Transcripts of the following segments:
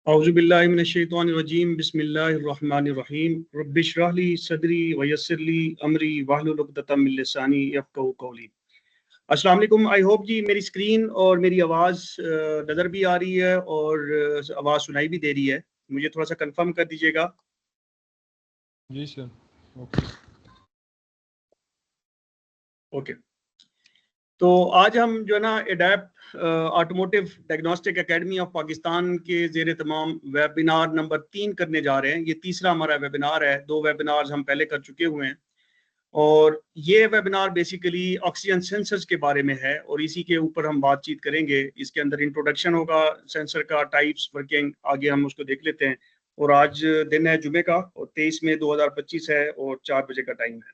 औज़ुबिल्लाहि मिनश्शैतानिर्रजीम बिस्मिल्लाहिर्रहमानिर्रहीम रब्बिश्रह ली सदरी वयस्सिर ली अमरी वाहलुल उक़दतम मिन लिसानी यफ़क़हू क़ौली। अस्सलाम वालेकुम। आई होप जी मेरी स्क्रीन और मेरी आवाज़ नज़र भी आ रही है और आवाज़ सुनाई भी दे रही है। मुझे थोड़ा सा कंफर्म कर दीजिएगा। जी सर। ओके। ओके। तो आज हम जो है ना adapt automotive diagnostic academy of Pakistan के ज़ेर तमाम वेबिनार नंबर 3 करने जा रहे हैं। ये तीसरा हमारा वेबिनार है। 2 वेबिनार्स हम पहले कर चुके हुए हैं और ये वेबिनार बेसिकली ऑक्सीजन सेंसर्स के बारे में है और इसी के ऊपर हम बातचीत करेंगे। इसके अंदर इंट्रोडक्शन होगा सेंसर का, टाइप्स, वर्किंग, आगे हम उसको देख लेते हैं। और आज दिन है जुमे का और 23 मई 2025 है और 4 बजे का टाइम है।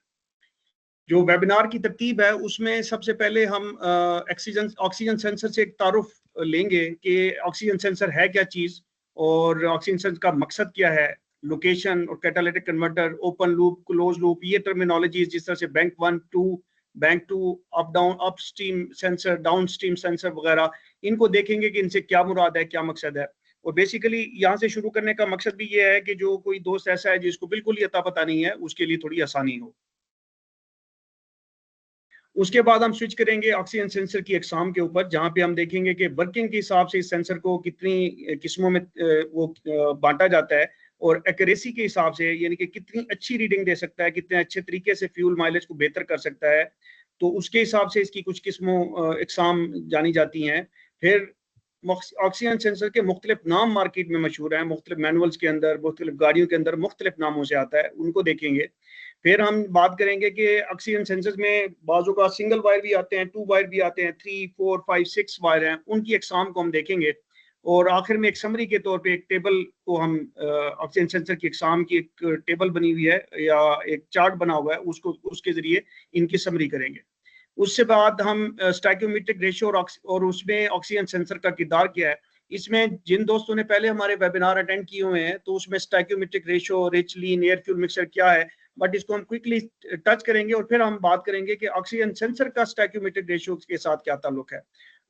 जो वेबिनार की तरतीब है उसमें सबसे पहले हम ऑक्सीजन सेंसर से एक तारुफ लेंगे कि ऑक्सीजन सेंसर है क्या चीज़ और ऑक्सीजन सेंसर का मकसद क्या है, लोकेशन और catalytic converter, open loop, close loop, ये टर्मिनोलॉजीज जिस तरह से bank two, up down, upstream sensor, downstream sensor वगैरह, इनको देखेंगे कि इनसे क्या मुराद है, क्या मकसद है। और बेसिकली यहाँ से शुरू करने का मकसद भी ये है कि जो कोई दोस्त ऐसा है जिसको बिल्कुल ही अता पता नहीं है उसके लिए थोड़ी आसानी हो। उसके बाद हम स्विच करेंगे ऑक्सीजन सेंसर की अक़साम के ऊपर, जहाँ पे हम देखेंगे कि वर्किंग के हिसाब से इस सेंसर को कितनी किस्मों में बांटा जाता है और एक्यूरेसी के हिसाब से, यानी कि कितनी अच्छी रीडिंग दे सकता है, कितने अच्छे तरीके से फ्यूल माइलेज को बेहतर कर सकता है। तो उसके हिसाब से इसकी कुछ किस्मों अक़साम जानी जाती हैं। फिर ऑक्सीजन सेंसर के मुख्तलिफ नाम मार्केट में मशहूर हैं, मुख्तलिफ मैनुअल्स के अंदर, मुख्तलिफ गाड़ियों के अंदर मुख्तलिफ नामों से आता है, उनको देखेंगे। फिर हम बात करेंगे कि ऑक्सीजन सेंसर्स में बाजू का सिंगल वायर भी आते हैं, 2 वायर भी आते हैं, 3, 4, 5, 6 वायर हैं, उनकी अक़साम को हम देखेंगे। और आखिर में एक समरी के तौर पे एक टेबल को हम ऑक्सीजन सेंसर की अक़साम की एक टेबल बनी हुई है या एक चार्ट बना हुआ है, उसको उसके ज़रिए इनकी समरी करेंगे। उससे बाद हम स्टोइकियोमेट्रिक रेशियो और उसमें ऑक्सीजन सेंसर का किरदार क्या है। इसमें जिन दोस्तों ने पहले हमारे वेबिनार अटेंड किए हुए हैं तो उसमें स्टोइकियोमेट्रिक रेशियो, रिच, लीन, एयर फ्यूल मिक्सचर क्या है, बट इसको हम क्विकली टच करेंगे और फिर हम बात करेंगे कि ऑक्सीजन सेंसर का स्टोइकियोमेट्रिक रेशियो के साथ क्या ताल्लुक है।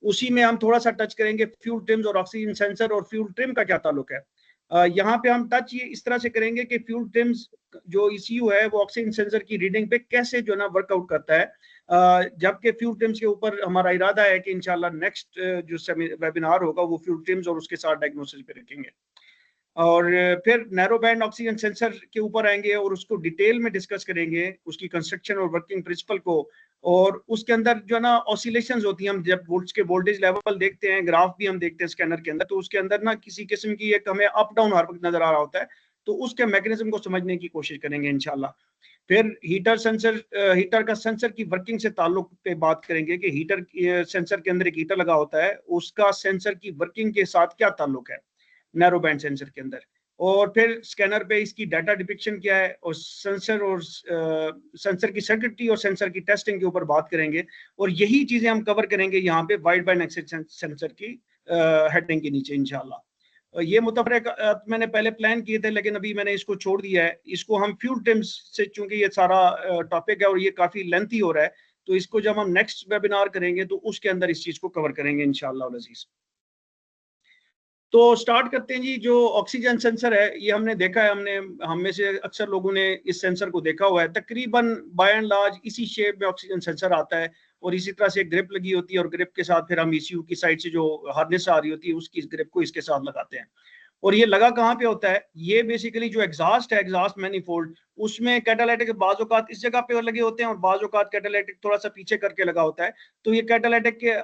उसी में हम थोड़ा सा टच करेंगे फ्यूल ट्रिम्स और ऑक्सीजन सेंसर और फ्यूल ट्रिम का क्या ताल्लुक है। यहाँ पे हम टच ये इस तरह से करेंगे कि फ्यूल ट्रिम्स जो ईसीयू है वो ऑक्सीजन सेंसर की रीडिंग पे कैसे जो है ना वर्कआउट करता है। जबकि फ्यूल ट्रिम्स के ऊपर हमारा इरादा है कि इंशाल्लाह नेक्स्ट जो वेबिनार होगा वो फ्यूल ट्रिम्स और उसके साथ डायग्नोसिस पे रखेंगे। और फिर नैरो बैंड ऑक्सीजन सेंसर के ऊपर आएंगे और उसको डिटेल में डिस्कस करेंगे, उसकी कंस्ट्रक्शन और वर्किंग प्रिंसिपल को। और उसके अंदर जो है ना ऑसिलेशंस होती हैं, हम जब वोल्ट्स के वोल्टेज लेवल देखते हैं, ग्राफ भी हम देखते हैं स्कैनर के अंदर, तो उसके अंदर ना किसी किस्म की एक हमें अप डाउन हरकत नजर आ रहा होता है, तो उसके मैकेनिज्म को समझने की कोशिश करेंगे इंशाल्लाह। फिर हीटर का सेंसर की वर्किंग से ताल्लुक पे बात करेंगे कि हीटर सेंसर के अंदर एक हीटर लगा होता है, उसका सेंसर की वर्किंग के साथ क्या ताल्लुक है नैरो बैंड सेंसर के अंदर। और फिर स्कैनर पे इसकी डाटा डिपिक्शन क्या है और सेंसर की सर्किटरी और सेंसर की टेस्टिंग के ऊपर बात करेंगे। और यही चीजें हम कवर करेंगे यहाँ पे वाइड बैंड एक्सेस सेंसर की हेडिंग के नीचे इंशाल्लाह। ये मुतफरक मैंने पहले प्लान किए थे लेकिन अभी मैंने इसको छोड़ दिया है। इसको हम फ्यूल ट्रिम्स से, चूंकि ये सारा टॉपिक है और ये काफी लेंथी हो रहा है, तो इसको जब हम नेक्स्ट वेबिनार करेंगे तो उसके अंदर इस चीज को कवर करेंगे इंशाल्लाह अज़ीज। तो स्टार्ट करते हैं जी। जो ऑक्सीजन सेंसर है ये हमने देखा है, हम में से अक्सर लोगों ने इस सेंसर को देखा हुआ है। तकरीबन बाय एंड लार्ज इसी शेप में ऑक्सीजन सेंसर आता है और इसी तरह से ग्रिप लगी होती है और ग्रिप के साथ फिर हम ईसीयू की साइड से जो हार्नेस आ रही होती है उसकी ग्रिप को इसके साथ लगाते हैं। और ये लगा कहाँ पे होता है, ये बेसिकली जो एग्जॉस्ट है, एग्जॉस्ट मैनिफोल्ड, उसमें कैटालाइटिक बाज़ औक़ात इस जगह पे लगे होते हैं और बाज़ औक़ात कैटालाइटिक थोड़ा सा पीछे करके लगा होता है। तो ये कैटालाइटिक के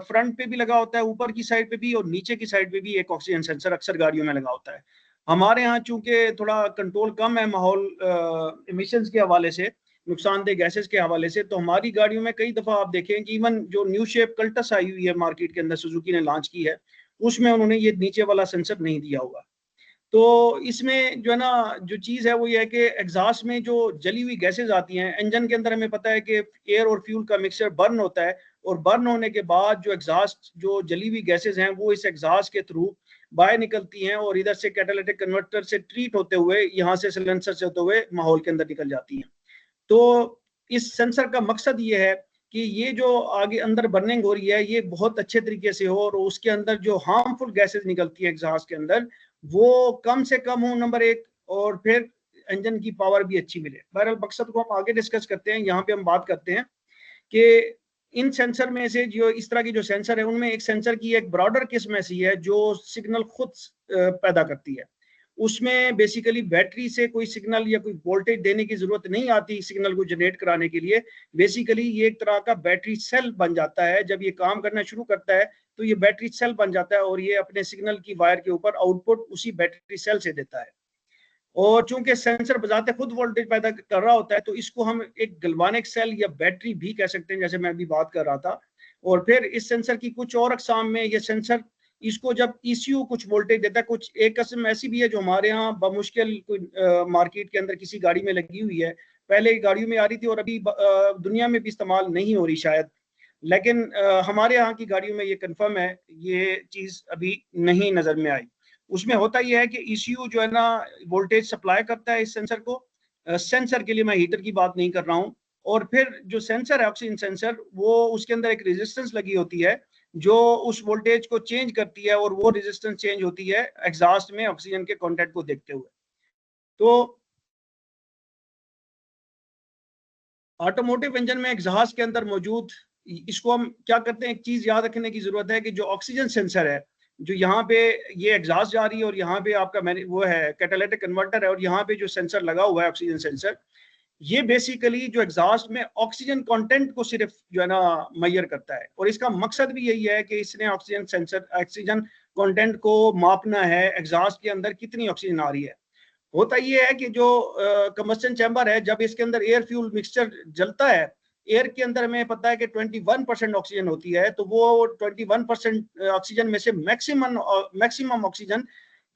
फ्रंट पे भी लगा होता है, ऊपर की साइड पे भी और नीचे की साइड पे भी एक ऑक्सीजन सेंसर अक्सर गाड़ियों में लगा होता है। हमारे यहाँ चूंकि थोड़ा कंट्रोल कम है माहौल एमिशंस के हवाले से, नुकसानदेह गैसेस के हवाले से, तो हमारी गाड़ियों में कई दफ़ा आप देखें कि इवन जो न्यू शेप कल्टस आई हुई है मार्केट के अंदर, सुजुकी ने लॉन्च की है, उसमें उन्होंने ये नीचे वाला सेंसर नहीं दिया हुआ। तो इसमें जो है ना जो चीज़ है वो ये है कि एग्जॉस्ट में जो जली हुई गैसेस आती हैं, इंजन के अंदर हमें पता है कि एयर और फ्यूल का मिक्सचर बर्न होता है और बर्न होने के बाद जो एग्जॉस्ट जो जली हुई गैसेस हैं वो इस एग्जॉस्ट के थ्रू बाहर निकलती हैं और इधर से कैटालिटिक कन्वर्टर से ट्रीट होते हुए, यहाँ से सिलेंसर से होते हुए माहौल के अंदर निकल जाती हैं। तो इस सेंसर का मकसद ये है कि ये जो आगे अंदर बर्निंग हो रही है ये बहुत अच्छे तरीके से हो और उसके अंदर जो हार्मफुल गैसेस निकलती है एग्जॉस्ट के अंदर वो कम से कम हो, नंबर एक, और फिर इंजन की पावर भी अच्छी मिले। बहरहाल मकसद को हम आगे डिस्कस करते हैं। यहाँ पे हम बात करते हैं कि इन सेंसर में से जो इस तरह की जो सेंसर है उनमें एक सेंसर की एक ब्रॉडर किस्म ऐसी है जो सिग्नल खुद पैदा करती है। उसमें बेसिकली बैटरी से कोई सिग्नल या कोई वोल्टेज देने की जरूरत नहीं आती सिग्नल को जनरेट कराने के लिए। बेसिकली ये एक तरह का बैटरी सेल बन जाता है। जब ये काम करना शुरू करता है तो ये बैटरी सेल बन जाता है और ये अपने सिग्नल की वायर के ऊपर आउटपुट उसी बैटरी सेल से देता है। और चूंकि सेंसर बजाते खुद वोल्टेज पैदा कर रहा होता है तो इसको हम एक गल्वानिक सेल या बैटरी भी कह सकते हैं, जैसे मैं अभी बात कर रहा था। और फिर इस सेंसर की कुछ और अकसाम में ये सेंसर इसको जब ईसीयू कुछ वोल्टेज देता है, कुछ एक किस्म ऐसी भी है जो हमारे यहाँ बमुश्किल मार्केट के अंदर किसी गाड़ी में लगी हुई है, पहले गाड़ियों में आ रही थी और अभी दुनिया में भी इस्तेमाल नहीं हो रही शायद, लेकिन हमारे यहाँ की गाड़ियों में ये कंफर्म है, ये चीज अभी नहीं नजर में आई। उसमें होता यह है कि ईसीयू जो है ना वोल्टेज सप्लाई करता है इस सेंसर को। सेंसर के लिए मैं हीटर की बात नहीं कर रहा हूँ। और फिर जो सेंसर है ऑक्सीजन सेंसर, वो उसके अंदर एक रेजिस्टेंस लगी होती है जो उस वोल्टेज को चेंज करती है और वो रेजिस्टेंस चेंज होती है एग्जॉस्ट में ऑक्सीजन के कंटेंट को देखते हुए। तो ऑटोमोटिव इंजन में एग्जॉस्ट के अंदर मौजूद, इसको हम क्या करते हैं, एक चीज याद रखने की जरूरत है कि जो ऑक्सीजन सेंसर है, जो यहाँ पे ये एग्जॉस्ट जा रही है और यहाँ पे आपका वो है कैटालिटिक कन्वर्टर है और यहाँ पे जो सेंसर लगा हुआ है ऑक्सीजन सेंसर, ये बेसिकली जो एग्जॉस्ट में ऑक्सीजन कंटेंट को सिर्फ जो है ना मेजर करता है। और इसका मकसद भी यही है कि इसने ऑक्सीजन सेंसर ऑक्सीजन कंटेंट को मापना है, एग्जॉस्ट के अंदर कितनी ऑक्सीजन आ रही है। होता ये है कि जो कंबस्टन चैम्बर है, जब इसके अंदर एयर फ्यूल मिक्सचर जलता है, एयर के अंदर हमें पता है कि 21% ऑक्सीजन होती है, तो वो 21% ऑक्सीजन में से मैक्सिमम ऑक्सीजन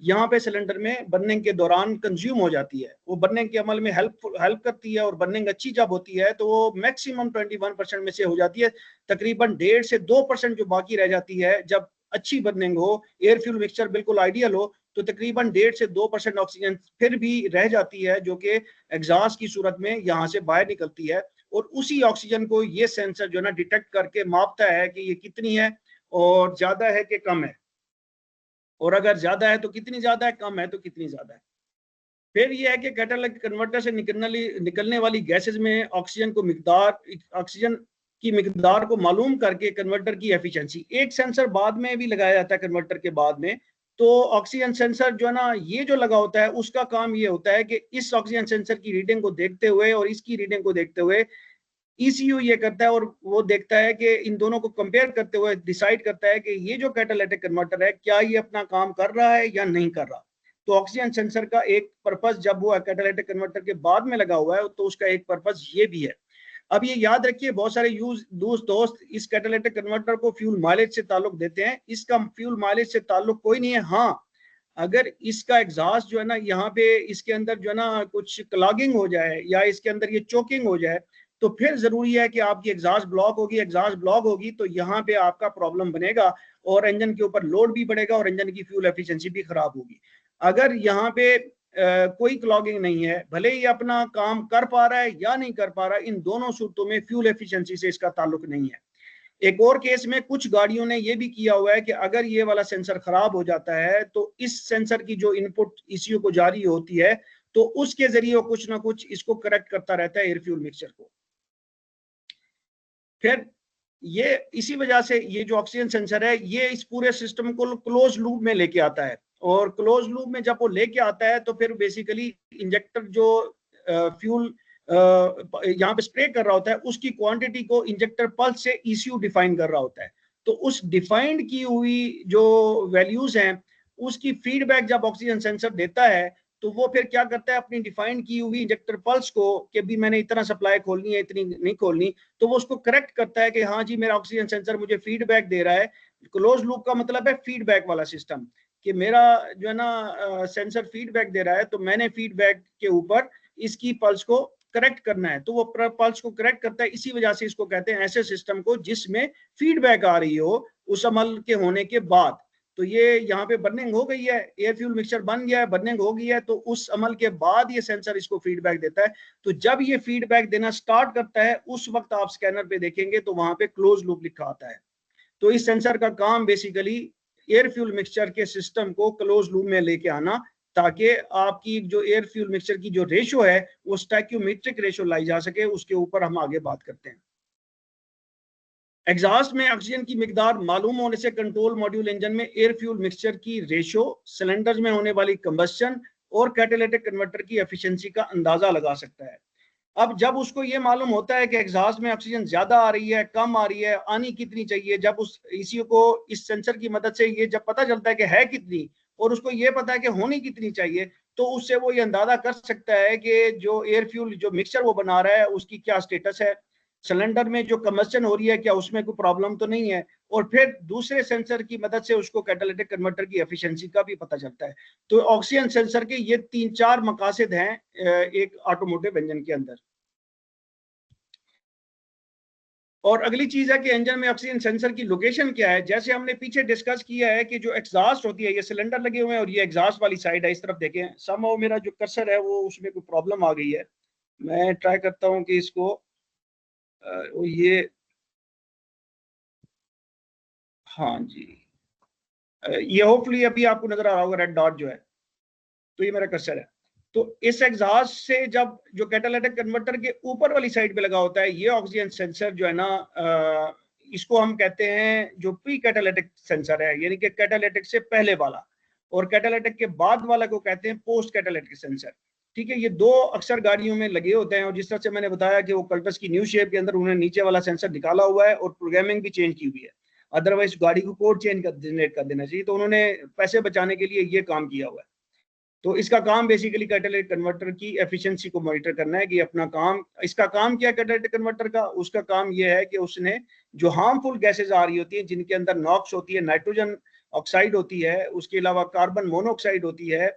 यहाँ पे सिलेंडर में बर्निंग के दौरान कंज्यूम हो जाती है। वो बर्निंग के अमल में हेल्प करती है और बर्निंग अच्छी जब होती है तो वो मैक्सिमम 21% में से हो जाती है। तकरीबन 1.5 से 2% जो बाकी रह जाती है, जब अच्छी बर्निंग हो, एयर फ्यूल मिक्सचर बिल्कुल आइडियल हो, तो तकरीबन 1.5 से 2% ऑक्सीजन फिर भी रह जाती है जो कि एग्जॉस्ट की सूरत में यहाँ से बाहर निकलती है। और उसी ऑक्सीजन को ये सेंसर जो है ना डिटेक्ट करके मापता है कि ये कितनी है और ज्यादा है कि कम है, और अगर ज्यादा है तो कितनी ज्यादा है, कम है तो कितनी ज्यादा है। फिर यह है कि कैटालिटिक कन्वर्टर से निकलने वाली गैसेस में ऑक्सीजन की मिकदार को मालूम करके कन्वर्टर की एफिशिएंसी, एक सेंसर बाद में भी लगाया जाता है कन्वर्टर के बाद में। तो ऑक्सीजन सेंसर जो है ना ये जो लगा होता है उसका काम ये होता है कि इस ऑक्सीजन सेंसर की रीडिंग को देखते हुए और इसकी रीडिंग को देखते हुए ईसीयू ये करता है और वो देखता है कि इन दोनों को कंपेयर करते हुए डिसाइड करता है कि ये जो कैटालिटिक कन्वर्टर है क्या ये अपना काम कर रहा है या नहीं कर रहा। तो ऑक्सीजन सेंसर का एक पर्पस जब वो कैटालिटिक कन्वर्टर के बाद में लगा हुआ है तो उसका एक पर्पस ये भी है। अब ये याद रखिए, बहुत सारे दोस्त इस कैटालिटिक कन्वर्टर को फ्यूल माइलेज से ताल्लुक देते हैं। इसका फ्यूल माइलेज से ताल्लुक कोई नहीं है। हाँ, अगर इसका एग्जॉस्ट जो है ना यहाँ पे इसके अंदर जो है ना कुछ क्लॉगिंग हो जाए या इसके अंदर ये चोकिंग हो जाए तो फिर जरूरी है कि आपकी एग्जॉस्ट ब्लॉक होगी। एग्जॉस्ट ब्लॉक होगी तो यहाँ पे आपका प्रॉब्लम बनेगा और इंजन के ऊपर लोड भी बढ़ेगा और इंजन की फ्यूल एफिशिएंसी भी खराब होगी। अगर यहाँ पे कोई क्लॉगिंग नहीं है, भले ही अपना काम कर पा रहा है या नहीं कर पा रहा, इन दोनों सूरतों में फ्यूल एफिशिएंसी से इसका ताल्लुक नहीं है। एक और केस में कुछ गाड़ियों ने यह भी किया हुआ है कि अगर ये वाला सेंसर खराब हो जाता है तो इस सेंसर की जो इनपुट ईसीयू को जारी होती है तो उसके जरिए कुछ ना कुछ इसको करेक्ट करता रहता है एयर फ्यूल मिक्सचर को। फिर ये इसी वजह से ये जो ऑक्सीजन सेंसर है ये इस पूरे सिस्टम को क्लोज लूप में लेके आता है, और क्लोज लूप में जब वो लेके आता है तो फिर बेसिकली इंजेक्टर जो फ्यूल यहाँ पे स्प्रे कर रहा होता है उसकी क्वांटिटी को इंजेक्टर पल्स से ईसीयू डिफाइन कर रहा होता है। तो उस डिफाइंड की हुई जो वैल्यूज हैं उसकी फीडबैक जब ऑक्सीजन सेंसर देता है तो वो फिर क्या करता है, अपनी डिफाइन की हुई इंजेक्टर पल्स को कि भी मैंने इतना सप्लाई खोलनी है इतनी नहीं खोलनी, तो वो उसको करेक्ट करता है कि हाँ जी मेरा ऑक्सीजन सेंसर मुझे फीडबैक दे रहा है। क्लोज लूप का मतलब है फीडबैक वाला सिस्टम, कि मेरा जो है ना सेंसर फीडबैक दे रहा है तो मैंने फीडबैक के ऊपर इसकी पल्स को करेक्ट करना है, तो वो पल्स को करेक्ट करता है। इसी वजह से इसको कहते हैं ऐसे सिस्टम को जिसमें फीडबैक आ रही हो उस अमल के होने के बाद। तो ये यहाँ पे बर्निंग हो गई है, एयर फ्यूल मिक्सचर बन गया है, बर्निंग हो गई है, तो उस अमल के बाद ये सेंसर इसको फीडबैक देता है। तो जब ये फीडबैक देना स्टार्ट करता है उस वक्त आप स्कैनर पे देखेंगे तो वहां पे क्लोज लूप लिखा आता है। तो इस सेंसर का काम बेसिकली एयर फ्यूल मिक्सचर के सिस्टम को क्लोज लूप में लेके आना, ताकि आपकी जो एयर फ्यूल मिक्सचर की जो रेशो है वो स्टैक्योमेट्रिक रेशो लाई जा सके। उसके ऊपर हम आगे बात करते हैं। एग्जॉस्ट में ऑक्सीजन की मिकदार मालूम होने से कंट्रोल मॉड्यूल इंजन में एयर फ्यूल मिक्सचर की रेशो, सिलेंडर में होने वाली कंबस्शन और कैटालिटिक कन्वर्टर की एफिशिएंसी का अंदाजा लगा सकता है। अब जब उसको ये मालूम होता है कि एग्जॉस्ट में ऑक्सीजन ज्यादा आ रही है, कम आ रही है, आनी कितनी चाहिए, जब उस ईसीयू को इस सेंसर की मदद से ये जब पता चलता है कि है कितनी और उसको ये पता है कि होनी कितनी चाहिए, तो उससे वो ये अंदाजा कर सकता है कि जो एयर फ्यूल जो मिक्सचर वो बना रहा है उसकी क्या स्टेटस है, सिलेंडर में जो कंबस्शन हो रही है क्या उसमें कोई प्रॉब्लम तो नहीं है, और फिर दूसरे सेंसर की मदद से उसको कैटालिटिक कन्वर्टर की एफिशिएंसी का भी पता चलता है। तो ऑक्सीजन सेंसर के ये 3-4 मकासद हैं एक ऑटोमोटिव इंजन के अंदर। और अगली चीज है कि इंजन में ऑक्सीजन सेंसर की लोकेशन क्या है। जैसे हमने पीछे डिस्कस किया है कि जो एग्जॉस्ट होती है, ये सिलेंडर लगे हुए हैं और ये एग्जॉस्ट वाली साइड है, इस तरफ देखें। समहाउ मेरा जो कर्सर है वो उसमें कोई प्रॉब्लम आ गई है, मैं ट्राई करता हूं कि इसको ये, हाँ जी, ये होपफुली अभी आपको नजर आ रहा होगा रेड डॉट जो है, तो ये मेरा कर्सर है। तो इस एग्जॉस्ट से जब जो कैटालिटिक कन्वर्टर के ऊपर वाली साइड पे लगा होता है ये ऑक्सीजन सेंसर जो है ना, इसको हम कहते हैं जो प्री कैटालिटिक सेंसर है, यानी कि कैटालिटिक से पहले वाला, और कैटालिटिक के बाद वाला को कहते हैं पोस्ट कैटालिटिक सेंसर। ठीक है, ये दो अक्सर गाड़ियों में लगे होते हैं, और जिस तरह से मैंने बताया कि वो कल्टस की न्यू शेप के अंदर उन्होंने नीचे वाला सेंसर निकाला हुआ है और प्रोग्रामिंग भी चेंज की हुई है, अदरवाइज गाड़ी को कोड चेंज कर जनरेट कर देना चाहिए, तो उन्होंने पैसे बचाने के लिए ये काम किया हुआ है। तो इसका काम बेसिकली कैटालिटिक कन्वर्टर की एफिशिएंसी को मॉनिटर करना है कि अपना काम, इसका काम क्या है कैटालिटिक कन्वर्टर का, उसका काम यह है कि उसने जो हार्मफुल गैसेज आ रही होती हैं जिनके अंदर नॉक्स होती है, नाइट्रोजन ऑक्साइड होती है, उसके अलावा कार्बन मोनोऑक्साइड होती है,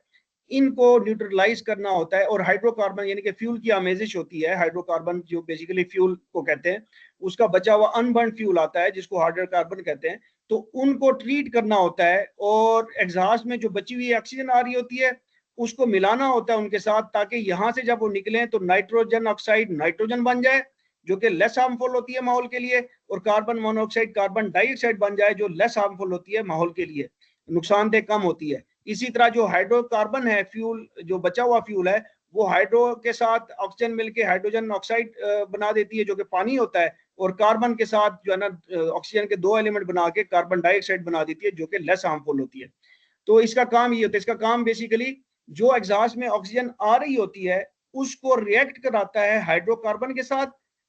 इनको न्यूट्रलाइज करना होता है। और हाइड्रोकार्बन यानी कि फ्यूल की आमेजिश होती है, हाइड्रोकार्बन जो बेसिकली फ्यूल को कहते हैं, उसका बचा हुआ अनबर्न फ्यूल आता है जिसको हाइड्रोकार्बन कहते हैं, तो उनको ट्रीट करना होता है। और एग्जॉस्ट में जो बची हुई ऑक्सीजन आ रही होती है उसको मिलाना होता है उनके साथ, ताकि यहाँ से जब वो निकले तो नाइट्रोजन ऑक्साइड नाइट्रोजन बन जाए जो कि लेस हार्मफुल होती है माहौल के लिए, और कार्बन मोनोऑक्साइड कार्बन डाइऑक्साइड बन जाए जो लेस हार्मफुल होती है माहौल के लिए, नुकसानदेह कम होती है। इसी तरह जो हाइड्रोकार्बन है फ्यूल, जो बचा हुआ फ्यूल है, वो हाइड्रो के साथ ऑक्सीजन मिलके हाइड्रोजन ऑक्साइड बना देती है जो कि पानी होता है, और कार्बन के साथ जो है ना ऑक्सीजन के दो एलिमेंट बना के कार्बन डाइऑक्साइड बना देती है जो कि लेस हार्मफुल होती है। तो इसका काम ये होता है, इसका काम बेसिकली जो एग्जॉस्ट में ऑक्सीजन आ रही होती है उसको रिएक्ट कराता है हाइड्रोकार्बन के साथ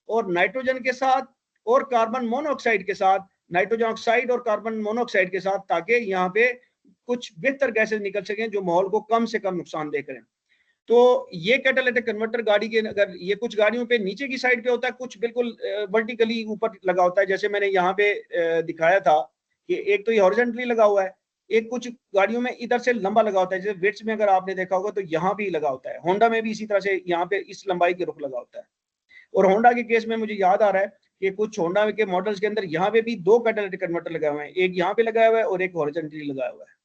और नाइट्रोजन के साथ और कार्बन मोनोऑक्साइड के साथ, नाइट्रोजन ऑक्साइड और कार्बन मोनोऑक्साइड के साथ, ताकि यहाँ पे कुछ बेहतर गैसेज निकल सकें जो माहौल को कम से कम नुकसान दे करें। तो ये कैटालिटिक कन्वर्टर गाड़ी के, अगर ये कुछ गाड़ियों पे नीचे की साइड पे होता है, कुछ बिल्कुल वर्टिकली ऊपर लगा होता है, जैसे मैंने यहाँ पे दिखाया था कि एक तो ये हॉरिजॉन्टली लगा हुआ है, एक कुछ गाड़ियों में इधर से लंबा लगा होता है, जैसे विट्स में अगर आपने देखा होगा तो यहाँ भी लगा होता है, होंडा में भी इसी तरह से यहाँ पे इस लंबाई के रुख लगा होता है। और होंडा के केस में मुझे याद आ रहा है कि कुछ होंडा के मॉडल्स के अंदर यहाँ पे भी दो कैटालिटिक कन्वर्टर लगाए हुए हैं, एक यहाँ पे लगाया हुआ है और एक हॉरिजॉन्टली लगाया हुआ है।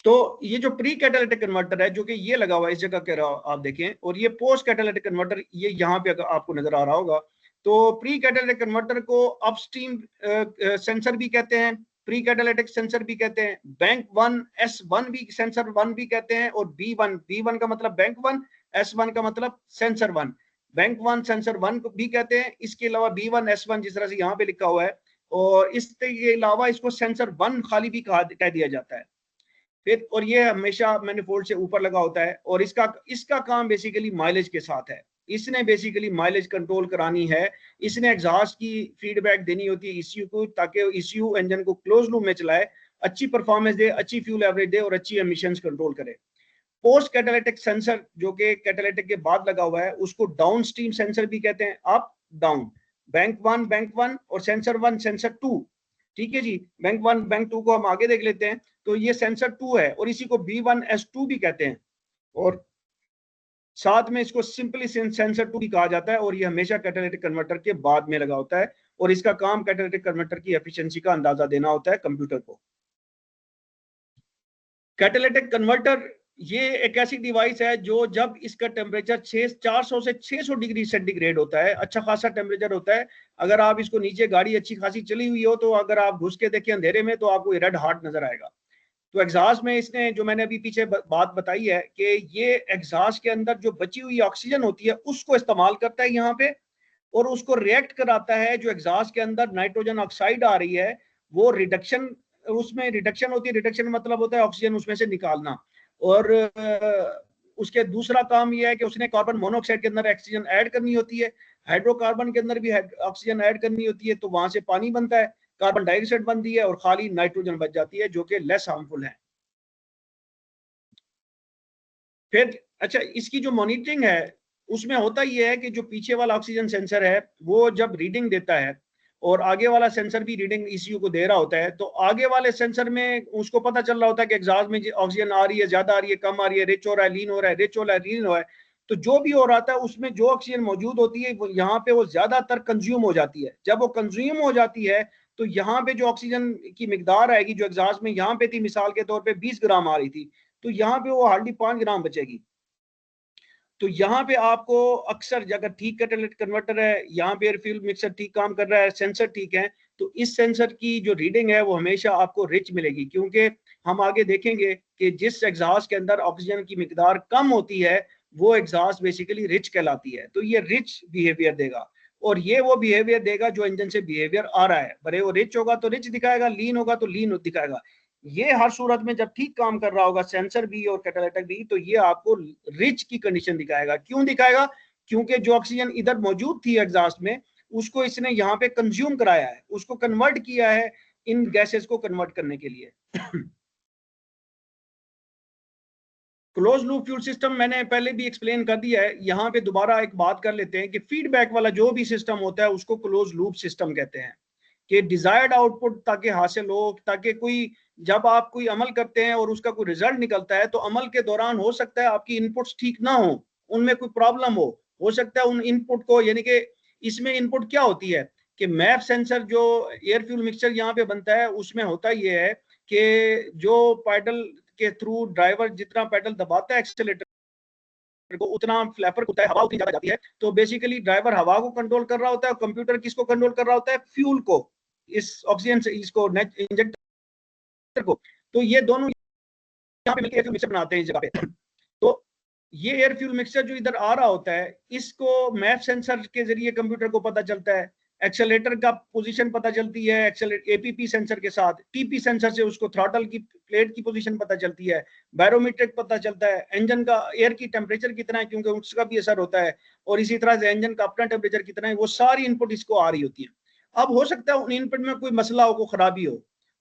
तो ये जो प्री कैटालिटिक कन्वर्टर है जो कि ये लगा हुआ है इस जगह के आप देखें, और ये पोस्ट कैटालिटिक कन्वर्टर ये यहाँ पे आपको नजर आ रहा होगा। तो प्री कैटालिटिक कन्वर्टर को अपस्ट्रीम सेंसर भी कहते हैं, प्री कैटालिटिक सेंसर भी कहते हैं, बैंक 1 S1 भी सेंसर 1 भी कहते हैं, और B1 का मतलब बैंक 1, S1 का मतलब सेंसर 1, बैंक 1 सेंसर 1 भी कहते हैं। इसके अलावा B1 S1 जिस तरह से यहाँ पे लिखा हुआ है, और इसके अलावा इसको सेंसर 1 खाली भी कह दिया जाता है फिर। और ये हमेशा मैनिफोल्ड से ऊपर लगा होता है, और इसका काम बेसिकली माइलेज के साथ है। इसने बेसिकली माइलेज कंट्रोल करानी है, इसने एग्जॉस्ट की फीडबैक देनी होती है ईसीयू को, ताकि ईसीयू इंजन को क्लोज लूप में चलाए, अच्छी परफॉर्मेंस दे, अच्छी फ्यूल एवरेज दे और अच्छी एमिशंस कंट्रोल करे। पोस्ट कैटालिटिक सेंसर जो कि कैटालिटिक के बाद लगा हुआ है उसको डाउन स्ट्रीम सेंसर भी कहते हैं, अप डाउन, बैंक 1 और सेंसर 1 सेंसर 2। ठीक है जी, बैंक 1 बैंक 2 को हम आगे देख लेते हैं। तो ये सेंसर 2 है और इसी को B1 S2 भी कहते हैं। और साथ में इसको सिंपली सेंसर 2 भी कहा जाता है, और ये हमेशा कैटालिटिक कन्वर्टर के बाद में लगा होता है, और इसका काम कैटालिटिक कन्वर्टर की एफिशिएंसी का अंदाजा देना होता है कंप्यूटर को। कैटालिटिक कन्वर्टर ये एक ऐसी डिवाइस है जो जब इसका टेम्परेचर 400 से 600 डिग्री सेंटीग्रेड होता है, अच्छा खासा टेम्परेचर होता है। अगर आप इसको नीचे गाड़ी अच्छी खासी चली हुई हो तो अगर आप घुस के देखें अंधेरे में तो आपको रेड हार्ट नजर आएगा। तो एग्जॉस्ट में इसने जो मैंने अभी पीछे बात बताई है कि ये एग्जॉस्ट के अंदर जो बची हुई ऑक्सीजन होती है उसको इस्तेमाल करता है यहाँ पे, और उसको रिएक्ट कराता है। जो एग्जॉस्ट के अंदर नाइट्रोजन ऑक्साइड आ रही है वो रिडक्शन, उसमें रिडक्शन होती है, रिडक्शन मतलब होता है ऑक्सीजन उसमें से निकालना। और उसके दूसरा काम यह है कि उसने कार्बन मोनोऑक्साइड के अंदर ऑक्सीजन ऐड करनी होती है, हाइड्रोकार्बन के अंदर भी ऑक्सीजन ऐड करनी होती है, तो वहां से पानी बनता है, कार्बन डाइऑक्साइड बनती है और खाली नाइट्रोजन बच जाती है जो कि लेस हार्मफुल है। फिर अच्छा, इसकी जो मॉनिटरिंग है उसमें होता यह है कि जो पीछे वाला ऑक्सीजन सेंसर है वो जब रीडिंग देता है और आगे वाला सेंसर भी रीडिंग ईसीयू को दे रहा होता है, तो आगे वाले सेंसर में उसको पता चल रहा होता है कि एग्जॉस्ट में ऑक्सीजन आ रही है, ज्यादा आ रही है, कम आ रही है, रिच हो रहा है, लीन हो रहा है, रिच हो रहा है, लीन हो रहा है। तो जो भी हो रहा था उसमें जो ऑक्सीजन मौजूद होती है वो यहाँ पे वो ज्यादातर कंज्यूम हो जाती है। जब वो कंज्यूम हो जाती है तो यहाँ पे जो ऑक्सीजन की मिकदार आएगी जो एग्जॉस्ट में यहाँ पे थी, मिसाल के तौर पर 20 ग्राम आ रही थी, तो यहाँ पे वो हार्डली 5 ग्राम बचेगी। तो यहाँ पे आपको अक्सर अगर ठीक कैटालिटिक कन्वर्टर है, यहाँ पे एयर फ्यूल मिक्सर ठीक काम कर रहा है, सेंसर ठीक है, तो इस सेंसर की जो रीडिंग है वो हमेशा आपको रिच मिलेगी, क्योंकि हम आगे देखेंगे कि जिस एग्जॉस्ट के अंदर ऑक्सीजन की मिकदार कम होती है वो एग्जॉस्ट बेसिकली रिच कहलाती है। तो ये रिच बिहेवियर देगा, और ये वो बिहेवियर देगा जो इंजन से बिहेवियर आ रहा है। भले वो रिच होगा तो रिच दिखाएगा, लीन होगा तो लीन दिखाएगा। ये हर सूरत में जब ठीक काम कर रहा होगा सेंसर भी और कैटालिटिक भी, तो ये आपको रिच की कंडीशन दिखाएगा। क्यों दिखाएगा? क्योंकि जो ऑक्सीजन इधर मौजूद थी एग्जॉस्ट में उसको इसने यहाँ पे कंज्यूम कराया है, उसको कन्वर्ट किया है इन गैसेस को कन्वर्ट करने के लिए। क्लोज लूप फ्यूल सिस्टम मैंने पहले भी एक्सप्लेन कर दिया है, यहाँ पे दोबारा एक बात कर लेते हैं कि फीडबैक वाला जो भी सिस्टम होता है उसको क्लोज लूप सिस्टम कहते हैं, कि डिजायर्ड आउटपुट ताकि हासिल हो, ताकि कोई जब आप कोई अमल करते हैं और उसका कोई रिजल्ट निकलता है तो अमल के दौरान हो सकता है आपकी इनपुट्स ठीक ना हो, उनमें कोई प्रॉब्लम हो सकता है उन इनपुट को, यानी कि इसमें इनपुट क्या होती है कि मैप सेंसर जो एयर फ्यूल मिक्सचर यहाँ पे बनता है उसमें होता ये है कि जो पैडल के थ्रू ड्राइवर जितना पैडल दबाता है एक्सेलेरेटर को उतना फ्लैपर होता है, हवा उतनी ज्यादा जाती है। तो बेसिकली ड्राइवर हवा को कंट्रोल कर रहा होता है और कंप्यूटर किसको कंट्रोल कर रहा होता है? फ्यूल को, इस ऑक्सीजन से इसको इंजेक्टर को। तो ये दोनों यहाँ पे मिलकर एयर फ्यूल मिक्सचर बनाते हैं इस जगह पे। तो ये एयर फ्यूल मिक्सचर जो इधर आ रहा होता है इसको मैप सेंसर के जरिए कंप्यूटर को पता चलता है, एक्सेलेरेटर का पोजीशन पता चलती है एपीपी सेंसर के साथ, टीपी सेंसर से उसको थ्रॉटल की प्लेट की पोजीशन पता चलती है, बैरोमीट्रिक पता चलता है, इंजन का एयर की टेम्परेचर कितना है क्योंकि उसका भी असर होता है, और इसी तरह से इंजन का अपना टेम्परेचर कितना है, वो सारी इनपुट इसको आ रही होती है। अब हो सकता है उन इनपुट में कोई मसला हो, कोई खराबी हो,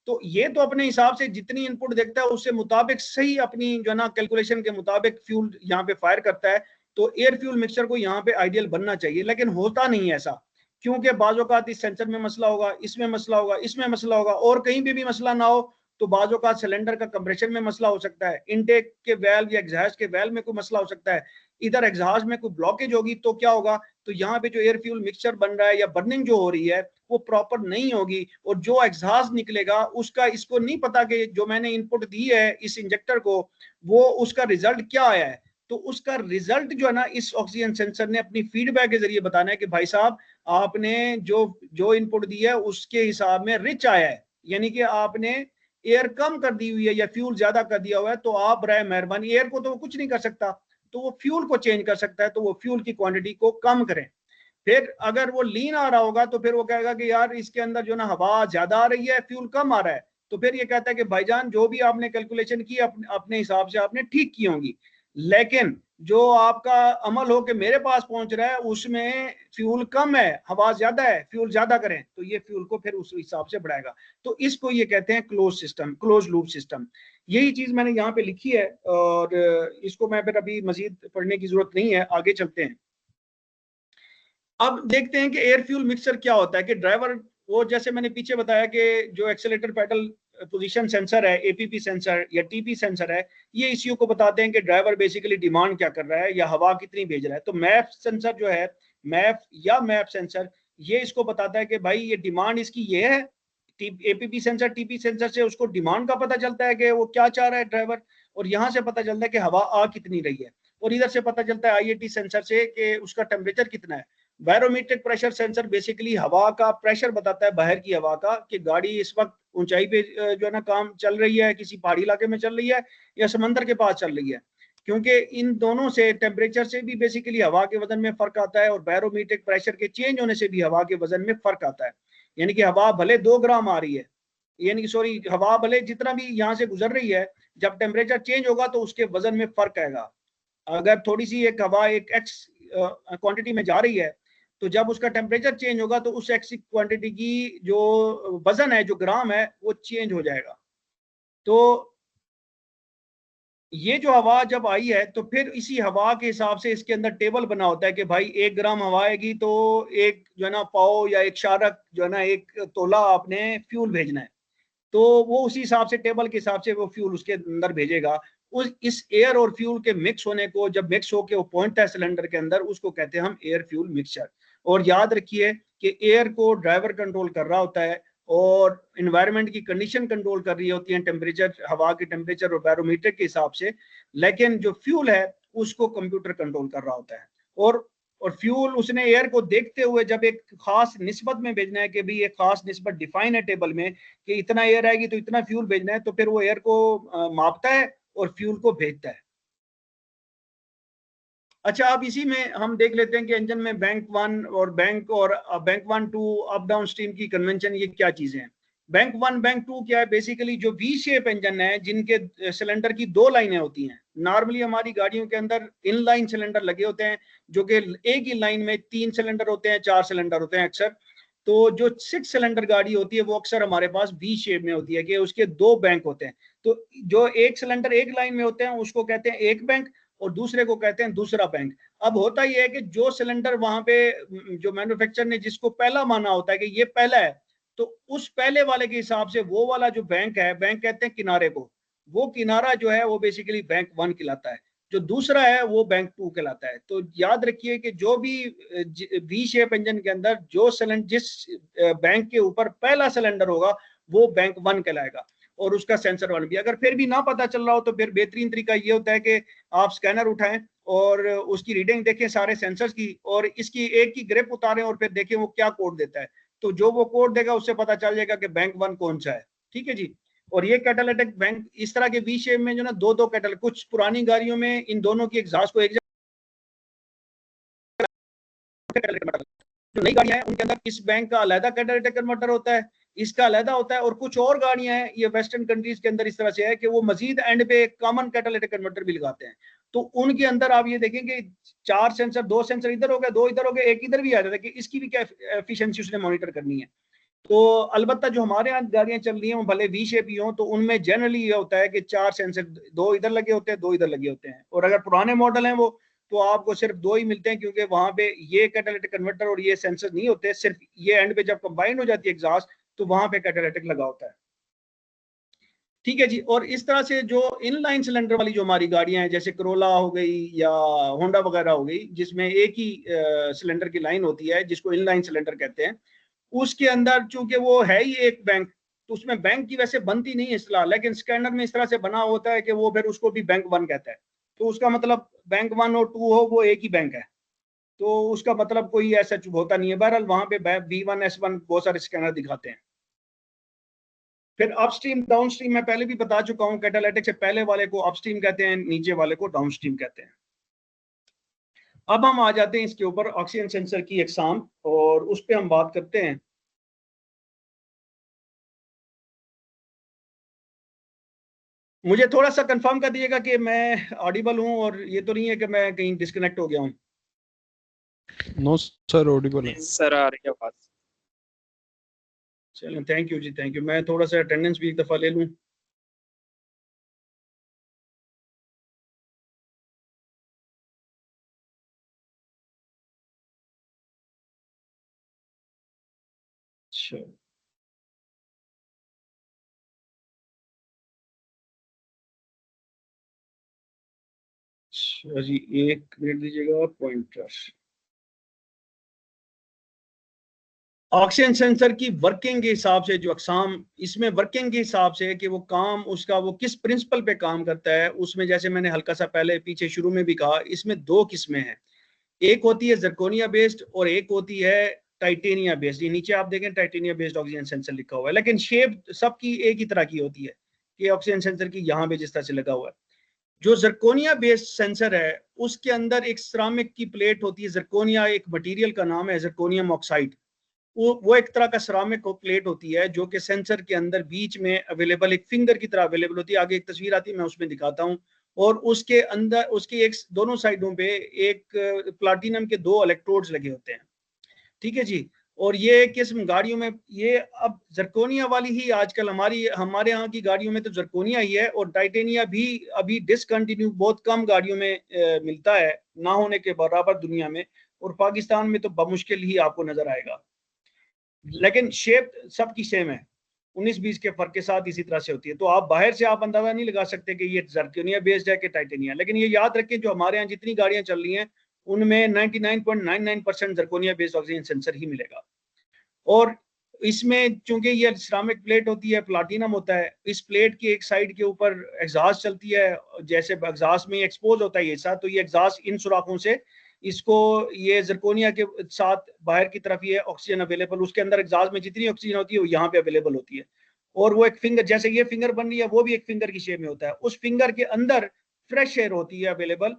तो ये तो अपने हिसाब से जितनी इनपुट देखता है उससे मुताबिक सही अपनी जो ना कैलकुलेशन के मुताबिक फ्यूल यहाँ पे फायर करता है। तो एयर फ्यूल मिक्सचर को यहाँ पे आइडियल बनना चाहिए, लेकिन होता नहीं ऐसा, क्योंकि बाज़-औक़ात इस सेंसर में मसला होगा, इसमें मसला होगा, इसमें मसला होगा, और कहीं पे भी मसला ना हो तो बाज़-औक़ात सिलेंडर का कंप्रेशन में मसला हो सकता है, इनटेक के वाल्व या एग्जॉस्ट के वाल्व में कोई मसला हो सकता है, इधर एग्जॉस्ट में कोई ब्लॉकेज होगी तो क्या होगा, तो यहाँ पे जो एयर फ्यूल मिक्सचर बन रहा है या बर्निंग जो हो रही है वो प्रॉपर नहीं होगी, और जो एग्जॉस्ट निकलेगा उसका इसको नहीं पता कि जो मैंने इनपुट दी है इस इंजेक्टर को वो उसका रिजल्ट क्या आया है। तो उसका रिजल्ट जो है ना इस ऑक्सीजन सेंसर ने अपनी फीडबैक के जरिए बताना है कि भाई साहब आपने जो जो इनपुट दी है उसके हिसाब में रिच आया है, यानी कि आपने एयर कम कर दी हुई है या फ्यूल ज्यादा कर दिया हुआ है, तो आप बराए मेहरबानी, एयर को तो वो कुछ नहीं कर सकता, तो वो फ्यूल को चेंज कर सकता है, तो वो फ्यूल की क्वांटिटी को कम करें। फिर अगर वो लीन आ रहा होगा तो फिर वो कहेगा कि यार इसके अंदर जो ना हवा ज्यादा आ रही है, फ्यूल कम आ रहा है, तो फिर ये कहता है कि भाईजान जो भी आपने कैलकुलेशन की अपने हिसाब से आपने ठीक की होंगी, लेकिन जो आपका अमल हो के मेरे पास पहुंच रहा है उसमें फ्यूल कम है, हवा ज्यादा है, फ्यूल ज्यादा करें, तो ये फ्यूल को फिर उस हिसाब से बढ़ाएगा। तो इसको ये कहते हैं close system, close loop system. यही चीज मैंने यहाँ पे लिखी है और इसको मैं फिर अभी मजीद पढ़ने की जरूरत नहीं है, आगे चलते हैं। अब देखते हैं कि एयर फ्यूल मिक्सचर क्या होता है, कि ड्राइवर वो जैसे मैंने पीछे बताया कि जो एक्सेलेरेटर पेडल पोजीशन सेंसर है, एपीपी सेंसर या टीपी सेंसर है, ये इश्यू को बताते हैं कि ड्राइवर बेसिकली डिमांड क्या कर रहा है या हवा कितनी भेज रहा है। तो मैप सेंसर जो है, मैप सेंसर, ये इसको बताता है कि भाई ये डिमांड इसकी ये है। एपीपी सेंसर, टीपी सेंसर से उसको डिमांड का पता चलता है कि वो क्या चाह रहा है ड्राइवर, और यहाँ से पता चलता है कि हवा आ कितनी रही है, और इधर से पता चलता है आईएटी सेंसर से कि उसका टेम्परेचर कितना है। बैरोमीट्रिक प्रेशर सेंसर बेसिकली हवा का प्रेशर बताता है, बाहर की हवा का, कि गाड़ी इस वक्त ऊंचाई पे जो है ना काम चल रही है, किसी पहाड़ी इलाके में चल रही है या समंदर के पास चल रही है। क्योंकि इन दोनों से, टेम्परेचर से भी बेसिकली हवा के वजन में फर्क आता है, और बैरोमीट्रिक प्रेशर के चेंज होने से भी हवा के वजन में फर्क आता है। यानी कि हवा भले 2 ग्राम आ रही है, यानी कि सॉरी, हवा भले जितना भी यहाँ से गुजर रही है, जब टेम्परेचर चेंज होगा तो उसके वजन में फर्क आएगा। अगर थोड़ी सी एक हवा एक एक्स क्वांटिटी में जा रही है, तो जब उसका टेम्परेचर चेंज होगा तो उस एक्स क्वांटिटी की जो वजन है, जो ग्राम है, वो चेंज हो जाएगा। तो ये जो हवा जब आई है, तो फिर इसी हवा के हिसाब से इसके अंदर टेबल बना होता है कि भाई 1 ग्राम हवा आएगी तो एक जो है ना पाव या एक शारक जो है ना, एक तोला आपने फ्यूल भेजना है। तो वो उसी हिसाब से, टेबल के हिसाब से वो फ्यूल उसके अंदर भेजेगा। उस इस एयर और फ्यूल के मिक्स होने को, जब मिक्स होके वो पहुंचता है सिलेंडर के अंदर, उसको कहते हैं हम एयर फ्यूल मिक्सचर। और याद रखिए कि एयर को ड्राइवर कंट्रोल कर रहा होता है, और इन्वायरमेंट की कंडीशन कंट्रोल कर रही होती है, टेम्परेचर, हवा के टेम्परेचर और बैरोमीटर के हिसाब से। लेकिन जो फ्यूल है उसको कंप्यूटर कंट्रोल कर रहा होता है। और फ्यूल उसने एयर को देखते हुए जब एक खास निस्बत में भेजना है कि भाई एक खास निस्बत डिफाइन है टेबल में कि इतना एयर आएगी तो इतना फ्यूल भेजना है, तो फिर वो एयर को मापता है और फ्यूल को भेजता है। अच्छा, अब इसी में हम देख लेते हैं कि इंजन में बैंक 1 और बैंक 1 2 अप डाउन स्ट्रीम की कन्वेंशन ये क्या चीजें हैं। बैंक 1 बैंक 2 क्या है, बेसिकली जो वी शेप इंजन है जिनके सिलेंडर की 2 लाइनें होती हैं। नॉर्मली हमारी गाड़ियों के अंदर इन लाइन सिलेंडर लगे होते हैं, जो कि एक ही लाइन में 3 सिलेंडर होते हैं, 4 सिलेंडर होते हैं अक्सर। तो जो 6 सिलेंडर गाड़ी होती है वो अक्सर हमारे पास वी शेप में होती है कि उसके 2 बैंक होते हैं। तो जो एक सिलेंडर एक लाइन में होते हैं उसको कहते हैं एक बैंक, और दूसरे को कहते हैं दूसरा बैंक। अब होता यह है कि जो सिलेंडर वहां पे जो मैन्युफैक्चरर ने जिसको पहला माना होता है कि ये पहला है, तो उस पहले वाले के हिसाब से वो वाला जो बैंक है, बैंक कहते हैं किनारे को, वो किनारा जो है वो बेसिकली बैंक 1 कहलाता है। जो दूसरा है वो बैंक 2 कहलाता है। तो याद रखिए कि जो भी वी शेप इंजन के अंदर जो सिलेंडर जिस बैंक के ऊपर पहला सिलेंडर होगा वो बैंक 1 कहलाएगा, और उसका सेंसर 1 भी। अगर फिर भी ना पता चल रहा हो तो फिर बेहतरीन तरीका ये होता है कि आप स्कैनर उठाएं और उसकी रीडिंग देखें सारे सेंसर्स की, और इसकी एक की ग्रिप उतारें और फिर देखें वो क्या कोड देता है। तो जो वो कोड देगा उससे पता चल जाएगा कि बैंक 1 कौन सा है। ठीक है जी। और ये कैटालिटिक बैंक इस तरह के वी शेप में जो ना दो कैटालिटिक, कुछ पुरानी गाड़ियों में इन दोनों की एग्जॉस्ट को एक जगह, जो नई गाड़ियां हैं उनके अंदर इस बैंक का अलहदा कैटालिटिक कन्वर्टर होता है, इसका अलहदा होता है। और कुछ और गाड़ियां हैं ये वेस्टर्न कंट्रीज के अंदर इस तरह से है कि वो मजीद एंड पे कॉमन कैटालिटिक कन्वर्टर भी लगाते हैं। तो उनके अंदर आप ये देखेंगे 4 सेंसर, 2 सेंसर इधर हो गए, 2 इधर हो गए, एक इधर भी आ जाता है कि इसकी भी क्या एफिशिएंसी उसने मॉनिटर करनी है। तो अलबत्ता जो हमारे यहाँ गाड़ियां चल रही हैं वो भले वी शेप ही हो, तो उनमें जनरली ये होता है कि 4 सेंसर, 2 इधर लगे होते हैं, 2 इधर लगे होते हैं। और अगर पुराने मॉडल हैं वो, तो आपको सिर्फ 2 ही मिलते हैं, क्योंकि वहां पे ये कैटालिटिक कन्वर्टर और ये सेंसर नहीं होते, सिर्फ ये एंड पे जब कंबाइन हो जाती है एग्जॉस्ट, तो वहां पे कैटालिटिक लगा होता है। ठीक है जी। और इस तरह से जो इनलाइन सिलेंडर वाली जो हमारी गाड़ियां हैं, जैसे करोला हो गई या होंडा वगैरह हो गई, जिसमें एक ही सिलेंडर की लाइन होती है जिसको इनलाइन सिलेंडर कहते हैं, उसके अंदर चूंकि वो है ही एक बैंक, तो उसमें बैंक की वैसे बनती नहीं है इस्तेलाह, लेकिन स्कैनर में इस तरह से बना होता है कि वो फिर उसको भी बैंक 1 कहता है। तो उसका मतलब बैंक 1 और 2 हो वो एक ही बैंक है, तो उसका मतलब कोई ऐसा होता नहीं है। बहरहाल वहां पे B1 S1 बहुत सारे स्कैनर दिखाते हैं। फिर अपस्ट्रीम डाउन स्ट्रीम मैं पहले भी बता चुका हूँ, कैटालिटिक से पहले वाले को अपस्ट्रीम कहते हैं, नीचे वाले को डाउन स्ट्रीम कहते हैं। अब हम आ जाते हैं इसके ऊपर ऑक्सीजन सेंसर की एग्जाम, और उस पर हम बात करते हैं। मुझे थोड़ा सा कंफर्म कर दीजिएगा कि मैं ऑडिबल हूँ, और ये तो नहीं है कि मैं कहीं डिस्कनेक्ट हो गया हूँ। नो सर, ऑडिबल है। सर आ रही है आवाज। चलें, थैंक यू जी, थैंक यू। मैं थोड़ा सा अटेंडेंस भी एक दफ़ा ले लूँ। अच्छा, अच्छा जी, 1 मिनट दीजिएगा। पॉइंटर ऑक्सीजन सेंसर की वर्किंग के हिसाब से जो अकसाम, इसमें वर्किंग के हिसाब से कि वो काम उसका वो किस प्रिंसिपल पे काम करता है, उसमें जैसे मैंने हल्का सा पहले पीछे शुरू में भी कहा, इसमें 2 किस्में हैं। एक होती है जर्कोनिया बेस्ड और एक होती है टाइटेनिया बेस्ड। ये नीचे आप देखें टाइटेनिया बेस्ड ऑक्सीजन सेंसर लिखा हुआ है, लेकिन शेप सबकी एक ही तरह की होती है कि ऑक्सीजन सेंसर की यहाँ पे जिस तरह से लगा हुआ है। जो जर्कोनिया बेस्ड सेंसर है उसके अंदर एक सिरामिक की प्लेट होती है। जर्कोनिया एक मटेरियल का नाम है, जर्कोनियम ऑक्साइड। वो एक तरह का सिरामिक प्लेट होती है जो कि सेंसर के अंदर बीच में अवेलेबल, एक फिंगर की तरह अवेलेबल होती है। आगे एक तस्वीर आती है, मैं उसमें दिखाता हूँ। और उसके अंदर उसकी एक दोनों साइडों पे एक प्लाटिनम के 2 इलेक्ट्रोड्स लगे होते हैं। ठीक है जी। और ये किस्म गाड़ियों में, ये अब जर्कोनिया वाली ही आजकल हमारे यहाँ की गाड़ियों में तो जर्कोनिया ही है, और टाइटेनिया भी अभी डिसकंटिन्यू बहुत कम गाड़ियों में मिलता है, ना होने के बराबर दुनिया में। और पाकिस्तान में तो बमुश्किल ही आपको नजर आएगा, लेकिन शेप सबकी सेम है। 19-20 के फर्क के साथ इसी तरह से होती है। तो आप बाहर से आप अंदाजा नहीं लगा सकते कि ये जर्कोनिया बेस्ड है कि टाइटेनिया। लेकिन ये याद रखें, जो हमारे यहाँ जितनी गाड़ियां चल रही हैं उनमें 99.99% जर्कोनिया बेस्ड ऑक्सीजन सेंसर ही मिलेगा। और इसमें चूंकि ये सिरामिक प्लेट होती है, प्लाटिनम होता है, इस प्लेट की एक साइड के ऊपर एग्जॉस्ट चलती है। जैसे एग्जॉस्ट में एक्सपोज होता है ये साथ, तो ये एग्जॉस्ट इन सुराखों से इसको, ये जर्कोनिया के साथ बाहर की तरफ ये ऑक्सीजन अवेलेबल, उसके अंदर एग्जॉस्ट में जितनी ऑक्सीजन होती है वो यहाँ पे अवेलेबल होती है। और वो एक फिंगर, जैसे ये फिंगर बन रही है, वो भी एक फिंगर की शेप में होता है। उस फिंगर के अंदर फ्रेश एयर होती है अवेलेबल,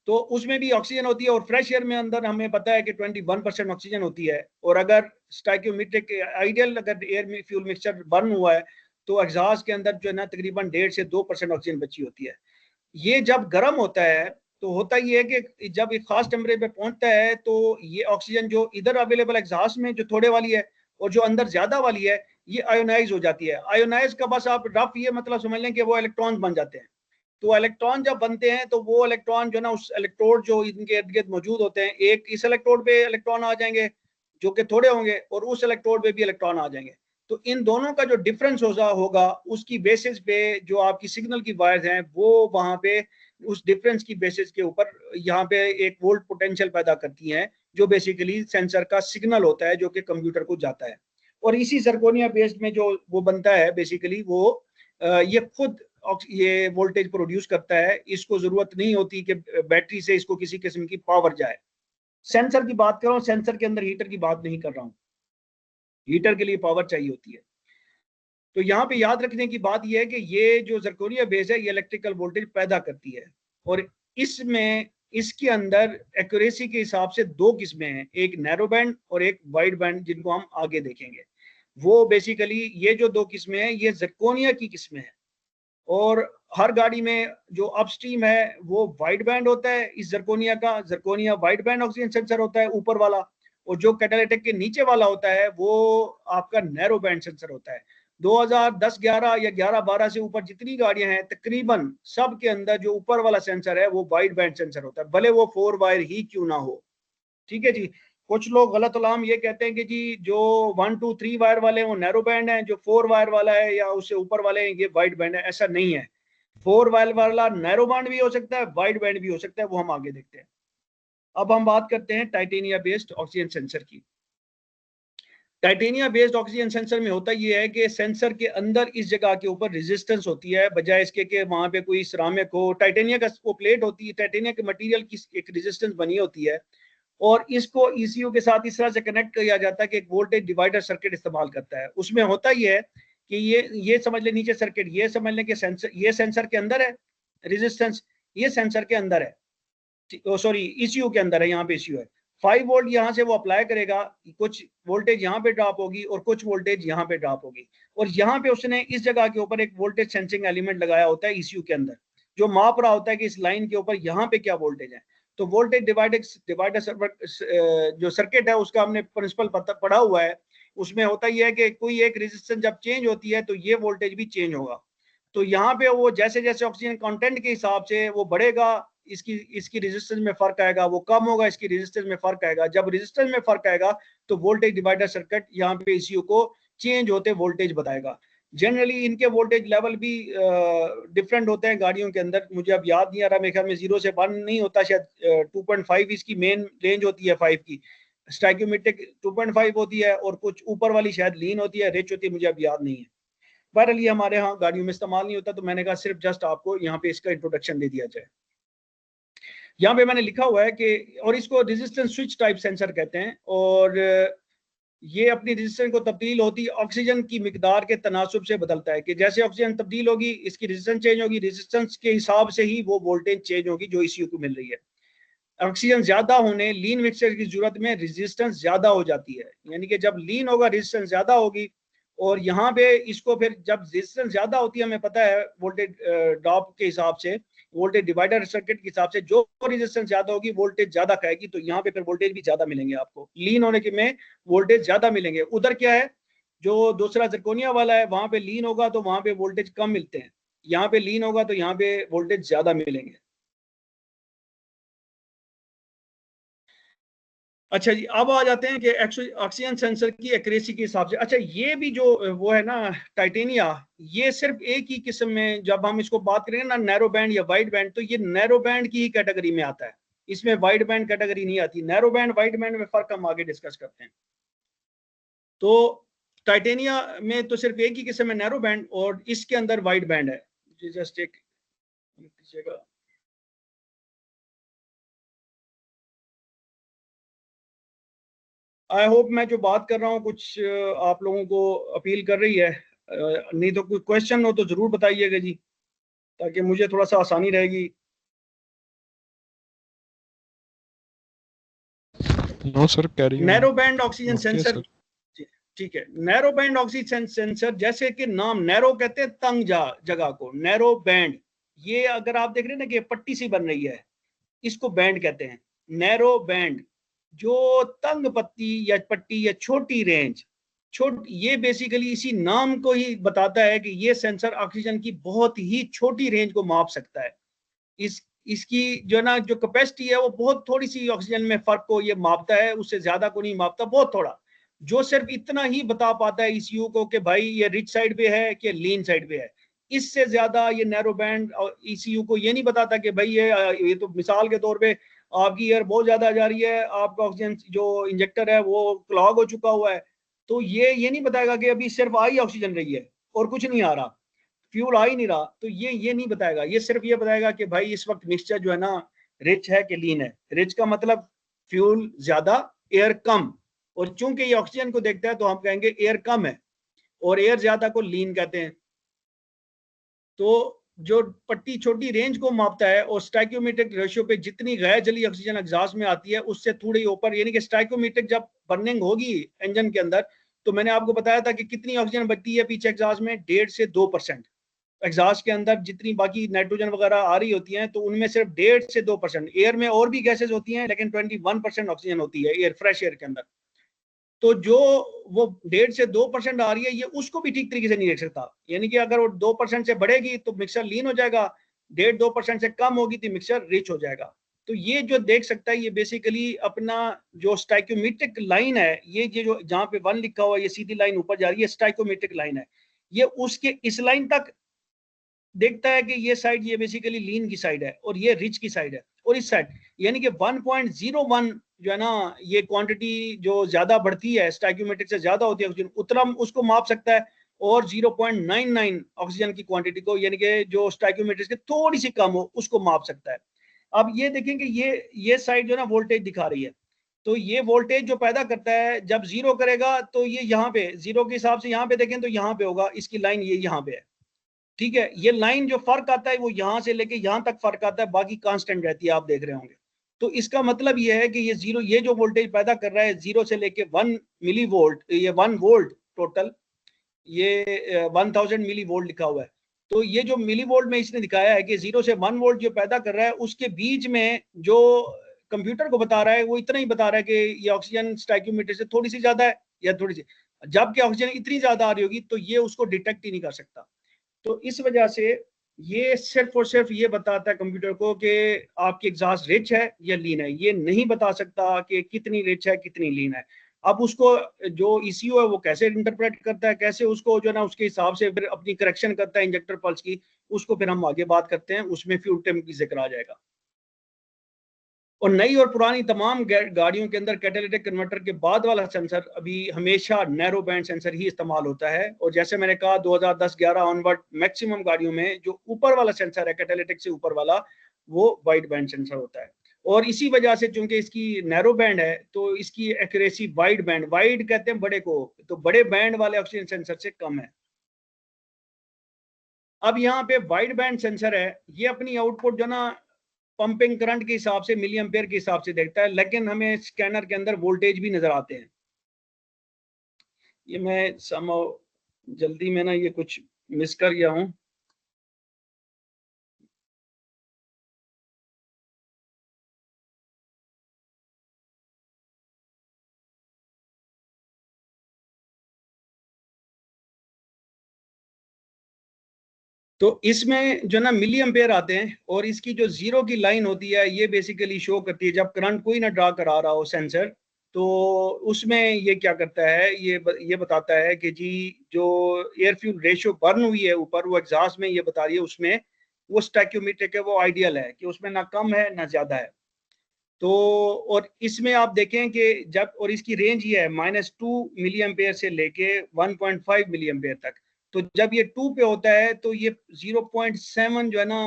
तो उसमें भी ऑक्सीजन होती है। और फ्रेश एयर में अंदर हमें पता है कि 21% ऑक्सीजन होती है। और अगर स्टाइक्योमेट्रिक आइडियल अगर एयर फ्यूल मिक्सचर बर्न हुआ है तो एग्जॉस्ट के अंदर जो है ना तकरीबन 1.5 से 2% ऑक्सीजन बची होती है। ये जब गर्म होता है तो होता ये है कि जब एक खास टेम्परेचर पे पहुंचता है तो ये ऑक्सीजन जो इधर अवेलेबल एग्जॉस्ट में जो थोड़े वाली है और जो अंदर ज्यादा वाली है, ये आयोनाइज हो जाती है। आयोनाइज का बस आप रफ ये मतलब समझ लें कि वो इलेक्ट्रॉन बन जाते हैं। तो इलेक्ट्रॉन जब बनते हैं तो वो इलेक्ट्रॉन जो ना उस इलेक्ट्रोड जो इनके इर्द गिर्द मौजूद होते हैं, एक इस इलेक्ट्रोड पे इलेक्ट्रॉन आ जाएंगे जो कि थोड़े होंगे, और उस इलेक्ट्रोड पे भी इलेक्ट्रॉन आ जाएंगे। तो इन दोनों का जो डिफरेंस होगा उसकी बेसिस पे जो आपकी सिग्नल की वायर्स हैं वो वहां पे उस डिफरेंस की बेसिस के ऊपर यहाँ पे एक वोल्ट पोटेंशियल पैदा करती हैं, जो बेसिकली सेंसर का सिग्नल होता है जो कि कंप्यूटर को जाता है। और इसी जर्कोनिया बेस्ड में जो वो बनता है बेसिकली वो ये खुद ये वोल्टेज प्रोड्यूस करता है। इसको जरूरत नहीं होती कि बैटरी से इसको किसी किस्म की पावर जाए। सेंसर की बात कर रहा हूँ, सेंसर के अंदर हीटर की बात नहीं कर रहा हूँ। हीटर के लिए पावर चाहिए होती है। तो यहाँ पे याद रखने की बात यह है कि ये जो जर्कोनिया बेस है ये इलेक्ट्रिकल वोल्टेज पैदा करती है। और इसमें इसके अंदर एक्यूरेसी के हिसाब से 2 किस्में हैं, एक नैरो बैंड और एक वाइड बैंड, जिनको हम आगे देखेंगे। वो बेसिकली ये जो 2 किस्में हैं ये जर्कोनिया की किस्में हैं। और हर गाड़ी में जो अपस्ट्रीम है वो वाइड बैंड होता है इस जर्कोनिया का, जर्कोनिया वाइड बैंड ऑक्सीजन सेंसर होता है ऊपर वाला। और जो कैटालिटिक के नीचे वाला होता है वो आपका नैरो बैंड सेंसर होता है। 2010-11 या 11-12 से ऊपर जितनी गाड़ियां हैं तकरीबन सब के अंदर जो ऊपर वाला सेंसर है वो वाइड बैंड सेंसर होता है, भले वो 4 वायर ही क्यों ना हो। ठीक है जी। कुछ लोग गलत अलाम ये कहते हैं कि जी जो 1-2-3 वायर वाले हैं वो नैरो बैंड है, जो 4 वायर वाला है या उससे ऊपर वाले हैं ये वाइड बैंड है। ऐसा नहीं है। 4 वायर वाला नैरो बैंड भी हो सकता है, वाइड बैंड भी हो सकता है, वो हम आगे देखते हैं। अब हम बात करते हैं टाइटेनिया बेस्ड ऑक्सीजन सेंसर की। टाइटेनिया बेस्ड ऑक्सीजन सेंसर में होता यह है कि सेंसर के अंदर इस जगह के ऊपर रेजिस्टेंस होती है, बजाय इसके कि वहां पे कोई सिरामिक हो। टाइटेनिया का वो प्लेट होती है, टाइटेनिया के मटेरियल की एक रेजिस्टेंस बनी होती है। और इसको ईसीयू के साथ इस तरह से कनेक्ट किया जाता है कि एक वोल्टेज डिवाइडर सर्किट इस्तेमाल करता है। उसमें होता ही है कि ये समझ ले नीचे सर्किट, ये समझ लें कि सेंसर, ये सेंसर के अंदर है रेजिस्टेंस, ये सेंसर के अंदर है, सॉरी ईसीयू के अंदर है, यहाँ पे ईसीयू है। 5 वोल्ट यहाँ से वो अप्लाई करेगा, कुछ वोल्टेज यहाँ पे ड्रॉप होगी और कुछ वोल्टेज यहाँ पे ड्रॉप होगी। और यहाँ पे उसने इस जगह के ऊपर एक वोल्टेज सेंसिंग एलिमेंट लगाया होता है ईसीयू के अंदर, जो माप रहा होता है कि इस लाइन के ऊपर यहाँ पे क्या वोल्टेज है। तो वोल्टेज डिवाइडर जो सर्किट है उसका हमने प्रिंसिपल पढ़ा हुआ है। उसमें होता ही है कि कोई एक रेजिस्टेंस जब चेंज होती है तो ये वोल्टेज भी चेंज होगा। तो यहाँ पे वो जैसे जैसे ऑक्सीजन कंटेंट के हिसाब से वो बढ़ेगा, इसकी रेजिस्टेंस में फर्क आएगा, वो कम होगा, इसकी रेजिस्टेंस में फर्क आएगा। जब रेजिस्टेंस में फर्क आएगा तो वोल्टेज डिवाइडर सर्किट यहाँ पे ईसीयू को चेंज होते वोल्टेज बताएगा। जनरली इनके वोल्टेज लेवल भी डिफरेंट होते हैं गाड़ियों के अंदर, मुझे अब याद नहीं आ रहा, मेरे ख्याल में 0 से 1 नहीं होता, शायद 2.5 इसकी मेन रेंज होती है 5 की, स्टाइक्योमेट्रिक 2.5 होती है और कुछ ऊपर वाली शायद लीन होती है, रिच होती है, मुझे अब याद नहीं है। बहरहाल ये हमारे यहाँ गाड़ियों में इस्तेमाल नहीं होता, तो मैंने कहा सिर्फ जस्ट आपको यहाँ पे इसका इंट्रोडक्शन दे दिया जाए। यहाँ पे मैंने लिखा हुआ है कि, और इसको रेजिस्टेंस स्विच टाइप सेंसर कहते हैं, और ये अपनी रेजिस्टेंस को तब्दील होती ऑक्सीजन की मिकदार के तनासुब से बदलता है, कि जैसे ऑक्सीजन तब्दील होगी इसकी रेजिस्टेंस चेंज होगी, रेजिस्टेंस के हिसाब से ही वो वोल्टेज चेंज होगी जो ECU को मिल रही है। ऑक्सीजन ज्यादा होने लीन मिक्सचर की जरूरत में रेजिस्टेंस ज्यादा हो जाती है, यानी कि जब लीन होगा रेजिस्टेंस ज्यादा होगी, और यहाँ पे इसको फिर जब रेजिस्टेंस ज्यादा होती है, हमें पता है वोल्टेज ड्रॉप के हिसाब से, वोल्टेज डिवाइडर सर्किट के हिसाब से जो रेजिस्टेंस ज्यादा होगी वोल्टेज ज्यादा खाएगी, तो यहाँ पे फिर वोल्टेज भी ज्यादा मिलेंगे आपको, लीन होने के में वोल्टेज ज्यादा मिलेंगे। उधर क्या है, जो दूसरा जरकोनिया वाला है वहां पे लीन होगा तो वहां पे वोल्टेज कम मिलते हैं, यहाँ पे लीन होगा तो यहाँ पे वोल्टेज ज्यादा मिलेंगे। अच्छा जी, अब आ जाते हैं कि ऑक्सीजन सेंसर की एक्यूरेसी के हिसाब से। अच्छा, ये भी जो वो है ना टाइटेनिया, ये सिर्फ एक ही किस्म में, जब हम इसको बात करेंगे ना नैरो बैंड या वाइड बैंड, तो ये नैरो बैंड की ही कैटेगरी में आता है, इसमें वाइड बैंड कैटेगरी नहीं आती। नैरो बैंड वाइड बैंड में फर्क हम आगे डिस्कस करते हैं। तो टाइटेनिया में तो सिर्फ एक ही किस्म है नैरो बैंड, और इसके अंदर वाइड बैंड है। जस्ट एक दीजिएगा, आई होप मैं जो बात कर रहा हूँ कुछ आप लोगों को अपील कर रही है, नहीं तो कोई क्वेश्चन हो तो जरूर बताइएगा जी, ताकि मुझे थोड़ा सा आसानी रहेगी। No sir, carry on. Narrow band oxygen okay sensor, sir. ठीक है, नैरो बैंड ऑक्सीजन सेंसर, जैसे कि नाम नैरो कहते हैं तंग जगह को, नैरो बैंड, ये अगर आप देख रहे हैं ना कि पट्टी सी बन रही है, इसको बैंड कहते हैं, नैरो बैंड, जो तंग पत्ती या पट्टी या छोटी रेंज, ये बेसिकली इसी नाम को ही बताता है कि ये सेंसर ऑक्सीजन की बहुत ही छोटी रेंज को माप सकता है। इसकी जो ना जो कैपेसिटी है वो बहुत थोड़ी सी ऑक्सीजन में फर्क को ये मापता है, उससे ज्यादा को नहीं मापता, बहुत थोड़ा, जो सिर्फ इतना ही बता पाता है ECU को कि भाई ये रिच साइड पे है कि लीन साइड पे है। इससे ज्यादा ये नैरो बैंड ECU को ये नहीं बताता कि भाई ये तो मिसाल के तौर पे आपकी एयर बहुत ज्यादा जा रही है, आपका ऑक्सीजन जो इंजेक्टर है वो क्लॉग हो चुका हुआ है, तो ये नहीं बताएगा कि अभी सिर्फ आई ऑक्सीजन रही है और कुछ नहीं आ रहा, फ्यूल आ ही नहीं रहा, तो ये नहीं बताएगा। ये सिर्फ ये बताएगा कि भाई इस वक्त मिक्सचर जो है ना रिच है कि लीन है। रिच का मतलब फ्यूल ज्यादा एयर कम, और चूंकि ये ऑक्सीजन को देखता है तो हम कहेंगे एयर कम है, और एयर ज्यादा को लीन कहते हैं। तो जो पट्टी छोटी रेंज को मापता है, और स्टाइक्योमेट्रिक रेशियो पे जितनी गैर जली ऑक्सीजन एग्जॉस्ट में आती है उससे थोड़ी ऊपर, यानी कि स्टाइक्योमेट्रिक जब बर्निंग होगी इंजन के अंदर, तो मैंने आपको बताया था कि कितनी ऑक्सीजन बचती है पीछे एग्जॉस्ट में, 1.5 से 2%। एग्जॉस्ट के अंदर जितनी बाकी नाइट्रोजन वगैरह आ रही होती हैं तो उनमें सिर्फ 1.5 से 2%, एयर में और भी गैसेज होती हैं लेकिन 21% ऑक्सीजन होती है एयर, फ्रेश एयर के अंदर। तो जो वो 1.5 से 2% आ रही है, ये उसको भी ठीक तरीके से नहीं देख सकता, यानी कि अगर वो 2% से बढ़ेगी तो मिक्सर लीन हो जाएगा, 1.5-2% से कम होगी तो मिक्सर रिच हो जाएगा। तो ये जो देख सकता है ये बेसिकली अपना जो स्टाइक्योमेट्रिक लाइन है, ये जो जहाँ पे 1 लिखा हुआ है, ये सीधी लाइन ऊपर जा रही है, स्टाइक्योमेट्रिक लाइन है, ये उसके इस लाइन तक देखता है कि ये साइड ये बेसिकली लीन की साइड है और ये रिच की साइड है, और इस साइड यानी कि 1.01 जो है ना, ये क्वांटिटी जो ज्यादा बढ़ती है स्टाइक्योमेट्रिक से ज्यादा होती है ऑक्सीजन, उतना उसको माप सकता है, और 0.99 ऑक्सीजन की क्वांटिटी को, यानी कि जो स्टाइक्योमेट्रिक से थोड़ी सी कम हो, उसको माप सकता है। अब ये देखेंगे ये साइड जो ना वोल्टेज दिखा रही है, तो ये वोल्टेज जो पैदा करता है जब जीरो करेगा तो ये यहाँ पे जीरो के हिसाब से यहाँ पे देखें तो यहाँ पे होगा, इसकी लाइन ये यहाँ पे है, ठीक है। ये लाइन जो फर्क आता है वो यहां से लेके यहां तक फर्क आता है, बाकी कांस्टेंट रहती है, आप देख रहे होंगे। तो इसका मतलब ये है कि ये जीरो, ये जो वोल्टेज पैदा कर रहा है 0 से लेके 1 मिली वोल्ट, ये 1 वोल्ट टोटल, ये 1000 मिली वोल्ट लिखा हुआ है। तो ये जो मिली वोल्ट में इसने दिखाया है कि 0 से 1 वोल्ट जो पैदा कर रहा है, उसके बीच में जो कंप्यूटर को बता रहा है वो इतना ही बता रहा है कि ये ऑक्सीजन स्टाइक्योमीटर से थोड़ी सी ज्यादा है या थोड़ी सी, जबकि ऑक्सीजन इतनी ज्यादा आ रही होगी तो ये उसको डिटेक्ट ही नहीं कर सकता। तो इस वजह से ये सिर्फ और सिर्फ ये बताता है कंप्यूटर को कि आपकी एग्जॉस्ट रिच है या लीन है, ये नहीं बता सकता कि कितनी रिच है कितनी लीन है। अब उसको जो ईसीयू है वो कैसे इंटरप्रेट करता है, कैसे उसको जो है ना उसके हिसाब से फिर अपनी करेक्शन करता है इंजेक्टर पल्स की, उसको फिर हम आगे बात करते हैं, उसमें फ्यूल टेम्प की जिक्र आ जाएगा। और नई और पुरानी तमाम गाड़ियों के अंदर कैटालिटिक कन्वर्टर के बाद वाला सेंसर अभी हमेशा नैरो बैंड सेंसर ही इस्तेमाल होता है। और जैसे मैंने कहा 2010-11 ऑनवर्ड मैक्सिमम गाड़ियों में जो ऊपर वाला सेंसर है कैटालिटिक से ऊपर वाला, वो वाइड बैंड सेंसर होता है। और इसी वजह से चूंकि इसकी नैरो बैंड है तो इसकी एक्यूरेसी वाइड बैंड, वाइड कहते हैं बड़े को, तो बड़े बैंड वाले ऑक्सीजन सेंसर से कम है। अब यहाँ पे वाइड बैंड सेंसर है, ये अपनी आउटपुट जो ना पंपिंग करंट के हिसाब से मिली एम्पेयर के हिसाब से देखता है, लेकिन हमें स्कैनर के अंदर वोल्टेज भी नजर आते हैं। ये मैं जल्दी में ना ये कुछ मिस कर गया हूं। तो इसमें जो ना मिली एम्पेयर आते हैं, और इसकी जो जीरो की लाइन होती है ये बेसिकली शो करती है जब करंट कोई ना ड्रा करा रहा हो सेंसर, तो उसमें ये क्या करता है, ये बताता है कि जी जो एयर फ्यूल रेशियो बर्न हुई है ऊपर, वो एग्जॉस्ट में ये बता रही है उसमें वो स्टैक्योमीट्रिक है, वो आइडियल है कि उसमें ना कम है ना ज्यादा है। तो और इसमें आप देखें कि जब, और इसकी रेंज ये है -2 मिली एम्पेयर से लेके 1.5 मिली एम्पेयर तक। तो जब ये 2 पे होता है तो ये 0.7 जो है ना,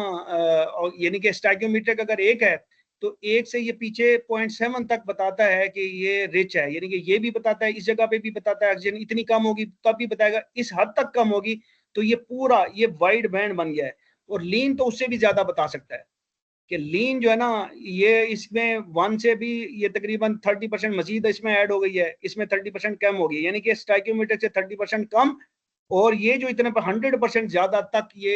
यानी कि स्टैक्योमीट्रिक अगर 1 है तो 1 से ये पीछे 0.7 तक बताता है कि ये रिच है, यानी कि ये भी बताता है, इस जगह पे भी बताता है ऑक्सीजन इतनी कम होगी तब भी बताएगा, इस हद तक कम होगी तो ये पूरा ये वाइड बैंड बन गया है। और लीन तो उससे भी ज्यादा बता सकता है कि लीन जो है ना, ये इसमें 1 से भी ये तकरीबन 30% मजीद इसमें ऐड हो गई है, इसमें 30% कम हो गई, यानी कि स्टाइक्योमीटर से 30% कम। और ये जो इतने पर 100% ज्यादा तक ये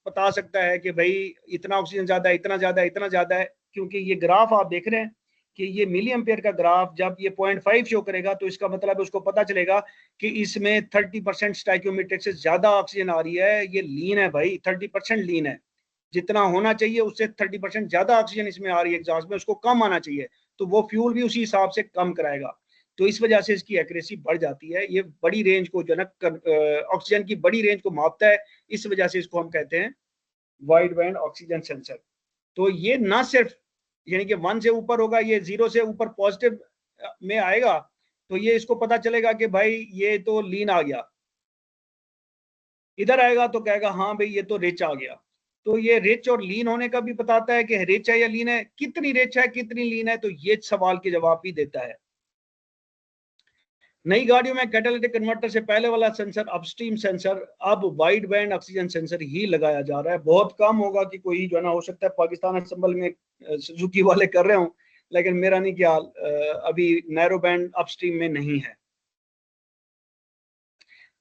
बता सकता है कि भाई इतना ऑक्सीजन ज्यादा है, इतना ज्यादा है, इतना ज्यादा है। क्योंकि ये ग्राफ आप देख रहे हैं कि ये मिली एम्पेयर का ग्राफ जब ये 0.5 शो करेगा तो इसका मतलब है उसको पता चलेगा कि इसमें 30% स्टाइक्योमीट्रिक से ज्यादा ऑक्सीजन आ रही है, ये लीन है भाई, 30% लीन है। जितना होना चाहिए उससे 30% ज्यादा ऑक्सीजन इसमें आ रही है एग्जॉस्ट में, उसको कम आना चाहिए, तो वो फ्यूल भी उसी हिसाब से कम कराएगा। तो इस वजह से इसकी एक्यूरेसी बढ़ जाती है, ये बड़ी रेंज को जो है ना ऑक्सीजन की बड़ी रेंज को मापता है, इस वजह से इसको हम कहते हैं वाइड बैंड ऑक्सीजन सेंसर। तो ये ना सिर्फ यानी कि 1 से ऊपर होगा, ये 0 से ऊपर पॉजिटिव में आएगा तो ये इसको पता चलेगा कि भाई ये तो लीन आ गया, इधर आएगा तो कहेगा हाँ भाई ये तो रिच आ गया। तो ये रिच और लीन होने का भी बताता है कि रिच है या लीन है, कितनी रिच है कितनी लीन है, तो ये सवाल के जवाब भी देता है। नई गाड़ियों में कैटालिटिक कन्वर्टर से पहले वाला सेंसर अपस्ट्रीम सेंसर अब वाइड बैंड ऑक्सीजन सेंसर ही लगाया जा रहा है। बहुत कम होगा कि कोई जो है ना, हो सकता है पाकिस्तान असेंबल में सुजुकी वाले कर रहे हो, लेकिन मेरा नहीं ख्याल अभी नैरो बैंड अपस्ट्रीम में नहीं है।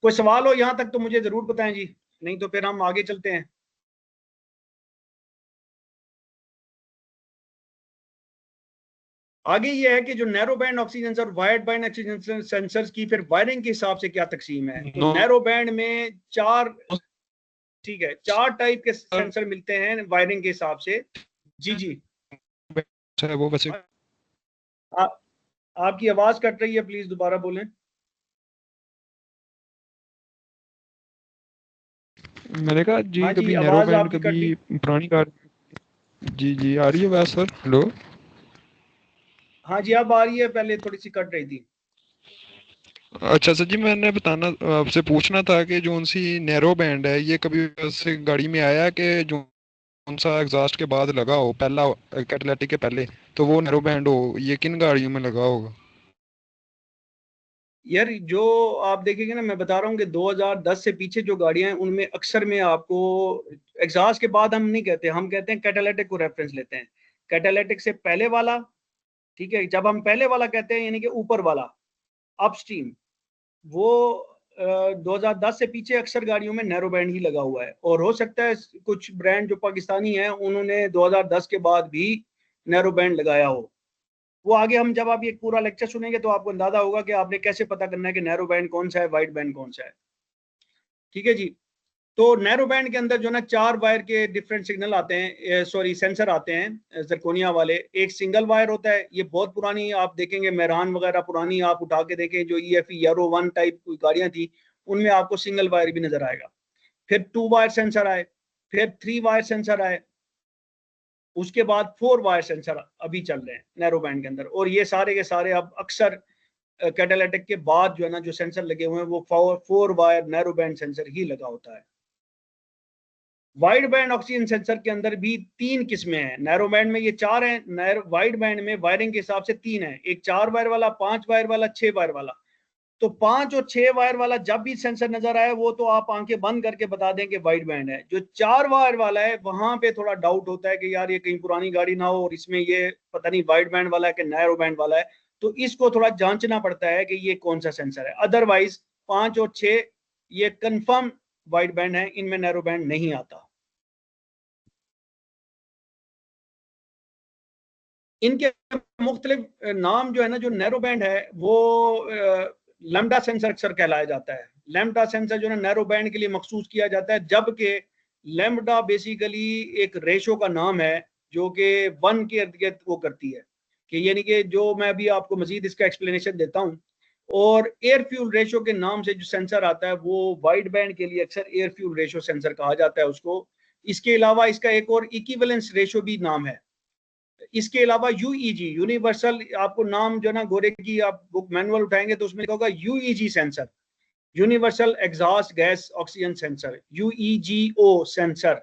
कोई सवाल हो यहाँ तक तो मुझे जरूर बताएं जी, नहीं तो फिर हम आगे चलते हैं। आगे ये है कि जो नैरो बैंड ऑक्सीजन और वाइड बैंड ऑक्सीजन सेंसर्स की फिर वायरिंग के हिसाब से क्या तकसीम है। तो नैरो बैंड में 4, ठीक है, 4 टाइप के सेंसर मिलते हैं वायरिंग के हिसाब से। जी जी, है वो वैसे आ, आपकी आवाज कट रही है, प्लीज दोबारा बोलें। मैंने कहा जी, हाँ जी, कभी नैरो आवाज बैंड आपकी कट कभी रही। पुरानी कार। जी जी, आ रही है बात सर? हेलो। हाँ जी अब आ रही है, पहले थोड़ी सी कट रही थी। अच्छा सर जी, मैंने बताना आपसे पूछना था कि जो सी नैरो बैंड है ये कभी वैसे गाड़ी में आया है कि जो कौन सा एग्जॉस्ट के बाद लगा हो, पहला कैटालिटिक के पहले, तो वो नैरो बैंड हो, ये किन गाड़ियों में लगा होगा? यार जो आप देखेंगे ना, मैं बता रहा हूँ कि 2010 से पीछे जो गाड़ियां हैं उनमें अक्सर में आपको एग्जॉस्ट के बाद हम नहीं कहते, हम कहते हैं कैटालिटिक को रेफरेंस लेते हैं। कैटालिटिक से पहले वाला, ठीक है, जब हम पहले वाला कहते हैं यानी कि ऊपर वाला अपस्ट्रीम, वो 2010 से पीछे अक्सर गाड़ियों में नैरो बैंड ही लगा हुआ है। और हो सकता है कुछ ब्रांड जो पाकिस्तानी हैं उन्होंने 2010 के बाद भी नैरो बैंड लगाया हो। वो आगे हम जब आप ये पूरा लेक्चर सुनेंगे तो आपको अंदाजा होगा कि आपने कैसे पता करना है कि नैरो बैंड कौन सा है, वाइड बैंड कौन सा है। ठीक है जी। तो नैरो बैंड के अंदर जो ना 4 वायर के डिफरेंट सिग्नल आते हैं, सॉरी सेंसर आते हैं जरकोनिया वाले। एक सिंगल वायर होता है, ये बहुत पुरानी आप देखेंगे मेहरान वगैरह पुरानी आप उठा के देखें जो EFE यारो 1 टाइप गाड़ियां थी उनमें आपको सिंगल वायर भी नजर आएगा। फिर 2 वायर सेंसर आए, फिर 3 वायर सेंसर आए, उसके बाद 4 वायर सेंसर अभी चल रहे हैं नैरो बैंड के अंदर। और ये सारे के सारे अब अक्सर कैटालिटिक के बाद जो है ना जो सेंसर लगे हुए हैं वो 4 वायर नैरो बैंड सेंसर ही लगा होता है। वाइड बैंड ऑक्सीजन सेंसर के अंदर भी 3 किस्में हैं। नैरो बैंड में ये 4 हैं, वाइड बैंड में वायरिंग के हिसाब से 3 है, एक 4 वायर वाला, 5 वायर वाला, 6 वायर वाला। तो 5 और 6 वायर वाला जब भी सेंसर नजर आए वो तो आप आंखें बंद करके बता दें कि वाइड बैंड है। जो 4 वायर वाला है वहां पे थोड़ा डाउट होता है कि यार ये कहीं पुरानी गाड़ी ना हो और इसमें ये पता नहीं वाइड बैंड वाला है कि नैरो बैंड वाला है, तो इसको थोड़ा जांचना पड़ता है कि ये कौन सा सेंसर है। अदरवाइज 5 और 6 ये कंफर्म वाइड बैंड है, इनमें नैरो बैंड नहीं आता। इनके मुख्तलिफ नाम जो है ना, जो नैरो बैंड है वो लैम्डा सेंसर अक्सर कहलाया जाता है। लैम्डा सेंसर जो है नैरो बैंड के लिए मखसूस किया जाता है, जबकि लैम्डा बेसिकली एक रेशो का नाम है जो कि 1 के इर्द गिर्द वो करती है, कि यानी कि जो मैं अभी आपको मजीद इसका एक्सप्लेनेशन देता हूँ। और एयर फ्यूल रेशो के नाम से जो सेंसर आता है वो वाइड बैंड के लिए अक्सर एयर फ्यूल रेशो सेंसर कहा जाता है उसको। इसके अलावा इसका एक और इक्विवेलेंस रेशो भी नाम है। इसके अलावा यूईजी यूनिवर्सल, आपको नाम जो ना गोरे की आप बुक मैनुअल उठाएंगे तो उसमें लिखा होगा UEG sensor, universal exhaust gas oxygen sensor, UEGO sensor.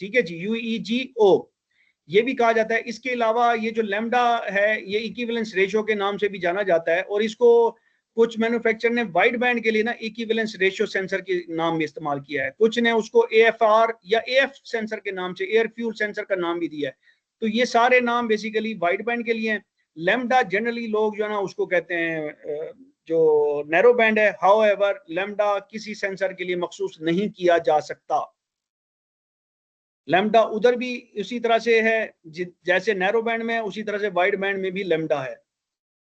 ठीक है जी, यूईजीओ ये भी कहा जाता है। इसके अलावा ये जो लैम्डा है ये इक्विवेलेंस रेशियो के नाम से भी जाना जाता है, और इसको कुछ मैन्युफैक्चरर ने वाइड बैंड के लिए ना इक्विवेलेंस रेशियो सेंसर के नाम में इस्तेमाल किया है, कुछ ने उसको AFR या AF सेंसर के नाम से, एयर फ्यूल सेंसर का नाम भी दिया है। तो ये सारे नाम बेसिकली वाइड बैंड के लिए हैं। लैम्डा जनरली लोग जो है ना उसको कहते हैं जो नैरो बैंड है। हाउएवर लैम्डा किसी सेंसर के लिए मखसूस नहीं किया जा सकता। लैम्डा उधर भी उसी तरह से है जैसे नैरो बैंड में है, उसी तरह से वाइड बैंड में भी लैम्डा है।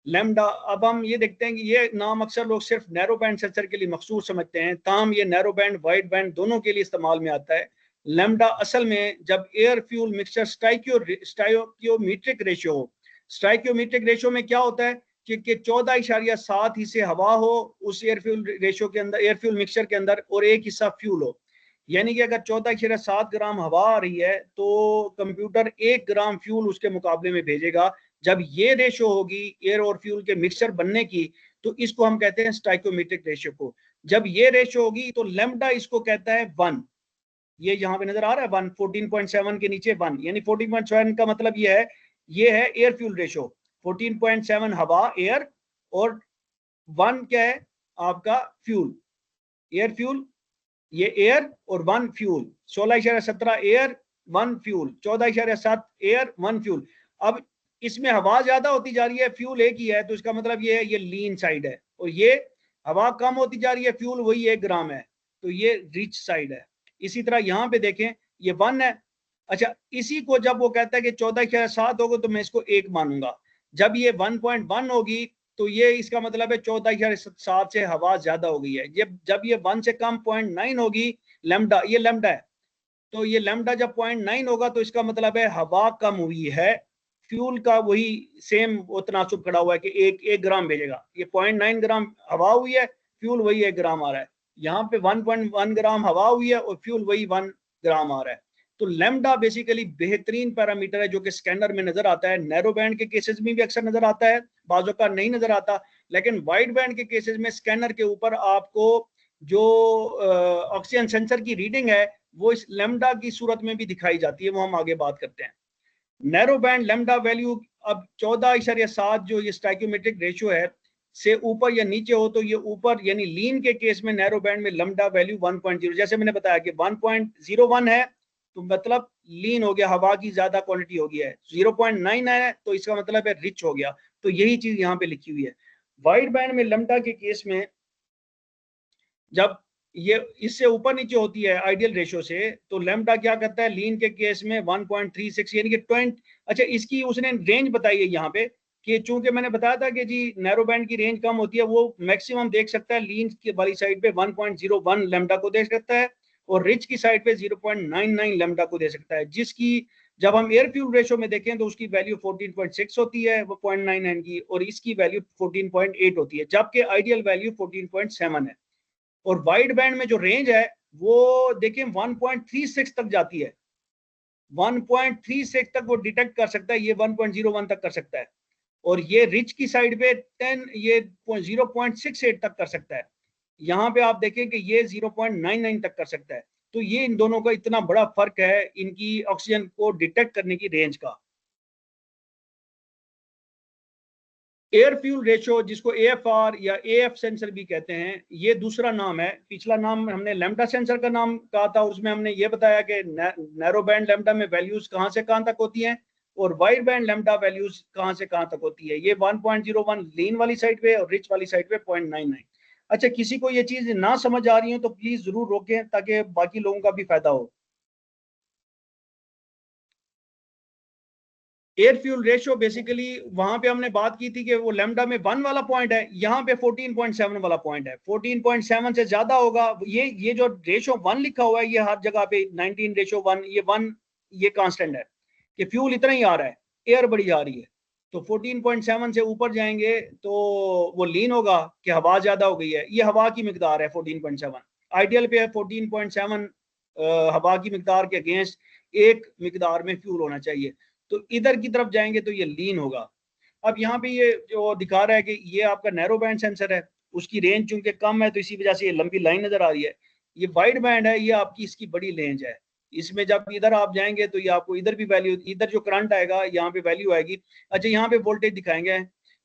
लैम्डा, अब हम ये देखते हैं कि ये नाम अक्सर लोग सिर्फ नैरो बैंड सेंसर के लिए मखसूस समझते हैं, ताहम ये नैरो बैंड वाइड बैंड दोनों के लिए इस्तेमाल में आता है। लैम्डा असल में जब एयर फ्यूल मिक्सचर स्टाइकियोमीट्रिक रेशियो हो, स्टाइकियोमीट्रिक रेशियो में क्या होता है कि 14.7 हिस्से हवा हो उस एयर फ्यूल रेशियो के अंदर, एयर फ्यूल मिक्सचर के अंदर, और 1 हिस्सा फ्यूल हो। यानी कि अगर 14.7 ग्राम हवा आ रही है तो कंप्यूटर 1 ग्राम फ्यूल उसके मुकाबले में भेजेगा। जब ये रेशो होगी एयर और फ्यूल के मिक्सचर बनने की तो इसको हम कहते हैं स्टाइकोमेट्रिक रेशियो को। जब ये रेशो होगी तो लैम्डा इसको कहता है 1। ये यहाँ पे नजर आ रहा है 1, 14.7 के नीचे 1, यानी 14.7 का मतलब ये है एयर फ्यूल रेशो। 14.7 हवा एयर और 1 क्या है आपका फ्यूल, एयर फ्यूल, ये एयर और 1 fuel. 16.17 air 1 fuel, 14.7 air 1 fuel. अब इसमें हवा ज्यादा होती जा रही है, फ्यूल एक ही है, तो इसका मतलब ये है ये लीन साइड है, और ये हवा कम होती जा रही है, फ्यूल वही 1 ग्राम है, तो ये रिच साइड है। इसी तरह यहाँ पे देखें ये 1 है। अच्छा, इसी को जब वो कहता है कि 14.7 होगा तो मैं इसको 1 मानूंगा। जब ये 1.1 होगी तो ये इसका मतलब है 14.7 से हवा ज्यादा हो गई है। जब ये 1 से कम 0.9 होगी, लैम्डा, ये लैम्डा है, तो ये लैम्डा जब 0.9 होगा तो इसका मतलब है हवा कम हुई है। फ्यूल का वही सेम वो तनासुब खड़ा हुआ है कि एक ग्राम भेजेगा, ये 0.9 ग्राम हवा हुई है, फ्यूल वही 1 ग्राम आ रहा है। यहाँ पे 1.1 ग्राम हवा हुई है और फ्यूल वही 1 ग्राम आ रहा है। तो लैम्डा बेसिकली बेहतरीन पैरामीटर है जो कि स्कैनर में नजर आता है। नैरो बैंड के केसेस में भी अक्सर नजर आता है, बाजू का नहीं नजर आता, लेकिन वाइड बैंड के केसेस में स्कैनर के ऊपर आपको जो ऑक्सीजन सेंसर की रीडिंग है वो इस लैम्डा की सूरत में भी दिखाई जाती है, वो हम आगे बात करते हैं। नैरो बैंड लैम्डा वैल्यू अब 14.7 जो ये स्टाइकोमेट्रिक रेशियो है से ऊपर या नीचे हो तो ये ऊपर, यानी लीन के केस में नैरो बैंड में लैम्डा वैल्यू 1.0, जैसे मैंने बताया कि 1.01 है तो मतलब लीन हो गया, हवा की ज्यादा क्वांटिटी हो गया है। 0.9 है तो इसका मतलब है रिच हो गया। तो यही चीज यहाँ पे लिखी हुई है। वाइड बैंड में लैम्डा के केस में जब ये इससे ऊपर नीचे होती है आइडियल रेशियो से तो लैम्डा क्या करता है, लीन के केस में 1.36 यानी कि 20। अच्छा, इसकी उसने रेंज बताई है यहाँ पे कि चूंकि मैंने बताया था कि जी नैरो बैंड की रेंज कम होती है, वो मैक्सिमम देख सकता है लीन की वाली साइड पे 1.01 लैम्डा को देख सकता है, और रिच की साइड पे 0.99 लैम्डा को दे सकता है, जिसकी जब हम एयर फ्यूल रेशो में देखें तो उसकी वैल्यू 14.6 होती है वो 0.99 की, और इसकी वैल्यू 14.8 होती है, जबकि आइडियल वैल्यू 14.7 है। और वाइड बैंड में जो रेंज है वो देखें 1.36 तक जाती है, 1.36 तक वो डिटेक्ट कर सकता है, ये 1.01 तक कर सकता है। और ये रिच की साइड पे 10 ये 0.68 तक कर सकता है। यहाँ पे आप देखें कि ये 0.99 तक कर सकता है। तो ये इन दोनों का इतना बड़ा फर्क है इनकी ऑक्सीजन को डिटेक्ट करने की रेंज का। एयर फ्यूल रेशो, जिसको एएफआर या एएफ सेंसर भी कहते हैं, ये दूसरा नाम है। पिछला नाम हमने लैम्डा सेंसर का नाम कहा था, उसमें हमने ये बताया कि नैरो बैंड लैम्डा में वैल्यूज कहां से कहां तक होती हैं और वाइड बैंड लैम्डा वैल्यूज कहां से कहां तक होती है। ये 1.01 लीन वाली साइड पे और रिच वाली साइड पे 0.99। अच्छा, किसी को ये चीज ना समझ आ रही हो तो प्लीज जरूर रोकें ताकि बाकी लोगों का भी फायदा हो। एयर फ्यूल रेशियो बेसिकली वहां पे हमने बात की थी कि वो लैम्डा में 1 वाला पॉइंट है, यहाँ पे 14.7 वाला पॉइंट है। 14.7 से ज्यादा होगा, ये जो रेशियो 1 लिखा हुआ है ये हर जगह पे 19:1, ये 1 ये कांस्टेंट है कि फ्यूल इतना ही आ रहा है, एयर बड़ी आ रही है। तो 14.7 से ऊपर जाएंगे तो वो लीन होगा कि हवा ज्यादा हो गई है, ये हवा की मिकदार है 14.7। आइडियल पे है 14.7 हवा की मिकदार के अगेंस्ट एक मिकदार में फ्यूल होना चाहिए। तो इधर की तरफ जाएंगे तो ये लीन होगा। अब यहाँ पे ये जो दिखा रहा है कि ये आपका नैरो बैंड सेंसर है, उसकी रेंज चूंकि कम है तो इसी वजह से ये लंबी लाइन नजर आ रही है। ये वाइड बैंड है, ये आपकी इसकी बड़ी रेंज है। इसमें जब इधर आप जाएंगे तो ये आपको इधर भी वैल्यू, इधर जो करंट आएगा यहाँ पे वैल्यू आएगी। अच्छा, यहाँ पे वोल्टेज दिखाएंगे।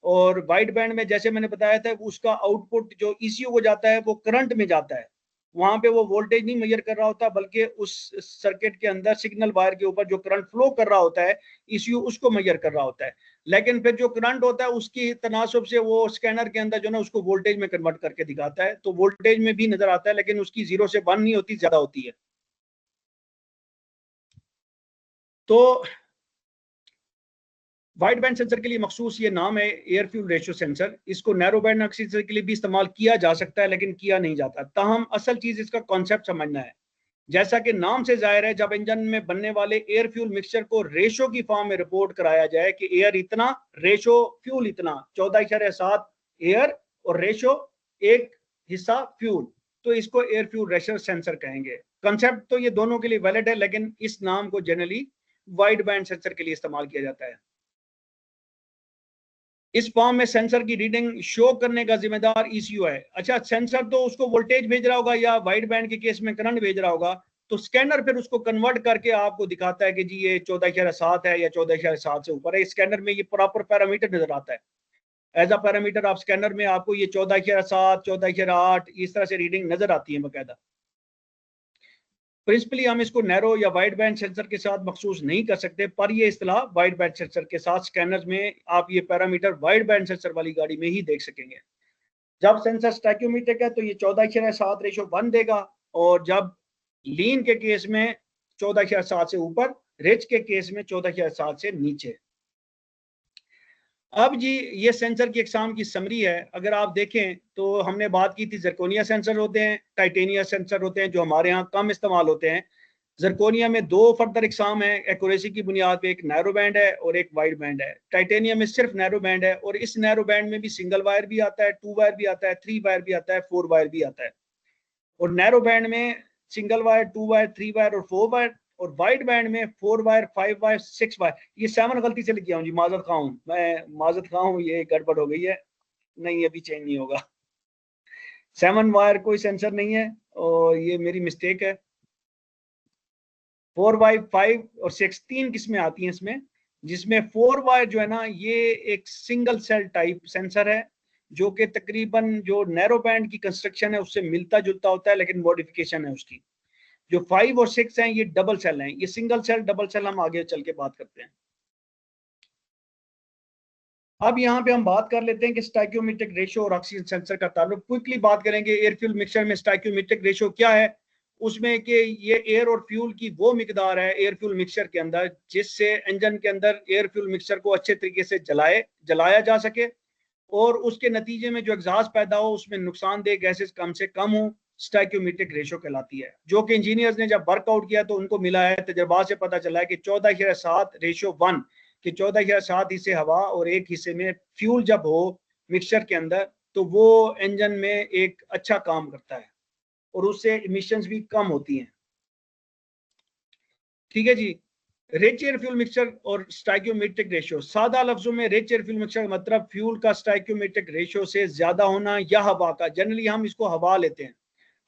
और वाइड बैंड में जैसे मैंने बताया था उसका आउटपुट जो ईसीयू को जाता है वो करंट में जाता है, वहां पे वो वोल्टेज नहीं मेजर कर रहा होता बल्कि उस सर्किट के अंदर सिग्नल वायर के ऊपर जो करंट फ्लो कर रहा होता है ईसीयू उसको मेजर कर रहा होता है। लेकिन फिर जो करंट होता है उसकी तनासब से वो स्कैनर के अंदर जो ना उसको वोल्टेज में कन्वर्ट करके दिखाता है, तो वोल्टेज में भी नजर आता है लेकिन उसकी 0 से 1 नहीं होती, ज्यादा होती है। तो वाइड बैंड सेंसर के लिए मखसूस ये नाम है एयर फ्यूल रेशियो सेंसर। इसको नैरो बैंड सेंसर के लिए भी इस्तेमाल किया जा सकता है लेकिन किया नहीं जाता। ताहम असल चीज इसका कॉन्सेप्ट समझना है। जैसा कि नाम से जाहिर है, जब इंजन में बनने वाले एयर फ्यूल मिक्सचर को रेशो की फॉर्म में रिपोर्ट कराया जाए कि एयर इतना, रेशो फ्यूल इतना, 14.7 एयर और रेशो एक हिस्सा फ्यूल, तो इसको एयर फ्यूल रेशो सेंसर कहेंगे। कंसेप्ट तो ये दोनों के लिए वैलिड है लेकिन इस नाम को जनरली वाइड बैंड सेंसर के लिए इस्तेमाल किया जाता है। इस फॉर्म में सेंसर की रीडिंग शो करने का जिम्मेदार ईसीयू है। अच्छा, सेंसर तो उसको वोल्टेज भेज रहा होगा या वाइड बैंड के केस में करंट भेज रहा होगा, तो स्कैनर फिर उसको कन्वर्ट करके आपको दिखाता है कि जी ये 14.7 है या 14.7 से ऊपर है। स्कैनर में ये प्रॉपर पैरामीटर नजर आता है। एज अ पैरामीटर आप स्कैनर में आपको ये 14.7 14.8 इस तरह से रीडिंग नजर आती है बाकायदा। प्रिंसिपली हम इसको नैरो या वाइड बैंड सेंसर के साथ मखसूस नहीं कर सकते, पर ये इस्तेलाह वाइड बैंड सेंसर के साथ स्कैनर्स में आप ये पैरामीटर वाइड बैंड सेंसर वाली गाड़ी में ही देख सकेंगे। जब सेंसर स्टैक्योमीट्रिक है तो ये 14.7 रेशो 1 देगा, और जब लीन के केस में 14.7 से ऊपर, रिच के केस में 14.7 से नीचे। अब जी ये सेंसर की इकसाम की समरी है। अगर आप देखें तो हमने बात की थी जरकोनिया सेंसर होते हैं, टाइटेनिया सेंसर होते हैं जो हमारे यहाँ कम इस्तेमाल होते हैं। जरकोनिया में 2 फर्दर इकसाम है एक्यूरेसी की बुनियाद पे, एक नैरो बैंड है और एक वाइड बैंड है। टाइटेनिया में सिर्फ नैरो बैंड है, और इस नैरो बैंड में भी सिंगल वायर भी आता है, 2 वायर भी आता है, 3 वायर भी आता है, 4 वायर भी आता है। और नैरो बैंड में सिंगल वायर, 2 वायर, 3 वायर और 4 वायर, और वाइड बैंड में 4 वायर, 5 वायर, 6 वायर। ये 7 गलती से लिख गया हूँ जी, माजरत खा हूँ मैं, माजरत खा हूँ, ये गड़बड़ हो गई है। नहीं, अभी चेंज नहीं होगा। 7 वायर कोई सेंसर नहीं है और ये मेरी मिस्टेक है। 4 वायर, 5 और 6 3 किस्में आती हैं इसमें, जिसमें 4 वायर जो है ना ये एक सिंगल सेल टाइप सेंसर है जो कि तकरीबन जो नैरो बैंड की कंस्ट्रक्शन है उससे मिलता जुलता होता है लेकिन मॉडिफिकेशन है उसकी। जो 5 और 6 हैं ये डबल सेल हैं, ये सिंगल सेल डबल सेल हम आगे चल के बात करते हैं। अब यहाँ पे हम बात कर लेते हैं कि स्टाइक्योमेट्रिक रेशियो और ऑक्सीजन सेंसर का ताल्लुक। क्विकली बात करेंगे एयर फ्यूल मिक्सचर में स्टाइक्योमेट्रिक रेशियो क्या है। उसमें कि ये एयर और फ्यूल की वो मिकदार है एयर फ्यूल मिक्सचर के अंदर जिससे इंजन के अंदर एयर फ्यूल मिक्सचर को अच्छे तरीके से जलाया जा सके और उसके नतीजे में जो एग्जॉस्ट पैदा हो उसमें नुकसानदेह गैसेस कम से कम हो, स्टाइक्योमेट्रिक रेशो कहलाती है, जो कि इंजीनियर्स ने जब वर्कआउट किया तो उनको मिला है, तजर्बा से पता चला है कि 14:7:1 कि 14:7 हिस्से हवा और 1 हिस्से में फ्यूल जब हो मिक्सचर के अंदर, तो वो इंजन में एक अच्छा काम करता है और उससे इमिशंस भी कम होती हैं। ठीक है जी। रिच एयर फ्यूल मिक्सचर और स्टाइक्योमेट्रिक रेशियो, सादा लफ्जों में रिच एयर फ्यूल मिक्सचर का मतलब फ्यूल का स्टाइक्योमेट्रिक रेशियो से ज्यादा होना या हवा का, जनरली हम इसको हवा लेते हैं,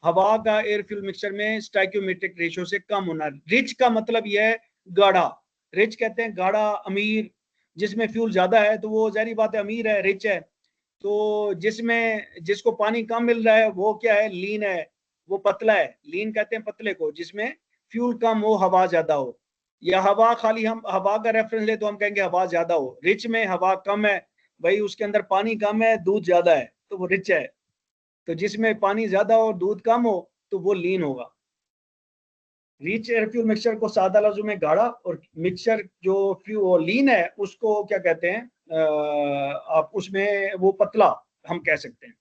हवा का एयर फ्यूल मिक्सचर में स्टाइक्योमेट्रिक रेशियो से कम होना। रिच का मतलब यह है गाढ़ा, रिच कहते हैं गाढ़ा, अमीर, जिसमें फ्यूल ज्यादा है तो वो जाहिर बात है अमीर है, रिच है। तो जिसको पानी कम मिल रहा है वो क्या है, लीन है, वो पतला है। लीन कहते हैं पतले को, जिसमें फ्यूल कम हो, हवा ज्यादा हो। या हवा, खाली हम हवा का रेफरेंस ले तो हम कहेंगे हवा ज्यादा हो। रिच में हवा कम है, भाई उसके अंदर पानी कम है, दूध ज्यादा है, तो वो रिच है। तो जिसमें पानी ज्यादा हो, दूध कम हो, तो वो लीन होगा। रिच एयर फ्यूल मिक्सचर को सादा लफ्जों में गाढ़ा, और मिक्सचर जो फ्यूल लीन है उसको क्या कहते हैं, आप उसमें वो पतला हम कह सकते हैं।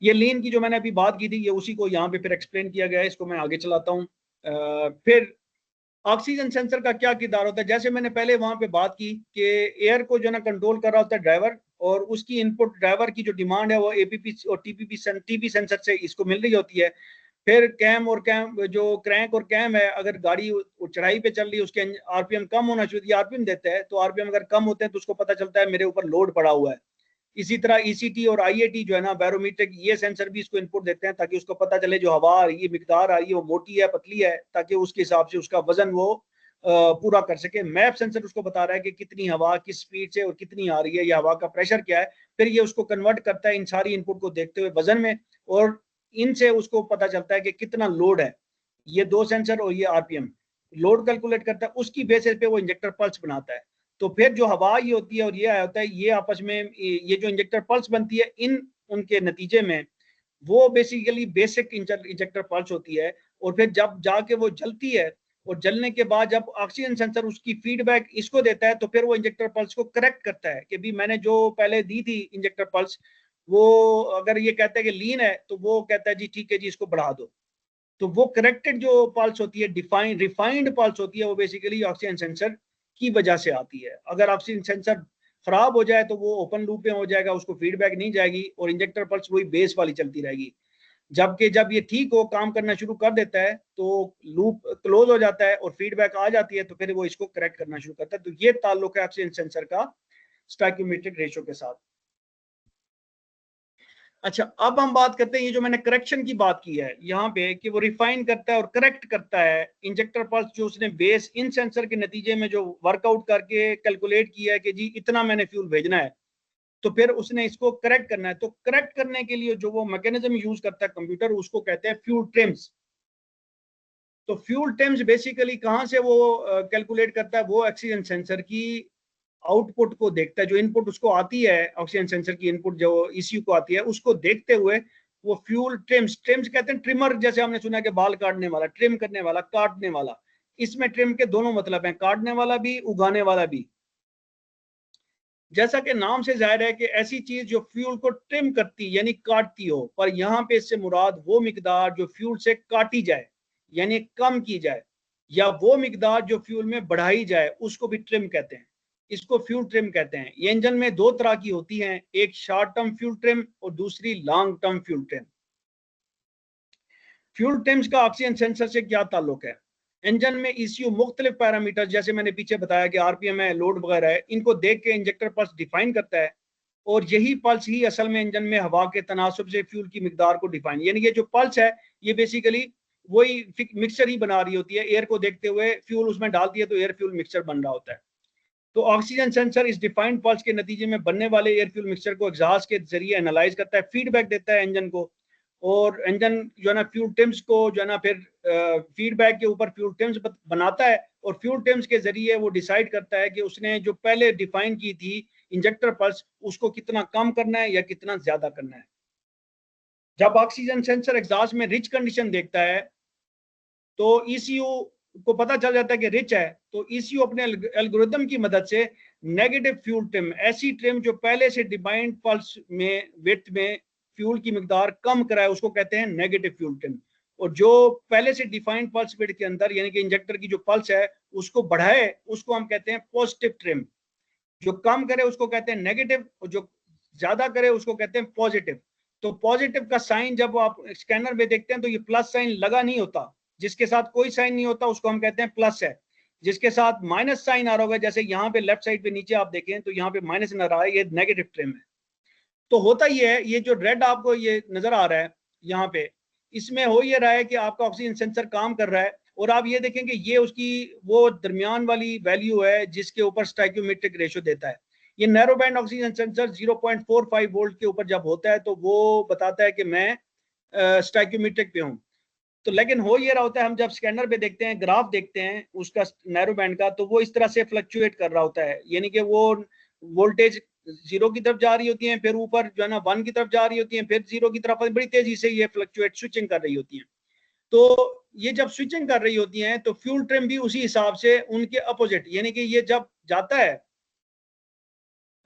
ये लीन की जो मैंने अभी बात की थी, ये उसी को यहाँ पे फिर एक्सप्लेन किया गया है। इसको मैं आगे चलाता हूँ। फिर ऑक्सीजन सेंसर का क्या किरदार होता है, जैसे मैंने पहले वहां पे बात की कि एयर को जो ना कंट्रोल कर रहा होता है ड्राइवर, और उसकी इनपुट ड्राइवर की जो डिमांड है वो एपीपी और टीपी सेंसर से इसको मिल रही होती है। फिर कैम जो क्रैंक और कैम है, अगर गाड़ी चढ़ाई पे चल रही है उसके आरपीएम कम होना चाहिए, आरपीएम देता है, तो आरपीएम अगर कम होते हैं तो उसको पता चलता है मेरे ऊपर लोड पड़ा हुआ है। इसी तरह ईसीटी और आईएटी जो है ना, बैरोमीट्रिक, ये सेंसर भी इसको इनपुट देते हैं ताकि उसको पता चले जो हवा आ रही है, मिकदार आ रही है, वो मोटी है पतली है, ताकि उसके हिसाब से उसका वजन वो पूरा कर सके। मैप सेंसर उसको बता रहा है कि कितनी हवा किस स्पीड से और कितनी आ रही है, या हवा का प्रेशर क्या है। फिर ये उसको कन्वर्ट करता है इन सारी इनपुट को देखते हुए वजन में, और इनसे उसको पता चलता है कि कितना लोड है। ये दो सेंसर और ये आरपीएम लोड कैलकुलेट करता है, उसकी बेसिस पे वो इंजेक्टर पल्स बनाता है। तो फिर जो हवा ये होती है और ये होता है, ये आपस में ये जो इंजेक्टर पल्स बनती है, इन उनके नतीजे में वो बेसिकली बेसिक इंजेक्टर पल्स होती है। और फिर जब जाके वो जलती है, और जलने के बाद जब ऑक्सीजन सेंसर उसकी फीडबैक इसको देता है, तो फिर वो इंजेक्टर पल्स को करेक्ट करता है कि भी मैंने जो पहले दी थी इंजेक्टर पल्स, वो अगर ये कहता है कि लीन है तो वो कहता है जी ठीक है जी इसको बढ़ा दो। तो वो करेक्टेड जो पल्स होती है, रिफाइंड पल्स होती है, वो बेसिकली ऑक्सीजन सेंसर की वजह से आती है। अगर ऑक्सीजन सेंसर खराब हो जाए तो वो ओपन लूप में हो जाएगा, उसको फीडबैक नहीं जाएगी, और इंजेक्टर पल्स वही बेस वाली चलती रहेगी। जबकि जब ये ठीक हो, काम करना शुरू कर देता है, तो लूप क्लोज हो जाता है और फीडबैक आ जाती है, तो फिर वो इसको करेक्ट करना शुरू करता है। तो ये ताल्लुक है ऑक्सीजन सेंसर का स्टोइकोमेट्रिक रेशियो के साथ। अच्छा, अब हम बात करते हैं, ये जो मैंने करेक्शन की बात की है यहाँ पे, कि वो रिफाइन करता है और करेक्ट करता है इंजेक्टर पल्स जो उसने बेस इन सेंसर के नतीजे में जो वर्कआउट करके कैलकुलेट किया है कि जी इतना मैंने फ्यूल भेजना है, तो फिर उसने इसको करेक्ट करना है। तो करेक्ट करने के लिए जो वो मैकेनिज्म यूज करता है कंप्यूटर, उसको कहते हैं फ्यूल ट्रिम्स। तो फ्यूल ट्रिम्स बेसिकली कहाँ से वो कैलकुलेट करता है, वो ऑक्सीजन सेंसर की आउटपुट को देखता है, जो इनपुट उसको आती है, ऑक्सीजन सेंसर की इनपुट जो ईसीयू को आती है, उसको देखते हुए वो फ्यूल ट्रिम्स, ट्रिम्स कहते हैं ट्रिमर, जैसे हमने सुना कि बाल काटने वाला, ट्रिम करने वाला, काटने वाला। इसमें ट्रिम के दोनों मतलब हैं, काटने वाला भी, उगाने वाला भी। जैसा कि नाम से जाहिर है कि ऐसी चीज जो फ्यूल को ट्रिम करती यानी काटती हो, पर यहाँ पे इससे मुराद वो मिकदार जो फ्यूल से काटी जाए यानी कम की जाए, या वो मिकदार जो फ्यूल में बढ़ाई जाए, उसको भी ट्रिम कहते हैं। इसको फ्यूल ट्रिम कहते हैं। ये इंजन में दो तरह की होती हैं, एक शॉर्ट टर्म फ्यूल ट्रिम और दूसरी long term fuel trim. Fuel TRIMS का ऑक्सीजन सेंसर से क्या ताल्लुक है? इंजन में ईसीयू मुख्तलिफ पैरामीटर, जैसे मैंने पीछे बताया कि आरपीएम है, लोड वगैरह है, इनको देख के इंजेक्टर पल्स डिफाइन करता है, और यही पल्स ही असल में इंजन में हवा के तनासुब से फ्यूल की मिकदार को डिफाइन, यानी ये जो पल्स है ये बेसिकली वही मिक्सचर ही बना रही होती है। एयर को देखते हुए फ्यूल उसमें डालती है तो एयर फ्यूल मिक्सचर बन रहा होता है। तो ऑक्सीजन सेंसर इस डिफाइंड पल्स के नतीजे में बनने वाले एयर फ्यूल मिक्सचर को एग्जॉस्ट के जरिए एनालाइज करता है, फीडबैक देता है इंजन को, और इंजन जो है ना फ्यूल टिम्स को जो है ना फिर फीडबैक के ऊपर फ्यूल टिम्स बनाता है, और फ्यूल टिम्स के जरिए वो डिसाइड करता है कि उसने जो पहले डिफाइन की थी इंजेक्टर पल्स, उसको कितना कम करना है या कितना ज्यादा करना है। जब ऑक्सीजन सेंसर एग्जॉस्ट में रिच कंडीशन देखता है तो ईसीयू को पता चल जाता है कि रिच है, तो ईसीयू अपने एल्गोरिथम की मदद से नेगेटिव फ्यूल ट्रिम, ऐसी ट्रिम जो पहले से डिफाइंड पल्स में विड्थ में फ्यूल की मिकदार कम कराए उसको कहते हैं नेगेटिव फ्यूल ट्रिम, और जो पहले से डिफाइंड पल्स विड्थ के अंदर यानी कि इंजेक्टर की जो पल्स है उसको बढ़ाए उसको हम कहते हैं पॉजिटिव ट्रिम। जो कम करे उसको कहते हैं नेगेटिव, और जो ज्यादा करे उसको कहते हैं पॉजिटिव। तो पॉजिटिव का साइन जब आप स्कैनर में देखते हैं तो ये प्लस साइन लगा नहीं होता, जिसके साथ कोई साइन नहीं होता उसको हम कहते हैं प्लस है। जिसके साथ माइनस साइन आ रहा होगा, जैसे यहाँ पे लेफ्ट साइड पे नीचे आप देखें तो यहाँ पे माइनस नजर आ रहा है, ये नेगेटिव ट्रिम है। तो होता ये है, ये जो रेड आपको ये नजर आ रहा है यहाँ पे, इसमें हो ये रहा है कि आपका ऑक्सीजन सेंसर काम कर रहा है, और आप ये देखेंगे ये उसकी वो दरमियान वाली वैल्यू है जिसके ऊपर स्टाइक्योमेट्रिक रेशियो देता है। ये narrow band oxygen sensor 0.45 volt के ऊपर जब होता है तो वो बताता है कि मैं स्टाइक्योमेट्रिक पे हूँ। तो लेकिन हो ये रहा होता है, हम जब स्कैनर पे देखते हैं, ग्राफ देखते हैं उसका नैरो बैंड का, तो वो इस तरह से फ्लक्चुएट कर रहा होता है, यानी कि वो वोल्टेज 0 की तरफ जा रही होती है, फिर ऊपर जो है ना 1 की तरफ जा रही होती है, फिर 0 की तरफ, बड़ी तेजी से ये फ्लक्चुएट स्विचिंग कर रही होती है। तो ये जब स्विचिंग कर रही होती हैं तो फ्यूल ट्रिम भी उसी हिसाब से उनके अपोजिट, यानी कि ये जब जाता है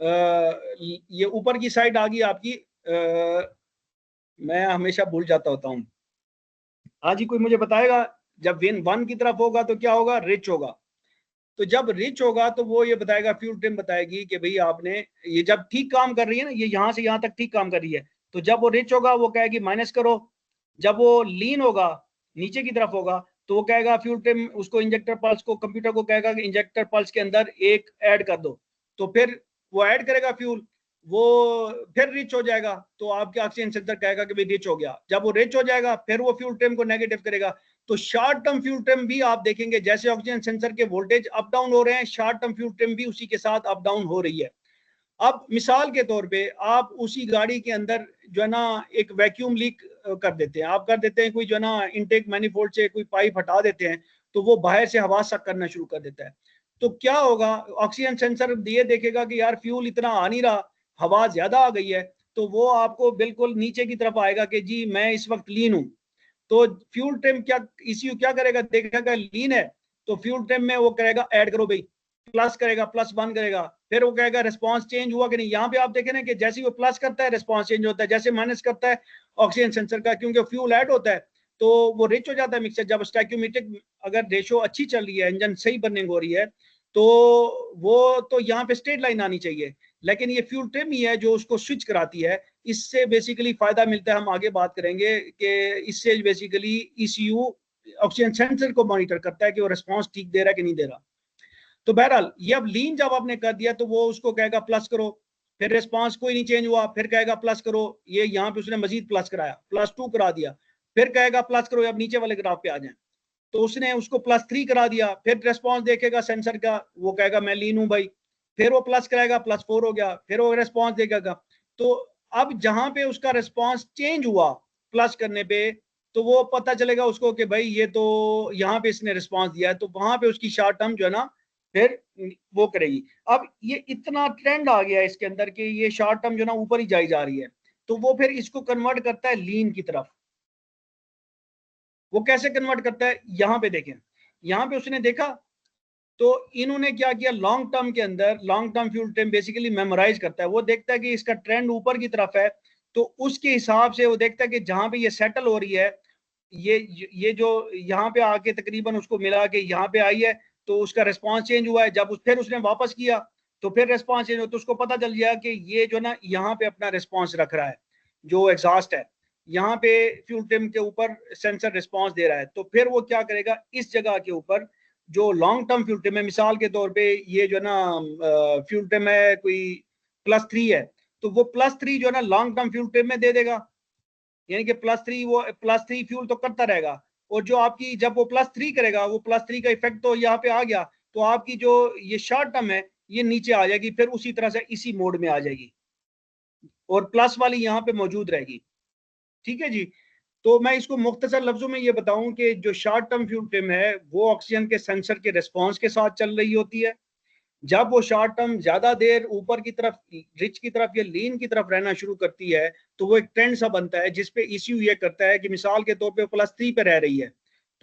ये ऊपर की साइड आ गई आपकी, मैं हमेशा भूल जाता होता हूँ। हाँ जी, कोई मुझे बताएगा, जब वेन 1 की तरफ होगा तो क्या होगा, रिच होगा। तो जब रिच होगा तो वो ये बताएगा, फ्यूल ट्रिम बताएगी कि भाई आपने ये जब ठीक काम कर रही है ना, ये यहाँ से यहाँ तक ठीक काम कर रही है, तो जब वो रिच होगा वो कहेगी माइनस करो। जब वो लीन होगा, नीचे की तरफ होगा, तो वो कहेगा फ्यूल ट्रिम उसको इंजेक्टर पल्स को, कंप्यूटर को कहेगा कि इंजेक्टर पल्स के अंदर एक ऐड कर दो। तो फिर वो ऐड करेगा फ्यूल, वो फिर रिच हो जाएगा, तो आपके ऑक्सीजन सेंसर कहेगा कि भाई रिच हो गया। जब वो रिच हो जाएगा फिर वो फ्यूल ट्रिम को नेगेटिव करेगा। तो शॉर्ट टर्म फ्यूल ट्रिम भी आप देखेंगे, जैसे ऑक्सीजन सेंसर के वोल्टेज अप डाउन हो रहे हैं, शॉर्ट टर्म फ्यूल ट्रिम भी उसी के साथ अप डाउन हो रही है। अब मिसाल के तौर पे आप उसी गाड़ी के अंदर जो है ना एक वैक्यूम लीक कर देते हैं, आप कर देते हैं, कोई जो है ना इनटेक मैनिफोल्ड से कोई पाइप हटा देते हैं, तो वो बाहर से हवा सक करना शुरू कर देता है। तो क्या होगा, ऑक्सीजन सेंसर ये देखेगा कि यार फ्यूल इतना आ नहीं रहा, हवा ज्यादा आ गई है, तो वो आपको बिल्कुल नीचे की तरफ आएगा कि जी मैं इस वक्त लीन हूँ। तो फ्यूल ट्रिम क्या, ईसीयू क्या करेगा, देखेगा लीन है तो फ्यूल ट्रिम में वो करेगा ऐड करो भाई, प्लस करेगा, प्लस 1 करेगा, फिर वो कहेगा रिस्पांस चेंज हुआ कि नहीं। यहाँ पे आप देखें ना कि जैसे वो प्लस करता है रिस्पांस चेंज होता है, जैसे माइनस करता है ऑक्सीजन सेंसर का, क्योंकि फ्यूल ऐड होता है तो वो रिच हो जाता है मिक्सचर। जब स्टैक्योमेट्रिक अगर रेशो अच्छी चल रही है, इंजन सही बर्निंग हो रही है, तो वो तो यहाँ पे स्ट्रेट लाइन आनी चाहिए, लेकिन ये फ्यूल ट्रिम ही है जो उसको स्विच कराती है। इससे बेसिकली फायदा मिलता है, हम आगे बात करेंगे कि इससे बेसिकली ईसीयू ऑक्सीजन सेंसर को मॉनिटर करता है कि वो रिस्पांस ठीक दे रहा है कि नहीं दे रहा। तो बहरहाल ये अब लीन जब आपने कर दिया तो वो उसको कहेगा प्लस करो, फिर रिस्पांस कोई नहीं चेंज हुआ, फिर कहेगा प्लस करो, ये यहाँ पे उसने मजीद प्लस कराया, +2 करा दिया, फिर कहेगा प्लस करो, अब नीचे वाले ग्राफ पे आ जाए, तो उसने उसको +3 करा दिया, फिर रिस्पांस देखेगा सेंसर का, वो कहेगा मैं लीन हूं भाई, फिर वो प्लस कराएगा, +4 हो गया, फिर वो रिस्पांस देगा। तो अब जहां पे उसका रिस्पांस चेंज हुआ प्लस करने पे, तो वो पता चलेगा उसको कि भाई ये तो यहाँ पे इसने रिस्पांस दिया है, तो वहां पे उसकी शॉर्ट टर्म जो है ना फिर वो करेगी। अब ये इतना ट्रेंड आ गया है इसके अंदर कि ये शॉर्ट टर्म जो ना ऊपर ही जाई जा रही है, तो वो फिर इसको कन्वर्ट करता है लीन की तरफ। वो कैसे कन्वर्ट करता है, यहाँ पे देखें, यहाँ पे उसने देखा, तो इन्होंने क्या किया, लॉन्ग टर्म के अंदर long term fuel trim basically memorise करता है, वो देखता है कि इसका ट्रेंड ऊपर की तरफ है, तो उसके हिसाब से वो देखता है कि जहां पे ये सेटल हो रही है, ये जो यहाँ पे आके तकरीबन उसको मिला कि यहाँ पे आई है, तो उसका रिस्पांस चेंज हुआ है। जब फिर उसने वापस किया तो फिर रिस्पांस चेंज हुआ, तो उसको पता चल गया कि ये जो ना यहाँ पे अपना रिस्पांस रख रहा है, जो एग्जॉस्ट है यहाँ पे फ्यूल ट्रिम के ऊपर सेंसर रिस्पांस दे रहा है। तो फिर वो क्या करेगा, इस जगह के ऊपर जो लॉन्ग टर्म फ्यूल ट्रिम है, मिसाल के तौर पे ये जो ना फ्यूल ट्रिम है कोई +3 है, तो वो +3 जो है ना लॉन्ग टर्म फ्यूल ट्रिम में दे देगा, यानी कि +3 वो +3 फ्यूल तो करता रहेगा। और जो आपकी जब वो +3 करेगा, वो +3 का इफेक्ट तो यहाँ पे आ गया, तो आपकी जो ये शॉर्ट टर्म है ये नीचे आ जाएगी, फिर उसी तरह से इसी मोड में आ जाएगी, और प्लस वाली यहाँ पे मौजूद रहेगी। ठीक है जी। तो मैं इसको मुख्तसर लफ्जों में ये बताऊं कि जो शॉर्ट टर्म फ्यूल ट्रिम है वो ऑक्सीजन के सेंसर के रिस्पांस के साथ चल रही होती है। जब वो शॉर्ट टर्म ज्यादा देर ऊपर की तरफ, रिच की तरफ या लीन की तरफ रहना शुरू करती है, तो वो एक ट्रेंड सा बनता है जिसपे इश्यू ये करता है कि मिसाल के तौर पे +3 पे रह रही है,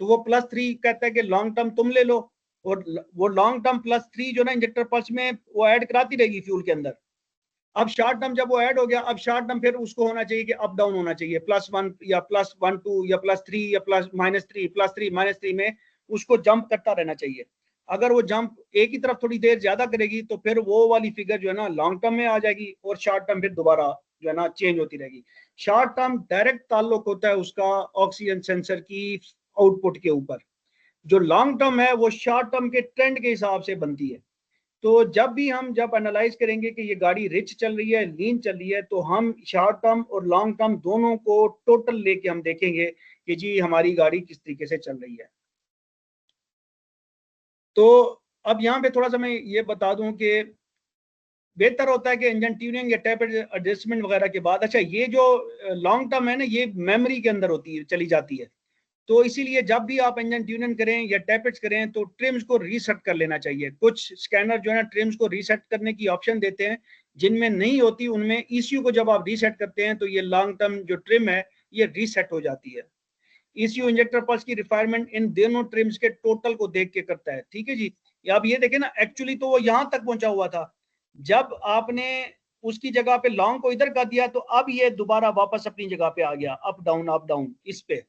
तो वो +3 कहता है कि लॉन्ग टर्म तुम ले लो, और वो लॉन्ग टर्म +3 जो ना इंजेक्टर पल्स में वो ऐड कराती रहेगी फ्यूल के अंदर। अब शॉर्ट टर्म जब वो ऐड हो गया, अब शॉर्ट टर्म फिर उसको होना चाहिए कि अप डाउन होना चाहिए, +1 या +1 2 या +3 या -3 +3 -3 में उसको जंप करता रहना चाहिए। अगर वो जंप एक ही तरफ थोड़ी देर ज्यादा करेगी तो फिर वो वाली फिगर जो है ना लॉन्ग टर्म में आ जाएगी और शॉर्ट टर्म फिर दोबारा जो है ना चेंज होती रहेगी। शॉर्ट टर्म डायरेक्ट ताल्लुक होता है उसका ऑक्सीजन सेंसर की आउटपुट के ऊपर, जो लॉन्ग टर्म है वो शॉर्ट टर्म के ट्रेंड के हिसाब से बनती है। तो जब भी हम जब एनालाइज करेंगे कि ये गाड़ी रिच चल रही है लीन चल रही है, तो हम शॉर्ट टर्म और लॉन्ग टर्म दोनों को टोटल लेके हम देखेंगे कि जी हमारी गाड़ी किस तरीके से चल रही है। तो अब यहाँ पे थोड़ा सा मैं ये बता दूं कि बेहतर होता है कि इंजन ट्यूनिंग या टैप एडजस्टमेंट वगैरह के बाद, अच्छा ये जो लॉन्ग टर्म है ना ये मेमोरी के अंदर होती है, चली जाती है। तो इसीलिए जब भी आप इंजन ट्यूनिंग करें या टैपेट्स करें तो ट्रिम्स को रीसेट कर लेना चाहिए। कुछ स्कैनर जो है ना ट्रिम्स को रीसेट करने की ऑप्शन देते हैं, जिनमें नहीं होती उनमें ईसीयू को जब आप रीसेट करते हैं तो ये लॉन्ग टर्म जो ट्रिम है ये रीसेट हो जाती है। ईसीयू इंजेक्टर पल्स की रिफायरमेंट इन दोनों ट्रिम्स के टोटल को देख के करता है। ठीक है जी, अब ये देखें ना, एक्चुअली तो वो यहां तक पहुंचा हुआ था, जब आपने उसकी जगह पे लॉन्ग को इधर कर दिया तो अब ये दोबारा वापस अपनी जगह पे आ गया, अप डाउन इस पे।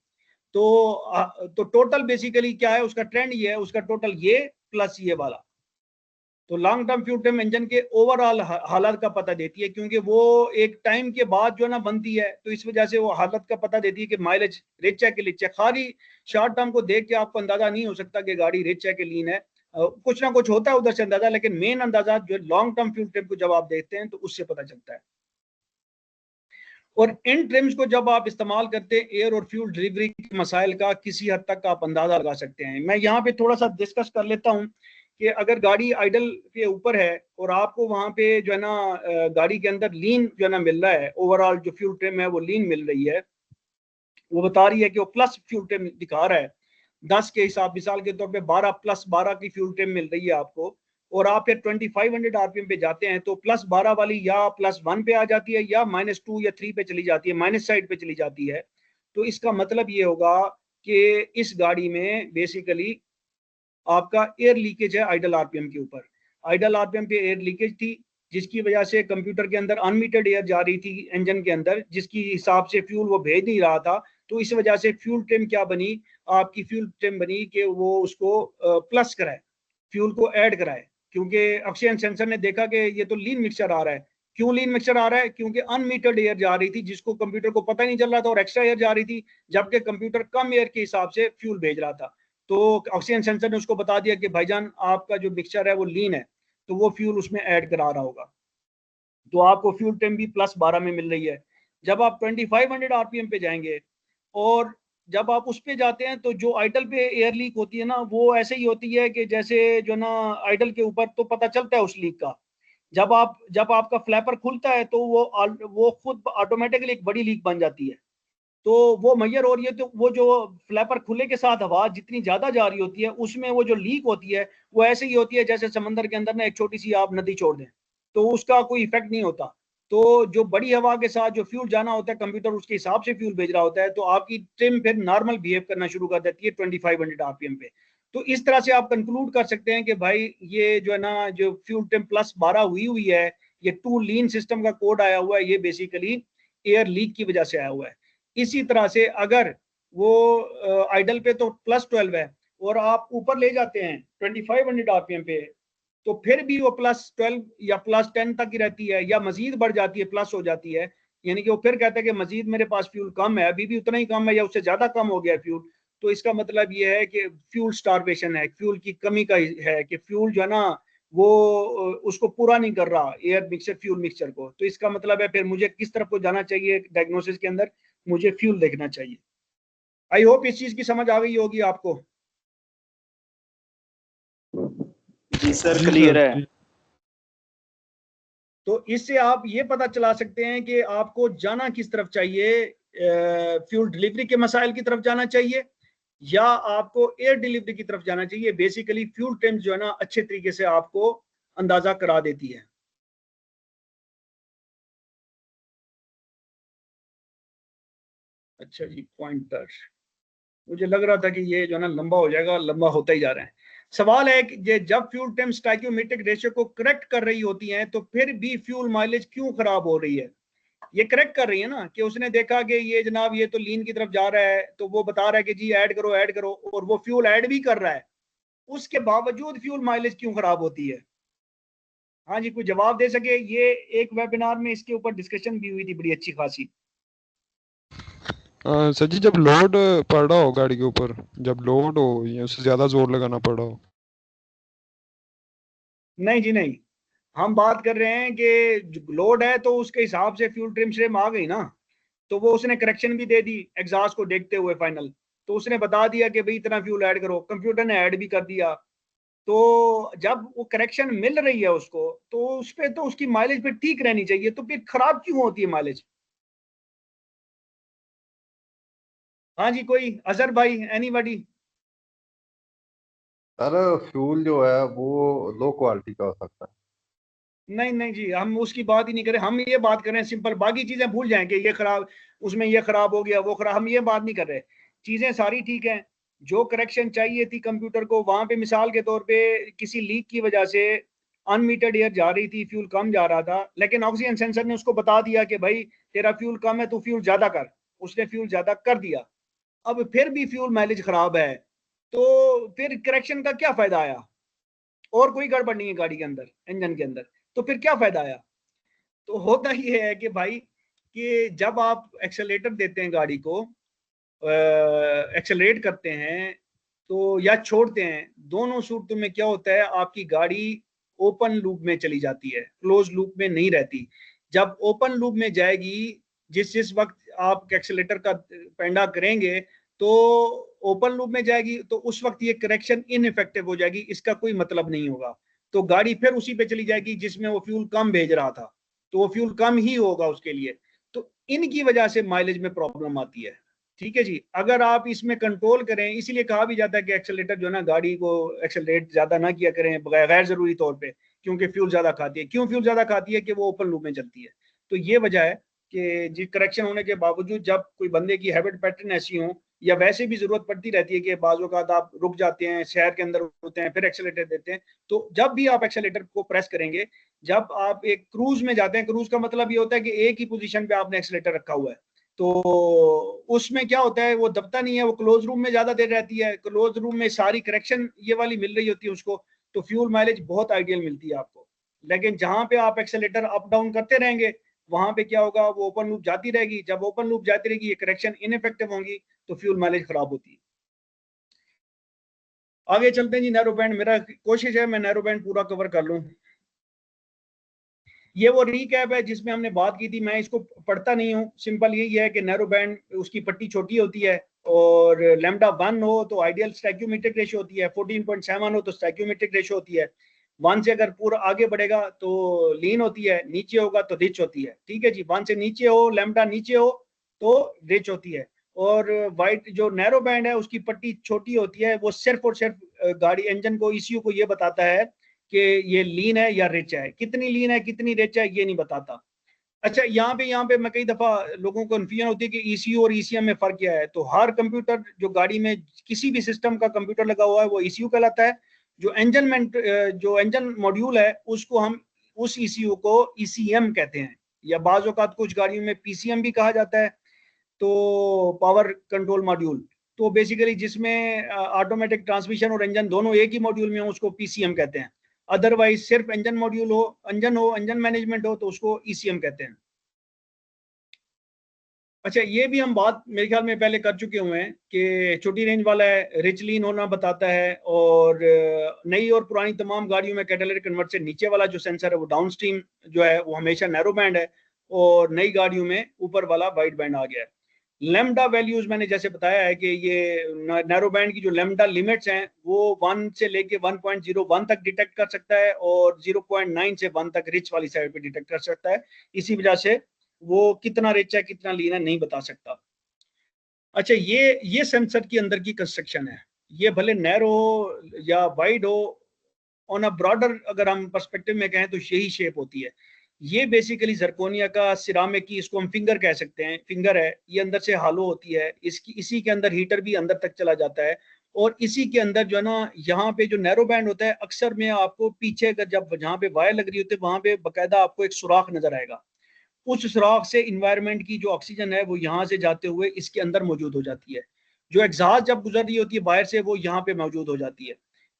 तो टोटल बेसिकली क्या है उसका ट्रेंड, ये है उसका टोटल ये प्लस ये वाला। तो long term fuel term engine के ओवरऑल हालत का पता देती है, क्योंकि वो एक टाइम के बाद जो है ना बनती है, तो इस वजह से वो हालत का पता देती है कि माइलेज रिच है कि लिच है। खाली शॉर्ट टर्म को देख के आपको अंदाजा नहीं हो सकता कि गाड़ी रिच है कि लीन है, कुछ ना कुछ होता है उधर से अंदाजा, लेकिन मेन अंदाजा जो लॉन्ग टर्म फ्यूल टर्म को जब आप देखते हैं तो उससे पता चलता है। और इन ट्रिम्स को जब आप इस्तेमाल करते हैं एयर और फ्यूल डिलीवरी के मसाइल का किसी हद तक आप अंदाजा लगा सकते हैं। मैं यहाँ पे थोड़ा सा डिस्कस कर लेता हूँ कि अगर गाड़ी आइडल के ऊपर है और आपको वहां पे जो है ना गाड़ी के अंदर लीन जो है ना मिल रहा है, ओवरऑल जो फ्यूल ट्रिम है वो लीन मिल रही है, वो बता रही है कि वो प्लस फ्यूल ट्रिम दिखा रहा है 10 के हिसाब, मिसाल के तौर पे 12 +12 की फ्यूल ट्रिम मिल रही है आपको, और आप फिर 2500 आरपीएम पे जाते हैं तो +12 वाली या +1 पे आ जाती है या -2 या 3 पे चली जाती है, माइनस साइड पे चली जाती है। तो इसका मतलब ये होगा कि इस गाड़ी में बेसिकली आपका एयर लीकेज है आइडल आरपीएम के ऊपर। आइडल आरपीएम पे एयर लीकेज थी, जिसकी वजह से कंप्यूटर के अंदर अनमीटर्ड एयर जा रही थी इंजन के अंदर, जिसकी हिसाब से फ्यूल वो भेज नहीं रहा था। तो इस वजह से फ्यूल ट्रिम क्या बनी, आपकी फ्यूल ट्रिम बनी कि वो उसको प्लस कराए, फ्यूल को ऐड कराए, क्योंकि ऑक्सीजन सेंसर ने देखा कि ये तो लीन मिक्सचर आ रहा है। क्यों लीन मिक्सचर आ रहा है? क्योंकि अनमीटर्ड एयर जा रही थी, जिसको कंप्यूटर को पता ही नहीं चल रहा था, और एक्स्ट्रा एयर जा रही थी, जबकि कंप्यूटर कम एयर के हिसाब से फ्यूल भेज रहा था। तो ऑक्सीजन सेंसर ने उसको बता दिया कि भाईजान आपका जो मिक्सचर है वो लीन है, तो वो फ्यूल उसमें ऐड करा रहा होगा। तो आपको फ्यूल टाइम भी +12 में मिल रही है। जब आप 2500 आरपीएम पे जाएंगे और जब आप उस पे जाते हैं तो जो आइडल पे एयर लीक होती है ना, वो ऐसे ही होती है कि जैसे जो ना आइडल के ऊपर तो पता चलता है उस लीक का। जब आपका फ्लैपर खुलता है तो वो खुद ऑटोमेटिकली एक बड़ी लीक बन जाती है। तो वो मैयर हो रही है, तो वो जो फ्लैपर खुले के साथ हवा जितनी ज्यादा जा रही होती है उसमें वो जो लीक होती है वो ऐसे ही होती है जैसे समंदर के अंदर ना एक छोटी सी आप नदी छोड़ दें, तो उसका कोई इफेक्ट नहीं होता। तो जो बड़ी हवा के साथ जो फ्यूल जाना होता है, कंप्यूटर उसके हिसाब से फ्यूल भेज रहा होता है, तो आपकी ट्रिम फिर नॉर्मल बिहेव करना शुरू कर देती है 2500 आरपीएम पे। तो इस तरह से आप कंक्लूड कर सकते हैं कि भाई ये जो है ना जो फ्यूल ट्रिम +12 हुई हुई है, ये टू लीन सिस्टम का कोड आया हुआ है, ये बेसिकली एयर लीक की वजह से आया हुआ है। इसी तरह से अगर वो आइडल पे तो +12 है और आप ऊपर ले जाते हैं 2500 आरपीएम पे, तो फिर भी वो +12 या +10 तक ही रहती है या मजीद बढ़ जाती है, प्लस हो जाती है। यानी कि वो फिर कहते हैं कि मजीद मेरे पास फ्यूल कम है, अभी भी उतना ही कम है या उससे ज्यादा कम हो गया है फ्यूल। तो इसका मतलब ये है कि फ्यूल स्टारवेशन है, फ्यूल की कमी का है, कि फ्यूल जो है ना वो उसको पूरा नहीं कर रहा एयर मिक्सचर फ्यूल मिक्सचर को। तो इसका मतलब है फिर मुझे किस तरफ को जाना चाहिए डायग्नोसिस के अंदर, मुझे फ्यूल देखना चाहिए। आई होप इस चीज की समझ आ गई होगी आपको। जी सर, क्लियर है। तो इससे आप ये पता चला सकते हैं कि आपको जाना किस तरफ चाहिए, फ्यूल डिलीवरी के मसाइल की तरफ जाना चाहिए या आपको एयर डिलीवरी की तरफ जाना चाहिए। बेसिकली फ्यूल ट्रिम्स जो है ना अच्छे तरीके से आपको अंदाजा करा देती है। अच्छा जी, पॉइंटर, मुझे लग रहा था कि ये जो है ना लंबा हो जाएगा, लंबा होता ही जा रहा है। सवाल है कि जब फ्यूल टेम स्टोइकियोमेट्रिक रेशियो को करेक्ट कर रही होती हैं तो फिर भी फ्यूल माइलेज क्यों खराब हो रही है? ये करेक्ट कर रही है ना, कि उसने देखा कि ये जनाब ये तो लीन की तरफ जा रहा है, तो वो बता रहा है कि जी ऐड करो, और वो फ्यूल ऐड भी कर रहा है, उसके बावजूद फ्यूल माइलेज क्यों खराब होती है? हाँ जी, कोई जवाब दे सके? ये एक वेबिनार में इसके ऊपर डिस्कशन भी हुई थी बड़ी अच्छी खासी। सर जी, जब लोड पड़ रहा हो गाड़ी के ऊपर, जब लोड हो या उससे ज्यादा जोर लगाना पड़ रहा हो। नहीं जी नहीं, हम बात कर रहे हैं कि लोड है तो उसके हिसाब से फ्यूल ट्रिम श्रिम आ गई ना, तो वो उसने करेक्शन भी दे दी एग्जॉस्ट को देखते हुए फाइनल, तो उसने बता दिया कि भाई इतना फ्यूल ऐड करो, कंप्यूटर ने ऐड भी कर दिया। तो जब वो करेक्शन मिल रही है उसको, तो उस पर तो उसकी माइलेज पे ठीक रहनी चाहिए, तो फिर खराब क्यों होती है माइलेज? हाँ जी, कोई अजहर भाई, एनीबॉडी? सर फ्यूल जो है वो लो क्वालिटी का हो सकता है। नहीं नहीं जी, हम उसकी बात ही नहीं करें, हम ये बात कर रहे हैं सिंपल, बाकी चीजें भूल जाएंगे, ये खराब, उसमें ये खराब हो गया वो खराब, हम ये बात नहीं कर रहे। चीजें सारी ठीक हैं, जो करेक्शन चाहिए थी कंप्यूटर को वहां पे, मिसाल के तौर पे किसी लीक की वजह से अनमीटर्ड एयर जा रही थी, फ्यूल कम जा रहा था, लेकिन ऑक्सीजन सेंसर ने उसको बता दिया कि भाई तेरा फ्यूल कम है, तू फ्यूल ज्यादा कर। उसने फ्यूल ज्यादा कर दिया, अब फिर भी फ्यूल माइलेज खराब है, तो फिर करेक्शन का क्या फायदा आया? और कोई गड़बड़ नहीं है गाड़ी के अंदर, इंजन के अंदर, तो फिर क्या फायदा आया? तो होता ये है कि भाई, कि जब आप एक्सेलेटर देते हैं गाड़ी को, एक्सेलरेट करते हैं तो या छोड़ते हैं, दोनों सूरतों में क्या होता है, आपकी गाड़ी ओपन लूप में चली जाती है, क्लोज लूप में नहीं रहती। जब ओपन लूप में जाएगी, जिस जिस वक्त आप एक्सेलेटर का पेंडा करेंगे, तो ओपन लूप में जाएगी, तो उस वक्त ये करेक्शन इनइफेक्टिव हो जाएगी, इसका कोई मतलब नहीं होगा। तो गाड़ी फिर उसी पे चली जाएगी जिसमें वो फ्यूल कम भेज रहा था, तो वो फ्यूल कम ही होगा उसके लिए। तो इनकी वजह से माइलेज में प्रॉब्लम आती है। ठीक है जी, अगर आप इसमें कंट्रोल करें, इसीलिए कहा भी जाता है कि एक्सेलेटर जो है ना, गाड़ी को एक्सेलरेट ज्यादा ना किया करें गैर जरूरी तौर पे, क्योंकि फ्यूल ज्यादा खाती है। क्यों फ्यूल ज्यादा खाती है? कि वो ओपन लूप में चलती है। तो ये वजह है कि जी करेक्शन होने के बावजूद, जब कोई बंदे की हैबिट पैटर्न ऐसी हो, या वैसे भी जरूरत पड़ती रहती है कि बाज़ औक़ात आप रुक जाते हैं, शहर के अंदर होते हैं, फिर एक्सेलेटर देते हैं, तो जब भी आप एक्सेलेटर को प्रेस करेंगे, जब आप एक क्रूज में जाते हैं, क्रूज का मतलब ये होता है कि एक ही पोजीशन पे आपने एक्सेलेटर रखा हुआ है, तो उसमें क्या होता है, वो दबता नहीं है, वो क्लोज रूम में ज्यादा देर रहती है, क्लोज रूम में सारी करेक्शन ये वाली मिल रही होती है उसको, तो फ्यूल माइलेज बहुत आइडियल मिलती है आपको। लेकिन जहां पे आप एक्सेलेटर अप डाउन करते रहेंगे, वहां पे क्या होगा, वो ओपन लूप जाती रहेगी, जब ओपन लूप जाती रहेगी, ये करेक्शन इनइफेक्टिव होंगी, तो फ्यूल माइलेज खराब होती है। आगे चलते हैं जी, नैरो बैंड, मेरा कोशिश है मैं नैरो बैंड पूरा कवर कर लूं। ये वो रीकैप है जिसमें हमने बात की थी, मैं इसको पढ़ता नहीं हूँ, सिंपल यही है कि नैरो बैंड उसकी पट्टी छोटी होती है, और लैम्डा 1 हो तो आइडियल स्टोइकियोमेट्रिक रेशियो होती है, 14.7 हो तो स्टोइकियोमेट्रिक रेशियो होती है, 1 से अगर पूरा आगे बढ़ेगा तो लीन होती है, नीचे होगा तो रिच होती है। ठीक है जी, 1 से नीचे हो, लैम्डा नीचे हो तो रिच होती है। और वाइट जो नैरो बैंड है उसकी पट्टी छोटी होती है, वो सिर्फ और सिर्फ गाड़ी इंजन को, ईसीयू को ये बताता है कि ये लीन है या रिच है, कितनी लीन है कितनी रिच है ये नहीं बताता। अच्छा, यहाँ पे मैं कई दफा लोगों को कन्फ्यूजन होती है कि ईसीयू और ईसीएम में फर्क क्या है। तो हर कंप्यूटर जो गाड़ी में किसी भी सिस्टम का कंप्यूटर लगा हुआ है वो ईसीयू कहलाता है। जो इंजन मॉड्यूल है उसको हम, उस ईसीयू को ईसीएम कहते हैं, या बाज़ औक़ात कुछ गाड़ियों में पीसीएम भी कहा जाता है, तो पावर कंट्रोल मॉड्यूल। तो बेसिकली जिसमें ऑटोमेटिक ट्रांसमिशन और इंजन दोनों एक ही मॉड्यूल में हो, उसको पीसीएम कहते हैं। अदरवाइज सिर्फ इंजन मॉड्यूल हो, इंजन मैनेजमेंट हो, तो उसको ईसीएम कहते हैं। अच्छा, ये भी हम बात मेरे ख्याल में पहले कर चुके हुए हैं कि छोटी रेंज वाला है, रिच लीन होना बताता है, और नई और पुरानी तमाम गाड़ियों में कैटालिटिक कन्वर्टर से नीचे वाला जो सेंसर है वो डाउन स्ट्रीम जो है वो हमेशा नैरो बैंड है, और नई गाड़ियों में ऊपर वाला वाइड बैंड आ गया है। लेमडा वैल्यूज मैंने जैसे बताया है कि ये नैरो बैंड की जो लेमडा लिमिट्स हैं वो 1 से लेके 1.01 तक डिटेक्ट कर सकता है, और 0.9 से 1 तक रिच वाली साइड पे डिटेक्ट कर सकता है। इसी वजह से वो कितना रिच है कितना लीन है नहीं बता सकता। अच्छा, ये सेंसर की अंदर की कंस्ट्रक्शन है, ये भले नैरो हो या वाइड हो, ऑन अ ब्रॉडर अगर हम पर्सपेक्टिव में कहें तो यही शेप होती है। ये बेसिकली जरकोनिया का सिरामिक की, इसको हम फिंगर कह सकते हैं, फिंगर है, ये अंदर से हालो होती है, इसकी इसी के अंदर हीटर भी अंदर तक चला जाता है, और इसी के अंदर जो है ना यहाँ पे जो नैरो बैंड होता है, अक्सर में आपको पीछे अगर जब जहाँ पे वायर लग रही होती है वहां पे बाकायदा आपको एक सुराख नजर आएगा। उस सुराख से इन्वायरमेंट की जो ऑक्सीजन है वो यहाँ से जाते हुए इसके अंदर मौजूद हो जाती है। जो एग्जॉस्ट जब गुजर रही होती है बाहर से वो यहाँ पे मौजूद हो जाती है।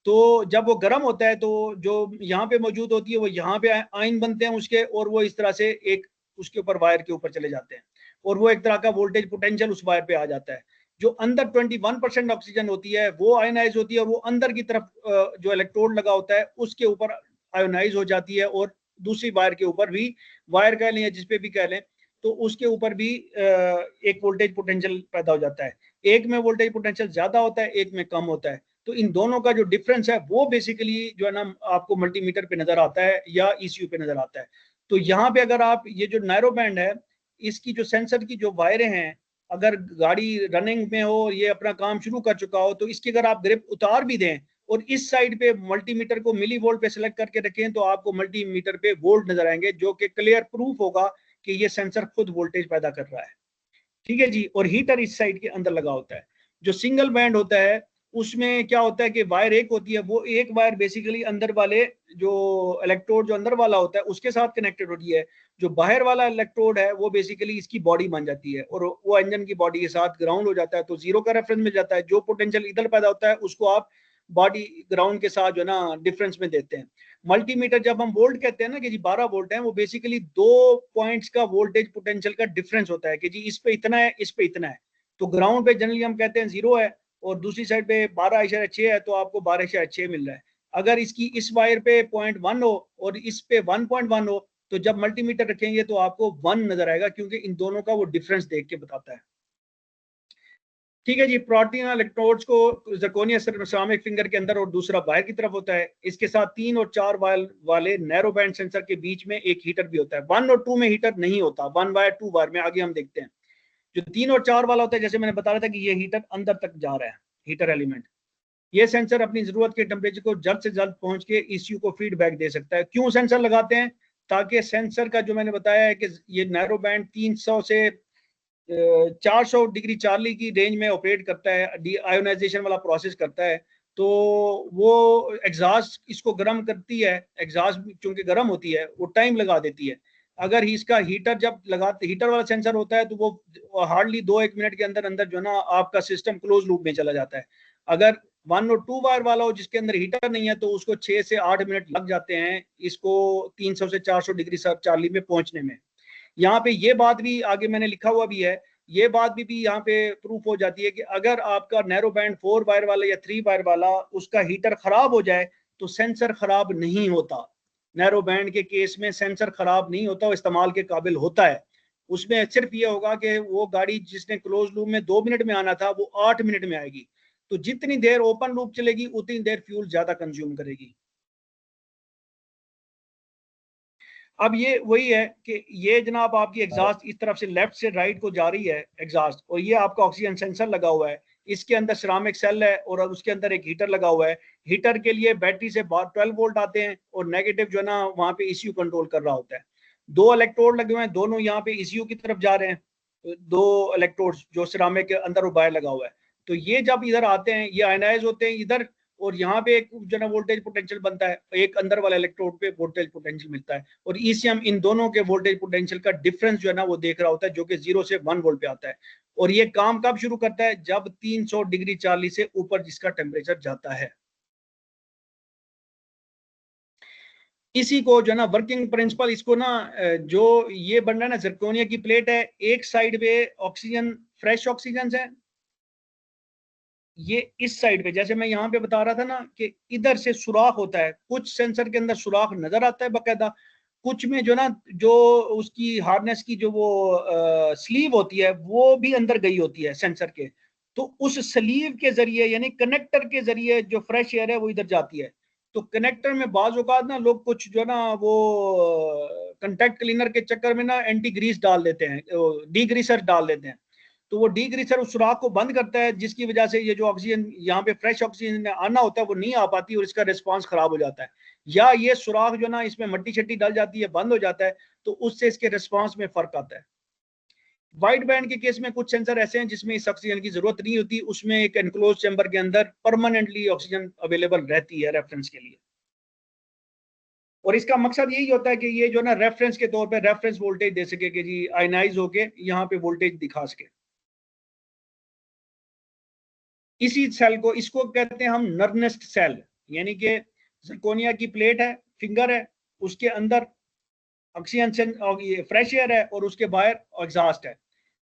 तो जब वो गर्म होता है तो जो यहाँ पे मौजूद होती है वो यहाँ पे आयन बनते हैं उसके, और वो इस तरह से एक उसके ऊपर वायर के ऊपर चले जाते हैं और वो एक तरह का वोल्टेज पोटेंशियल उस वायर पे आ जाता है। जो अंदर 21% ऑक्सीजन होती है वो आयनाइज होती है और वो अंदर की तरफ जो इलेक्ट्रोड लगा होता है उसके ऊपर आयोनाइज हो जाती है, और दूसरी वायर के ऊपर भी, वायर कह लें या जिस पे भी कह लें, तो उसके ऊपर भी एक वोल्टेज पोटेंशियल पैदा हो जाता है। एक में वोल्टेज पोटेंशियल ज्यादा होता है, एक में कम होता है। तो इन दोनों का जो डिफरेंस है वो बेसिकली जो है ना आपको मल्टीमीटर पे नजर आता है या ईसीयू पे नजर आता है। तो यहाँ पे अगर आप ये जो नैरो बैंड है इसकी जो सेंसर की जो वायरें हैं, अगर गाड़ी रनिंग में हो, ये अपना काम शुरू कर चुका हो, तो इसकी अगर आप ग्रिप उतार भी दें और इस साइड पे मल्टीमीटर को मिली वोल्ट पे सिलेक्ट करके रखें तो आपको मल्टीमीटर पे वोल्ट नजर आएंगे, जो कि क्लियर प्रूफ होगा कि ये सेंसर खुद वोल्टेज पैदा कर रहा है। ठीक है जी। और हीटर इस साइड के अंदर लगा होता है। जो सिंगल बैंड होता है उसमें क्या होता है कि वायर एक होती है, वो एक वायर बेसिकली अंदर वाले जो इलेक्ट्रोड जो अंदर वाला होता है उसके साथ कनेक्टेड होती है। जो बाहर वाला इलेक्ट्रोड है वो बेसिकली इसकी बॉडी बन जाती है और वो इंजन की बॉडी के साथ ग्राउंड हो जाता है, तो जीरो का रेफरेंस मिल जाता है। जो पोटेंशियल इधर पैदा होता है उसको आप बॉडी ग्राउंड के साथ जो है ना डिफरेंस में देते हैं। मल्टीमीटर जब हम वोल्ट कहते हैं ना कि जी 12 वोल्ट है, वो बेसिकली 2 पॉइंट्स का वोल्टेज पोटेंशियल का डिफरेंस होता है कि जी इस पे इतना है, इस पे इतना है। तो ग्राउंड पे जनरली हम कहते हैं 0 है और दूसरी साइड पे 12.6 है, तो आपको 12.6 मिल रहा है। अगर इसकी इस वायर पे 0.1 हो और इस पे 1.1 हो, तो जब मल्टीमीटर रखेंगे तो आपको 1 नजर आएगा, क्योंकि इन दोनों का वो डिफरेंस देख के बताता है। ठीक है जी। प्रोटीन इलेक्ट्रोड्स को जर्कोनिया सिरेमिक फिंगर के अंदर और दूसरा बाहर की तरफ होता है। इसके साथ 3 और 4 वायर वाले नैरो बैंड सेंसर के बीच में एक हीटर भी होता है। 1 और 2 में हीटर नहीं होता, 1 वायर 2 वायर में आगे हम देखते हैं। जो 3 और 4 वाला होता है, जैसे मैंने बता रहा था कि ये हीटर अंदर तक जा रहा है, हीटर एलिमेंट। ये सेंसर अपनी जरूरत के टेम्परेचर को जल्द से जल्द पहुंच के ईसीयू को फीडबैक दे सकता है। क्यों सेंसर लगाते हैं? ताकि सेंसर का जो मैंने बताया है कि ये नैरो बैंड 300 से 400 डिग्री चार्ली की रेंज में ऑपरेट करता है, डी आयोनाइजेशन वाला प्रोसेस करता है। तो वो एग्जॉस्ट इसको गर्म करती है, एग्जॉस्ट चूंकि गर्म होती है वो टाइम लगा देती है। अगर इसका हीटर जब लगाते, हीटर वाला सेंसर होता है तो वो हार्डली 2-1 मिनट के अंदर अंदर जो है ना आपका सिस्टम क्लोज लूप में चला जाता है। अगर 1 और 2 वायर वाला हो जिसके अंदर हीटर नहीं है तो उसको 6 से 8 मिनट लग जाते हैं इसको 300 से 400 डिग्री चार्ली में पहुंचने में। यहाँ पे ये बात भी आगे मैंने लिखा हुआ भी है, ये बात भी यहाँ पे प्रूफ हो जाती है कि अगर आपका नैरो बैंड 4 वायर वाला या 3 वायर वाला उसका हीटर खराब हो जाए तो सेंसर खराब नहीं होता। नैरो बैंड के केस में सेंसर खराब नहीं होता, वो इस्तेमाल के काबिल होता है। उसमें सिर्फ ये होगा कि वो गाड़ी जिसने क्लोज लूप में 2 मिनट में आना था वो 8 मिनट में आएगी। तो जितनी देर ओपन लूप चलेगी उतनी देर फ्यूल ज्यादा कंज्यूम करेगी। अब ये वही है कि ये जनाब आपकी एग्जॉस्ट इस तरफ से लेफ्ट से राइट को जा रही है एग्जॉस्ट, और ये आपका ऑक्सीजन सेंसर लगा हुआ है। इसके अंदर सिरामिक सेल है और उसके अंदर एक हीटर लगा हुआ है। हीटर के लिए बैटरी से 12 वोल्ट आते हैं और नेगेटिव जो है ना वहाँ पे ईसीयू कंट्रोल कर रहा होता है। 2 इलेक्ट्रोड लगे हुए हैं, दोनों यहाँ पे ईसीयू की तरफ जा रहे हैं। 2 इलेक्ट्रोड जो सिरामिक के अंदर और बाहर लगा हुआ है। तो ये जब इधर आते हैं ये आयनाइज होते हैं इधर, और यहाँ पे एक जो है वोल्टेज पोटेंशियल बनता है, एक अंदर वाले इलेक्ट्रोड पे वोल्टेज पोटेंशियल मिलता है, और ईसीएम इन दोनों के वोल्टेज पोटेंशियल का डिफरेंस जो है ना वो देख रहा होता है, जो कि 0 से 1 वोल्ट पे आता है। और ये काम कब शुरू करता है? जब 300 डिग्री चार्ली से ऊपर जिसका टेम्परेचर जाता है। इसी को जो है ना वर्किंग प्रिंसिपल, इसको ना जो ये बन रहा है ना जिरकोनिया की प्लेट है, एक साइड पे ऑक्सीजन फ्रेश ऑक्सीजन है, ये इस साइड पे जैसे मैं यहाँ पे बता रहा था ना कि इधर से सुराख होता है, कुछ सेंसर के अंदर सुराख नजर आता है बाकायदा, कुछ में जो ना जो उसकी हार्नेस की जो वो स्लीव होती है वो भी अंदर गई होती है सेंसर के। तो उस स्लीव के जरिए यानी कनेक्टर के जरिए जो फ्रेश एयर है वो इधर जाती है। तो कनेक्टर में बाज औकात ना लोग कुछ जो ना वो कंटैक्ट क्लीनर के चक्कर में ना एंटी ग्रीस डाल देते हैं, डी ग्रीसर डाल देते हैं। तो वो डीग्रीसर उस सुराख को बंद करता है, जिसकी वजह से ये जो ऑक्सीजन यहाँ पे फ्रेश ऑक्सीजन आना होता है वो नहीं आ पाती और इसका रिस्पांस खराब हो जाता है। या ये सुराख जो ना इसमें मट्टी शट्टी डल जाती है, बंद हो जाता है, तो उससे इसके रिस्पांस में फर्क आता है। वाइड बैंड के केस में कुछ सेंसर ऐसे हैं जिसमें इस ऑक्सीजन की जरूरत नहीं होती, उसमें एक एनक्लोज चैम्बर के अंदर परमानेंटली ऑक्सीजन अवेलेबल रहती है रेफरेंस के लिए। और इसका मकसद यही होता है कि ये जो ना रेफरेंस के तौर पे रेफरेंस वोल्टेज दे सके कि जी आयनाइज होके यहाँ पे वोल्टेज दिखा सके। इसी सेल को, इसको कहते हैं हम नर्नेस्ट सेल, यानी कि जर्कोनिया की प्लेट है, फिंगर है, उसके अंदर ऑक्सीजन फ्रेश एयर है और उसके बाहर एग्जॉस्ट है।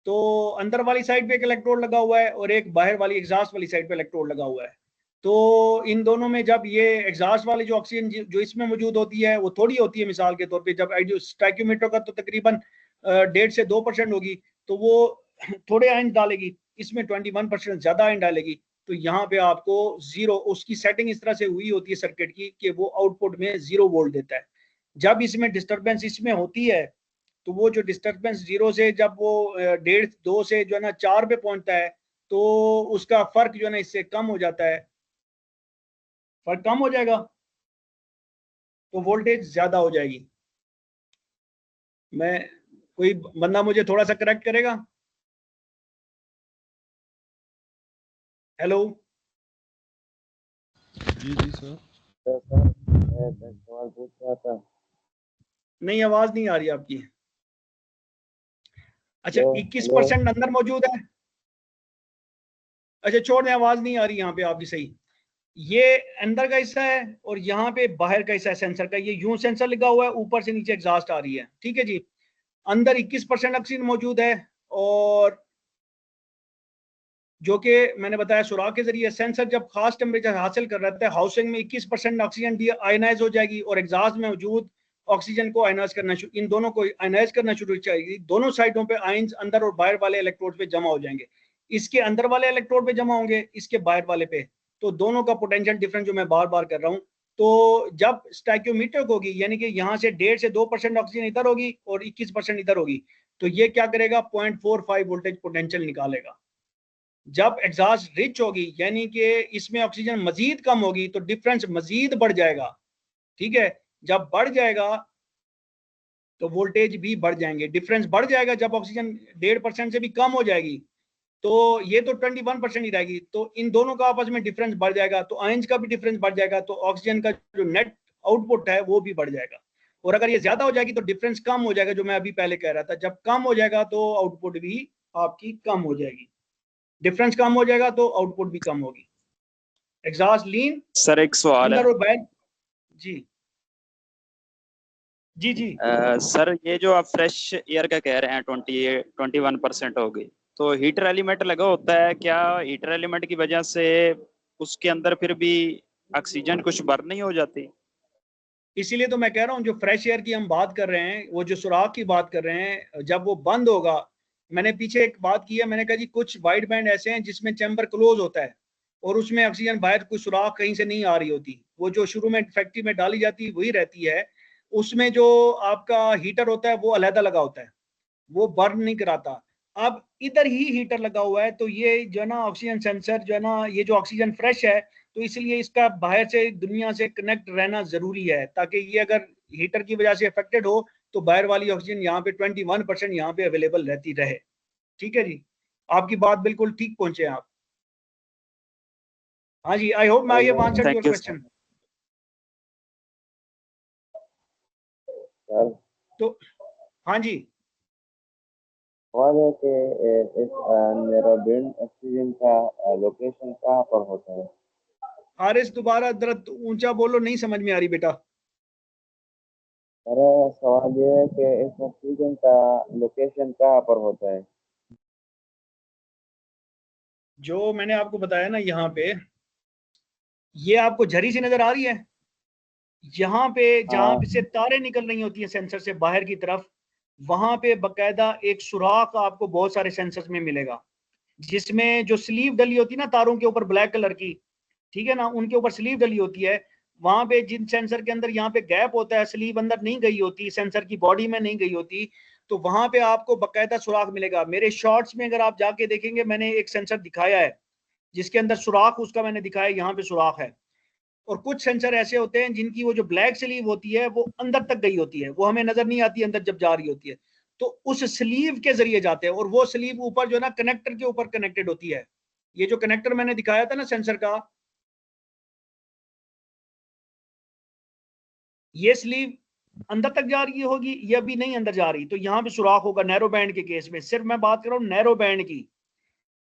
तो अंदर वाली साइड पे एक इलेक्ट्रोड लगा हुआ है और एक बाहर वाली एग्जॉस्ट वाली साइड पे इलेक्ट्रोड लगा हुआ है। तो इन दोनों में जब ये एग्जॉस्ट वाली जो ऑक्सीजन जो इसमें मौजूद होती है वो थोड़ी होती है, मिसाल के तौर पे जब स्टाइक्योमीटर का तो तकरीबन 1.5 से 2% होगी, तो वो थोड़े आयन डालेगी, इसमें 21% ज्यादा आयन डालेगी। तो यहाँ पे आपको जीरो, उसकी सेटिंग इस तरह से हुई होती है सर्किट की कि वो आउटपुट में 0 वोल्ट देता है। जब इसमें डिस्टर्बेंस इसमें होती है तो वो जो डिस्टर्बेंस 0 से जब वो 1.5-2 से जो है ना 4 पे पहुंचता है, तो उसका फर्क जो है ना इससे कम हो जाता है, फर्क कम हो जाएगा तो वोल्टेज ज्यादा हो जाएगी। मैं, कोई बंदा मुझे थोड़ा सा करेक्ट करेगा? हेलो जी जी सर। सवाल पूछ रहा था। नहीं, आवाज नहीं आ रही आपकी। अच्छा, 21% अंदर मौजूद है। अच्छा छोड़ दें, आवाज नहीं आ रही यहाँ पे आपकी सही। ये अंदर का हिस्सा है और यहाँ पे बाहर का हिस्सा है सेंसर का। ये यूं सेंसर लगा हुआ है, ऊपर से नीचे एग्जॉस्ट आ रही है, ठीक है जी। अंदर 21% ऑक्सीजन मौजूद है और जो कि मैंने बताया सुराख के जरिए सेंसर जब खास टेम्परेचर हासिल कर रहा है, हाउसिंग में 21% ऑक्सीजन आयनाइज हो जाएगी और एग्जॉस्ट में मौजूद ऑक्सीजन को आयनाइज करना, इन दोनों को आयनाइज करना शुरू हो जाएगी। दोनों साइडों पे आयंस अंदर और बाहर वाले इलेक्ट्रोड पे जमा हो जाएंगे। इसके अंदर वाले इलेक्ट्रोड पे जमा होंगे, इसके बाहर वाले पे। तो दोनों का पोटेंशियल डिफरेंस जो मैं बार बार कर रहा हूँ, तो जब स्टाइक्योमीटर होगी, यानी कि यहाँ से 1.5 से 2% ऑक्सीजन इधर होगी और 21% इधर होगी, तो ये क्या करेगा, 0.45 वोल्टेज पोटेंशियल निकालेगा। जब एग्जॉस्ट रिच होगी, यानी कि इसमें ऑक्सीजन मजीद कम होगी, तो डिफरेंस मजीद बढ़ जाएगा, ठीक है। जब बढ़ जाएगा तो वोल्टेज भी बढ़ जाएंगे, डिफरेंस बढ़ जाएगा। जब ऑक्सीजन 1.5% से भी कम हो जाएगी, तो ये तो 21% ही रहेगी, तो इन दोनों का आपस में डिफरेंस बढ़ जाएगा, तो आयंस का भी डिफरेंस बढ़ जाएगा, तो ऑक्सीजन का जो नेट आउटपुट है वो भी बढ़ जाएगा। और अगर ये ज्यादा हो जाएगी तो डिफरेंस कम हो जाएगा, जो मैं अभी पहले कह रहा था। जब कम हो जाएगा तो आउटपुट भी आपकी कम हो जाएगी, डिफरेंस कम हो जाएगा तो आउटपुट भी कम होगी। एग्जॉस्ट लीन सर एक सवाल है। अंदर और बाहर। जी जी जी। सर ये जो आप फ्रेश एयर का कह रहे हैं 21% हो गई, तो हीटर एलिमेंट लगा होता है क्या? हीटर एलिमेंट की वजह से उसके अंदर फिर भी ऑक्सीजन कुछ बर्न नहीं हो जाती? इसीलिए तो मैं कह रहा हूँ, जो फ्रेश एयर की हम बात कर रहे हैं, वो जो सुराख की बात कर रहे हैं, जब वो बंद होगा, मैंने पीछे एक बात की है, मैंने कहा जी कुछ वाइड बैंड ऐसे हैं जिसमें चैम्बर क्लोज होता है और उसमें ऑक्सीजन बाहर कोई सुराख कहीं से नहीं आ रही होती, वो जो शुरू में फैक्ट्री में डाली जाती है वही रहती है। उसमें जो आपका हीटर होता है वो अलहदा लगा होता है, वो बर्न नहीं कराता। अब इधर ही हीटर लगा हुआ है, तो ये जो है ना ऑक्सीजन सेंसर जो है ना, ये जो ऑक्सीजन फ्रेश है, तो इसलिए इसका बाहर से दुनिया से कनेक्ट रहना जरूरी है, ताकि ये अगर हीटर की वजह से अफेक्टेड हो तो बाहर वाली ऑक्सीजन यहाँ पे 21% यहाँ पे अवेलेबल रहती रहे। ठीक है जी, आपकी बात बिल्कुल ठीक पहुंचे आप। हाँ जी, I hope I have answered your thank you question. Sir. तो हाँ जी, सवाल है कि इस नेरोबीन ऑक्सीजन का लोकेशन कहाँ पर होता है? आरिस दोबारा जरा ऊंचा बोलो, नहीं समझ में आ रही बेटा। मेरा सवाल ये है कि इस ऑक्सीजन का लोकेशन कहाँ पर होता है? जो मैंने आपको बताया ना, यहाँ पे ये आपको झरी सी नजर आ रही है, यहाँ पे जहां हाँ। से तारे निकल रही होती है सेंसर से बाहर की तरफ, वहां पे बकायदा एक सुराख आपको बहुत सारे सेंसर्स में मिलेगा, जिसमें जो स्लीव डली होती है ना तारों के ऊपर ब्लैक कलर की, ठीक है ना, उनके ऊपर स्लीव डली होती है। वहां पे जिन सेंसर के अंदर यहाँ पे गैप होता है, स्लीव अंदर नहीं गई होती, सेंसर की बॉडी में नहीं गई होती, तो वहां पे आपको बकायदा सुराख मिलेगा। मेरे शॉर्ट्स में अगर आप जाके देखेंगे, मैंने एक सेंसर दिखाया है जिसके अंदर सुराख उसका मैंने दिखाया, यहाँ पे सुराख है। और कुछ सेंसर ऐसे होते हैं जिनकी वो जो ब्लैक स्लीव होती है वो अंदर तक गई होती है, वो हमें नजर नहीं आती अंदर जब जा रही होती है, तो उस स्लीव के जरिए जाते हैं, और वो स्लीव ऊपर जो है ना कनेक्टर के ऊपर कनेक्टेड होती है। ये जो कनेक्टर मैंने दिखाया था ना सेंसर का, ये स्लीव अंदर तक जा रही होगी, ये अभी नहीं अंदर जा रही, तो यहाँ पे सुराख होगा नैरो बैंड के केस में। सिर्फ मैं बात कर रहा हूँ नैरो बैंड की,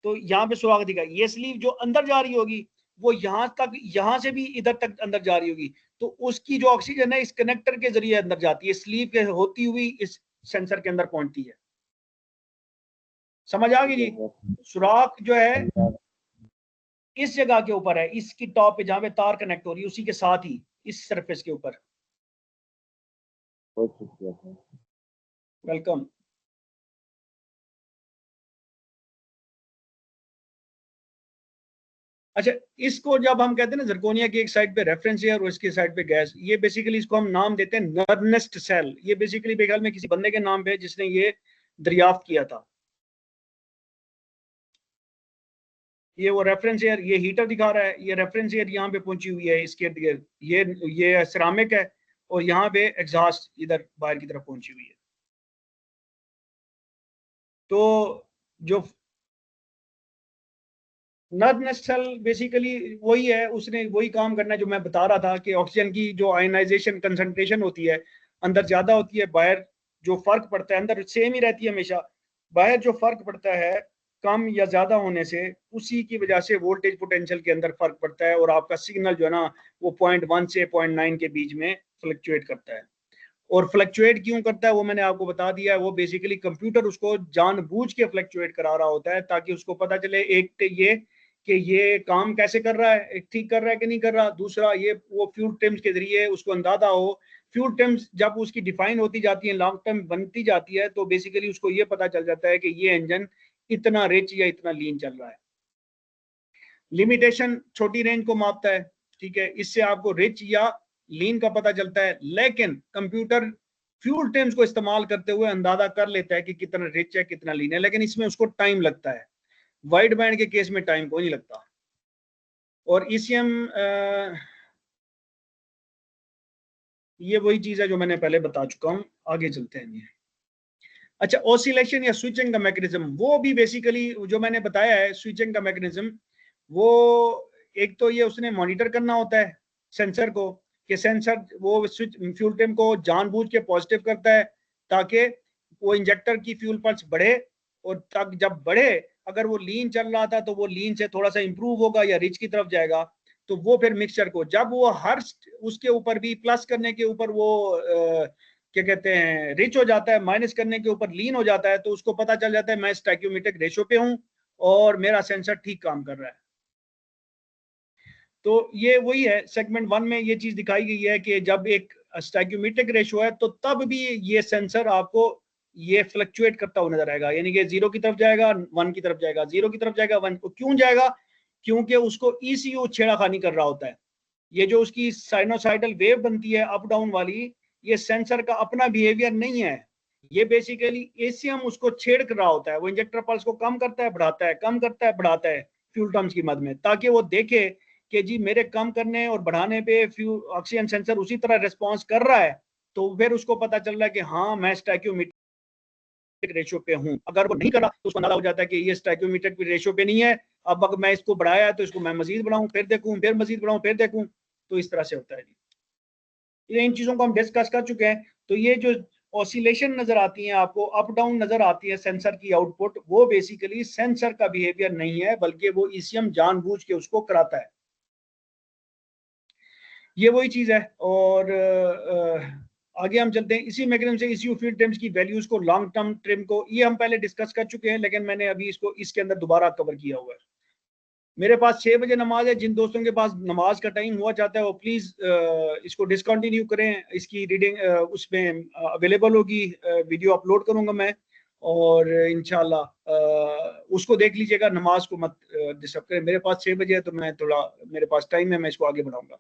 तो यहाँ पे सुराख दिखा। ये स्लीव जो अंदर जा रही होगी वो यहाँ तक, यहाँ से भी इधर तक अंदर जा रही होगी, तो उसकी जो ऑक्सीजन है इस कनेक्टर के जरिए अंदर जाती है, स्लीव के होती हुई इस सेंसर के अंदर पहुंचती है। समझ आ गई जी? सुराख जो है इस जगह के ऊपर है, इसकी टॉप पे जहां पे तार कनेक्ट हो रही है, उसी के साथ ही इस सरफेस के ऊपर। बहुत शुक्रिया सर। वेलकम। अच्छा, इसको जब हम कहते हैं ना जर्कोनिया की एक साइड पे रेफरेंस एयर और इसकी साइड पे गैस, ये बेसिकली इसको हम नाम देते हैं नर्नेस्ट सेल। ये बेसिकली बेख्याल में किसी बंदे के नाम पे जिसने ये दरियाफ्त किया था। ये वो रेफरेंस एयर, ये हीटर दिखा रहा है, ये रेफरेंस एयर यहाँ पे पहुंची हुई है इसके इर्द गिर्द, ये सिरामिक है, और यहाँ पे एग्जॉस्ट इधर बाहर की तरफ पहुंची हुई है। तो जो नर्नेस्ट सेल बेसिकली वही है, उसने वही काम करना है जो मैं बता रहा था कि ऑक्सीजन की जो आयनाइजेशन कंसंट्रेशन होती है अंदर ज्यादा होती है, बाहर जो फर्क पड़ता है, अंदर सेम ही रहती है हमेशा, बाहर जो फर्क पड़ता है कम या ज्यादा होने से, उसी की वजह से वोल्टेज पोटेंशियल के अंदर फर्क पड़ता है, और आपका सिग्नल जो है ना वो 0.1 से 0.9 के बीच में फ्लक्चुएट करता है। और फ्लक्चुएट क्यों करता है वो मैंने आपको बता दिया है। वो बेसिकली कंप्यूटर उसको जानबूझ के फ्लक्चुएट करा रहा होता है ताकि उसको पता चले, एक तो ये कि ये काम कैसे कर रहा है, ठीक कर रहा है कि नहीं कर रहा, दूसरा ये वो फ्यूल ट्रिम्स के जरिए उसको अंदाजा हो। फ्यूल ट्रिम्स जब उसकी डिफाइन होती जाती है, लॉन्ग टर्म बनती जाती है, तो बेसिकली उसको ये पता चल जाता है कि ये इंजन इतना रिच या इतना लीन चल रहा है। लिमिटेशन छोटी रेंज को मापता है, ठीक है, इससे आपको रिच या लीन का पता चलता है, लेकिन कंप्यूटर फ्यूल ट्रिम्स को इस्तेमाल करते हुए अंदाजा कर लेता है कि कितना रिच है कितना लीन है, लेकिन इसमें उसको टाइम लगता है। वाइड बैंड के केस में टाइम कोई नहीं लगता। और ईसीएम ये वही चीज है जो मैंने पहले बता चुका हूं। आगे चलते हैं जी। अच्छा, ऑसिलेशन या स्विचिंग का मैकेनिज्म, वो भी बेसिकली जो मैंने बताया है स्विचिंग का मैकेनिज्म, वो एक तो ये उसने मॉनिटर करना होता है सेंसर को, कि सेंसर वो स्विच फ्यूल टेम को जानबूझ के पॉजिटिव करता है ताकि वो इंजेक्टर की फ्यूल पल्स बढ़े, और तक जब बढ़े, अगर वो लीन चल रहा था तो वो लीन से थोड़ा सा इंप्रूव होगा या रिच की तरफ जाएगा, तो वो फिर मिक्सचर को जब वो हर उसके ऊपर भी प्लस करने के ऊपर वो क्या कहते हैं रिच हो जाता है, माइनस करने के ऊपर लीन हो जाता है, तो उसको पता चल जाता है मैं स्टैक्योमेट्रिक रेशो पे हूं और मेरा सेंसर ठीक काम कर रहा है। तो ये वही है, सेगमेंट 1 में ये चीज दिखाई गई है कि जब एक स्टैक्योमेट्रिक रेशो है तो तब भी ये सेंसर आपको ये फ्लक्चुएट करता हुआ नजर आएगा, यानी कि 0 की तरफ जाएगा 1 की तरफ जाएगा, 0 की तरफ जाएगा 1। क्यों जाएगा? क्योंकि उसको ईसीयू छेड़ाखानी कर रहा होता है। ये जो उसकी साइनोसाइडल वेव बनती है अप डाउन वाली, ये सेंसर का अपना बिहेवियर नहीं है, ये बेसिकली एसीएम उसको छेड़ कर रहा होता है। वो इंजेक्टर पल्स को कम करता है बढ़ाता है, कम करता है बढ़ाता है फ्यूल टर्म्स की मद में, ताकि वो देखे कि जी मेरे कम करने और बढ़ाने पे फ्यूल ऑक्सीजन सेंसर उसी तरह रिस्पॉन्स कर रहा है, तो फिर उसको पता चल रहा है कि हाँ मैं स्टैक्योमेट्रिक रेशियो पे हूँ। अगर वो नहीं करा तो उसको अंदाजा हो जाता है कि ये स्टैक्योमेट्रिक रेशियो पे नहीं है, अब अगर मैं इसको बढ़ाया है तो इसको मैं मजीद बढ़ाऊं फिर देखूं, फिर मजीद बढ़ाऊं फिर देखूं, तो इस तरह से होता है जी। इन चीजों को हम डिस्कस कर चुके हैं। तो ये जो ऑसिलेशन नजर आती है आपको, अप डाउन नजर आती है सेंसर की आउटपुट, वो बेसिकली सेंसर का बिहेवियर नहीं है, बल्कि वो ईसीएम जानबूझ के उसको कराता है। ये वही चीज है। और आगे हम चलते हैं इसी मैकेनिज्म से ईसीयू फील्ड ट्रिम्स की वैल्यूज को, लॉन्ग टर्म ट्रिम को, ये हम पहले डिस्कस कर चुके हैं, लेकिन मैंने अभी इसको इसके अंदर दोबारा कवर किया हुआ है। मेरे पास 6 बजे नमाज है, जिन दोस्तों के पास नमाज का टाइम हुआ चाहता है वो प्लीज इसको डिसकंटिन्यू करें। इसकी रीडिंग उसमें अवेलेबल होगी, वीडियो अपलोड करूंगा मैं, और इंशाल्लाह उसको देख लीजिएगा, नमाज को मत डिस्टर्ब करें। मेरे पास 6 बजे है तो मैं थोड़ा, मेरे पास टाइम है, मैं इसको आगे बढ़ाऊंगा।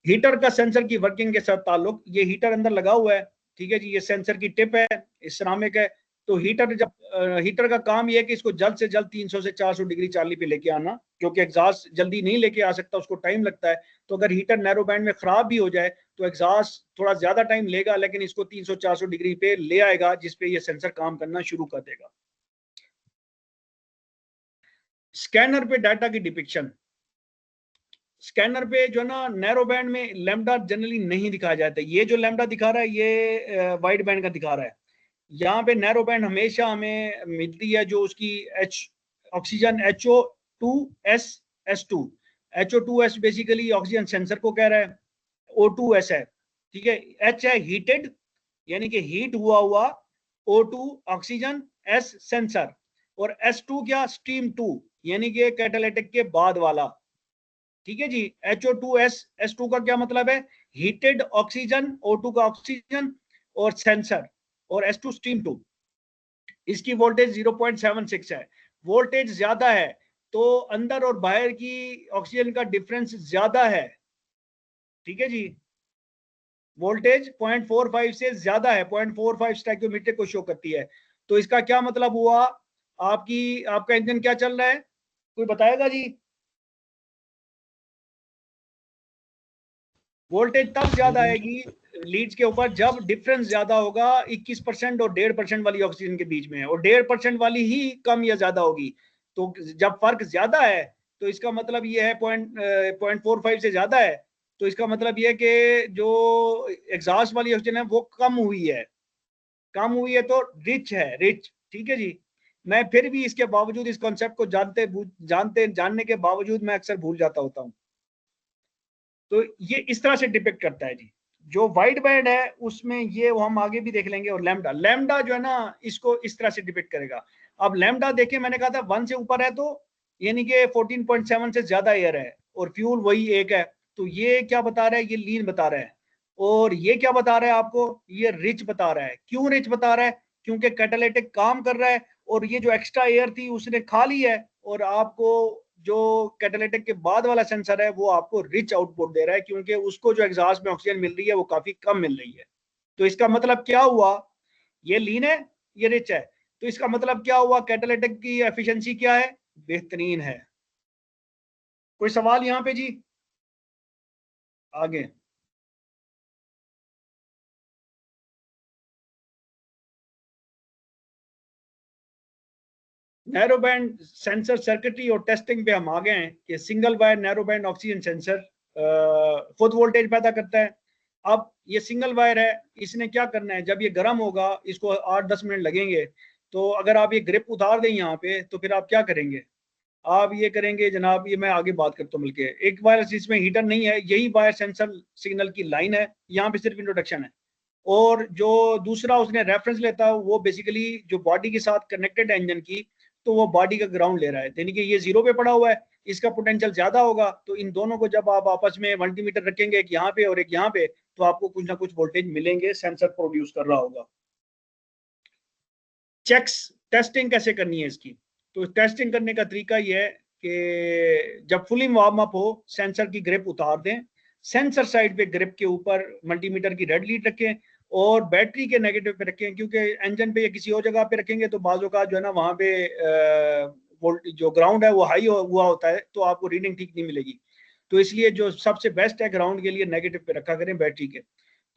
हीटर का सेंसर की वर्किंग के साथ ताल्लुक, ये हीटर अंदर लगा हुआ है, ठीक है जी, ये सेंसर की टिप है, सिरामिक है। तो हीटर जब हीटर का काम ये है कि इसको जल्द से जल्द 300 से 400 डिग्री चार्ली पे लेके आना, क्योंकि एग्जॉस्ट जल्दी नहीं लेके आ सकता, उसको टाइम लगता है। तो अगर हीटर नैरो बैंड में खराब भी हो जाए तो एग्जॉस्ट थोड़ा ज्यादा टाइम लेगा, लेकिन इसको 300-400 डिग्री पे ले आएगा, जिसपे ये सेंसर काम करना शुरू कर देगा। स्कैनर पे डाटा की डिपिक्शन, स्कैनर पे जो है ना नैरो बैंड में लैम्डा जनरली नहीं दिखाया जाता है। ये जो लैम्डा दिखा रहा है ये वाइड बैंड का दिखा रहा है। यहाँ पे नैरो बैंड हमेशा हमें मिलती है जो उसकी oxygen HO2S HO2S basically oxygen sensor को कह रहा है, O2S है, ठीक है। H है हीटेड, यानी कि हीट हुआ O2 ऑक्सीजन, S सेंसर, और S2 क्या, स्टीम 2, यानी कि कैटालिटिक के बाद वाला, ठीक है जी। HO2S S2 का क्या मतलब है, हीटेड ऑक्सीजन, O2 का ऑक्सीजन और सेंसर, और S2 स्टीम 2। इसकी वोल्टेज 0.76 है। वोल्टेज ज्यादा है तो अंदर और बाहर की ऑक्सीजन का डिफरेंस ज्यादा है, ठीक है जी। वोल्टेज 0.45 से ज्यादा है, 0.45 स्टैक्योमीटर को शो करती है। तो इसका क्या मतलब हुआ, आपका इंजन क्या चल रहा है, कोई बताएगा जी। वोल्टेज तब ज्यादा आएगी लीड्स के ऊपर जब डिफरेंस ज्यादा होगा 21% और 1.5% वाली ऑक्सीजन के बीच में, और 1.5% वाली ही कम या ज्यादा होगी। तो जब फर्क ज्यादा है तो इसका मतलब ये है 0.45 से ज्यादा है, तो इसका मतलब ये है कि जो एग्जॉस्ट वाली ऑक्सीजन है वो कम हुई है, कम हुई है तो रिच है, रिच, ठीक है जी। मैं फिर भी इसके बावजूद इस कॉन्सेप्ट को जानने के बावजूद मैं अक्सर भूल जाता होता हूँ। तो ये इस तरह से डिपिक्ट करता है जी। जो वाइड बैंड है उसमें ये हम आगे भी देख लेंगे। और लैम्डा, लैम्डा जो है ना इसको इस तरह से डिपिक्ट करेगा। अब लैम्डा देखिए, मैंने कहा था 1 से ऊपर है तो यानी कि 14.7 से ज्यादा एयर है और फ्यूल वही एक है, तो ये क्या बता रहा है, ये लीन बता रहा है। और ये क्या बता रहा है आपको, ये रिच बता रहा है। क्यों रिच बता रहा है, क्योंकि कैटालिटिक काम कर रहा है और ये जो एक्स्ट्रा एयर थी उसने खा ली है, और आपको जो कैटालिटिक के बाद वाला सेंसर है वो आपको रिच आउटपुट दे रहा है, क्योंकि उसको जो एग्जॉस्ट में ऑक्सीजन मिल रही है वो काफी कम मिल रही है। तो इसका मतलब क्या हुआ, ये लीन है, ये रिच है, तो इसका मतलब क्या हुआ, कैटालिटिक की एफिशिएंसी क्या है, बेहतरीन है। कोई सवाल यहां पे जी, आगे। नैरो बैंड सेंसर सर्किटरी और टेस्टिंग पे हम आ गए हैं कि single wire narrow band oxygen sensor खुद वोल्टेज पैदा करता है। अब ये सिंगल वायर है, इसने क्या करना है, जब ये गर्म होगा, इसको 8-10 मिनट लगेंगे, तो अगर आप ये ग्रिप उतार दें यहाँ पे तो फिर आप क्या करेंगे, आप ये करेंगे जनाब, ये मैं आगे बात करता हूँ मिलके। एक वायर इसमें हीटर नहीं है, यही वायर सेंसर सिग्नल की लाइन है, यहाँ पे सिर्फ इंट्रोडक्शन है। और जो दूसरा उसने रेफरेंस लेता है वो बेसिकली जो बॉडी के साथ कनेक्टेड है इंजन की, तो वो बॉडी का ग्राउंड ले रहा है, यानी कि ये 0 पे पड़ा हुआ है, इसका पोटेंशियल ज्यादा होगा। तो इन दोनों को जब आप आपस में मल्टीमीटर रखेंगे, एक यहाँ पे और एक यहाँ पे, तो आपको कुछ ना कुछ वोल्टेज मिलेंगे, सेंसर प्रोड्यूस कर रहा होगा। चेक्स, टेस्टिंग कैसे करनी है इसकी, तो टेस्टिंग करने का तरीका ये है कि जब फुली वार्म अप हो, सेंसर की ग्रिप उतार दें, सेंसर साइड पे ग्रिप के ऊपर मल्टीमीटर की रेड लीड रखें और बैटरी के नेगेटिव पे रखें, क्योंकि इंजन पे या किसी और जगह पे रखेंगे तो बाजू का जो है ना वहां पे वोल्ट जो ग्राउंड है वो हाई हुआ होता है, तो आपको रीडिंग ठीक नहीं मिलेगी। तो इसलिए जो सबसे बेस्ट है ग्राउंड के लिए नेगेटिव पे रखा करें बैटरी के।